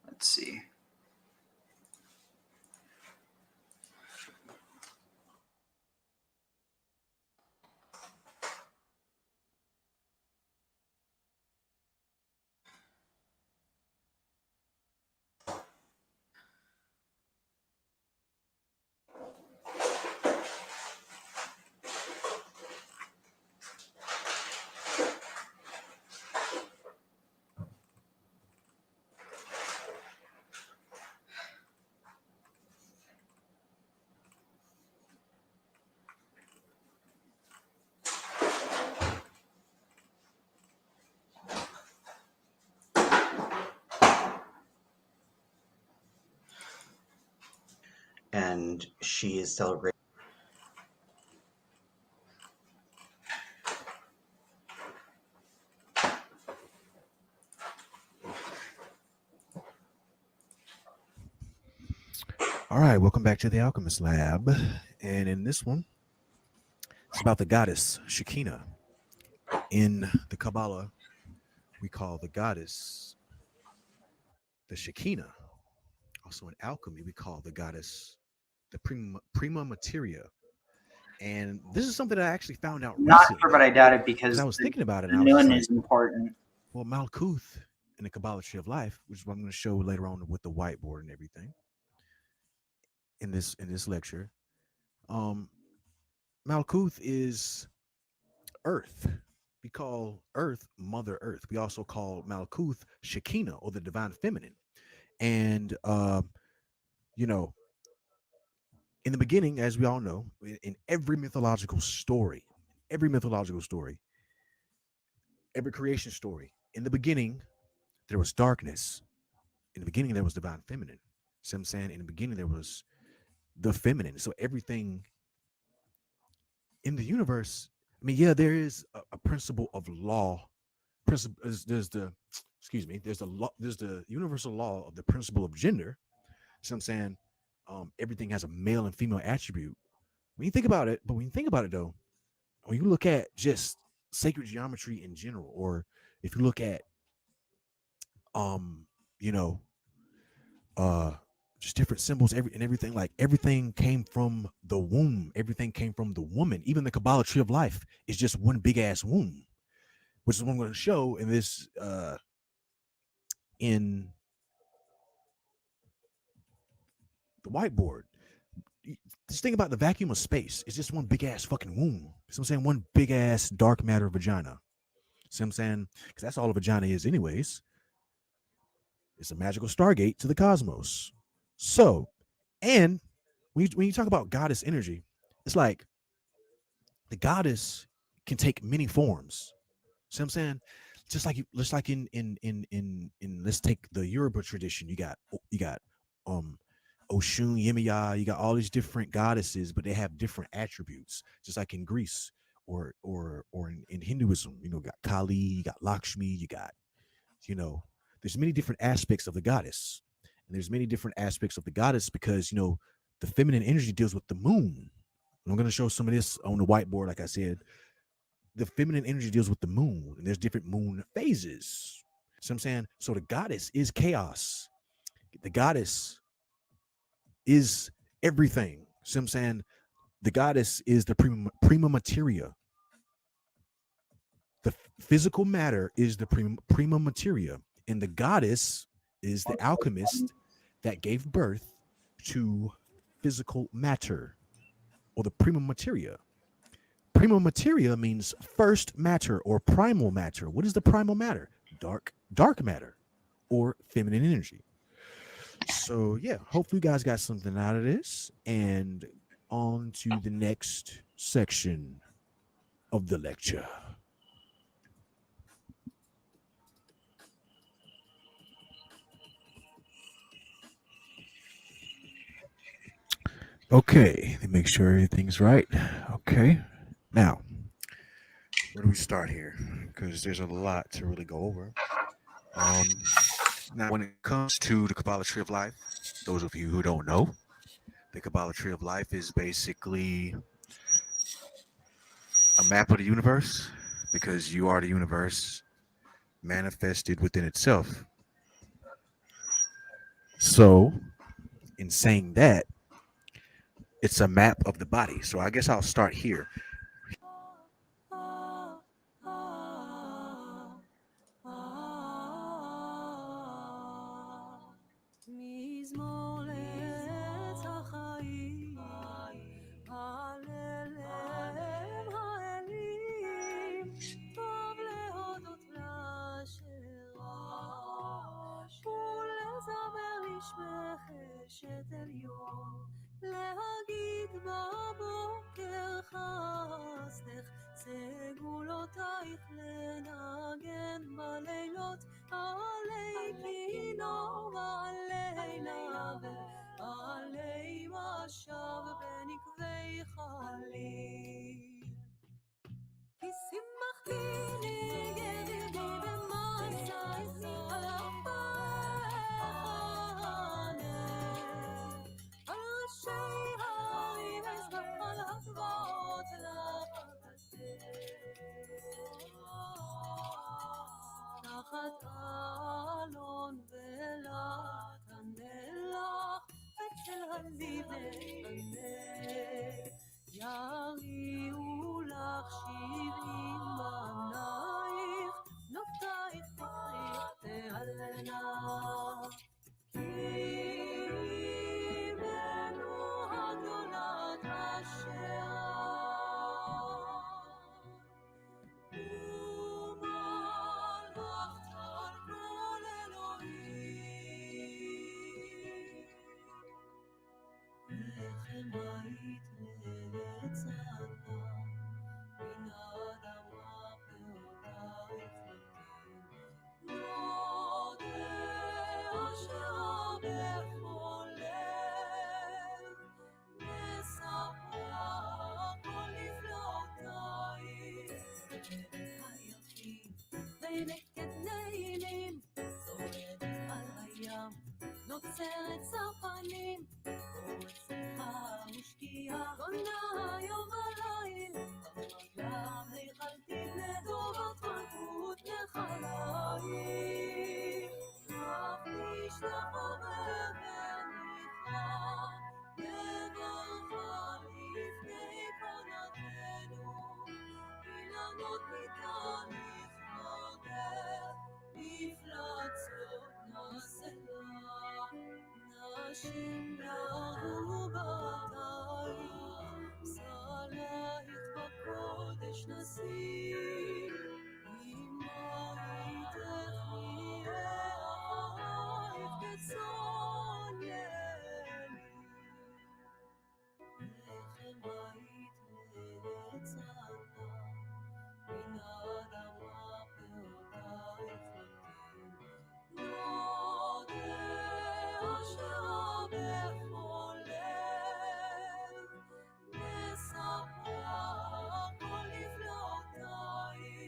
let's see. And she is celebrating. All right, welcome back to the Alchemist Lab. And in this one, it's about the goddess Shekinah. In the Kabbalah, we call the goddess the Shekinah. Also in alchemy, we call the goddess the prima materia. And this is something that I actually found out Not recently. sure, but I doubt it because I was thinking about it. The And I was just nun like, is important. well, Malkuth in the Kabbalah Tree of Life, which is what I'm going to show later on with the whiteboard and everything in this lecture. Malkuth is Earth. We call Earth Mother Earth. We also call Malkuth Shekinah, or the divine feminine. And in the beginning, as we all know, in every mythological story, every creation story, in the beginning, there was darkness. In the beginning, there was divine feminine. See what I'm saying? In the beginning, there was the feminine. So everything in the universe, I mean, yeah, there is a principle of law. There's the universal law of the principle of gender. So I'm saying everything has a male and female attribute. When you think about it, though, when you look at just sacred geometry in general, or if you look at just different symbols, everything, like everything came from the womb, everything came from the woman. Even the Kabbalah Tree of Life is just one big ass womb, which is what I'm going to show in this in the whiteboard. Just think about the vacuum of space. It's just one big ass fucking womb. So I'm saying one big ass dark matter vagina. See what I'm saying? Because that's all a vagina is, anyways. It's a magical stargate to the cosmos. So, and when you talk about goddess energy, it's like the goddess can take many forms. See what I'm saying? Just like in let's take the Yoruba tradition. You got Oshun, Yemiya, you got all these different goddesses, but they have different attributes. Just like in Greece or in Hinduism, you got Kali, you got Lakshmi, you got, there's many different aspects of the goddess. And there's many different aspects of the goddess because, the feminine energy deals with the moon. And I'm going to show some of this on the whiteboard, like I said. The feminine energy deals with the moon, and there's different moon phases. So I'm saying, so the goddess is chaos. The goddess is everything. So I'm saying, the goddess is the prima materia. The physical matter is the prima materia, and the goddess is the alchemist that gave birth to physical matter, or the prima materia. Prima materia means first matter or primal matter. What is the primal matter? Dark matter or feminine energy. So yeah, hopefully you guys got something out of this. And on to the next section of the lecture. Okay, let me make sure everything's right. Okay, now where do we start here? Because there's a lot to really go over. Now, when it comes to the Kabbalah Tree of Life, those of you who don't know, the Kabbalah Tree of Life is basically a map of the universe, because you are the universe manifested within itself. So, in saying that, it's a map of the body. So I guess I'll start here. מזמור לעץ החיים, הללם האלים, טוב להודות לאשר, ולזמר לשמך אשת עליון, להגיד בבוקר חסדך, סגולותייך לנגן בלילות, עלי כינור ועלי נבל, עלי משב בנקבי חליל. כי שימחתיני גדי במסעך על הפנים, על ראשי הרים אזרח על הגבעות לחכתך. תחת אלון ולת הנלך אצל הליבי ענק, יריעו לך 70 בנייך, נותייך תפריך תעלנה. כי בנו הגדולת אשר לחם היית לצדה, מן האדמה פירותייך נותן. נודה אשר בכל לב, מספרה כל נפלאותייך. היפים ונקד נעימים, צועדת על הים, נוצרת סרפנים, ושקיעה גונה יום וליל, ברגליו היכלתי לדורות מלכות נחלייך. אף נשלח עובר ונכרע, נברכה לפני פונתנו, אילנות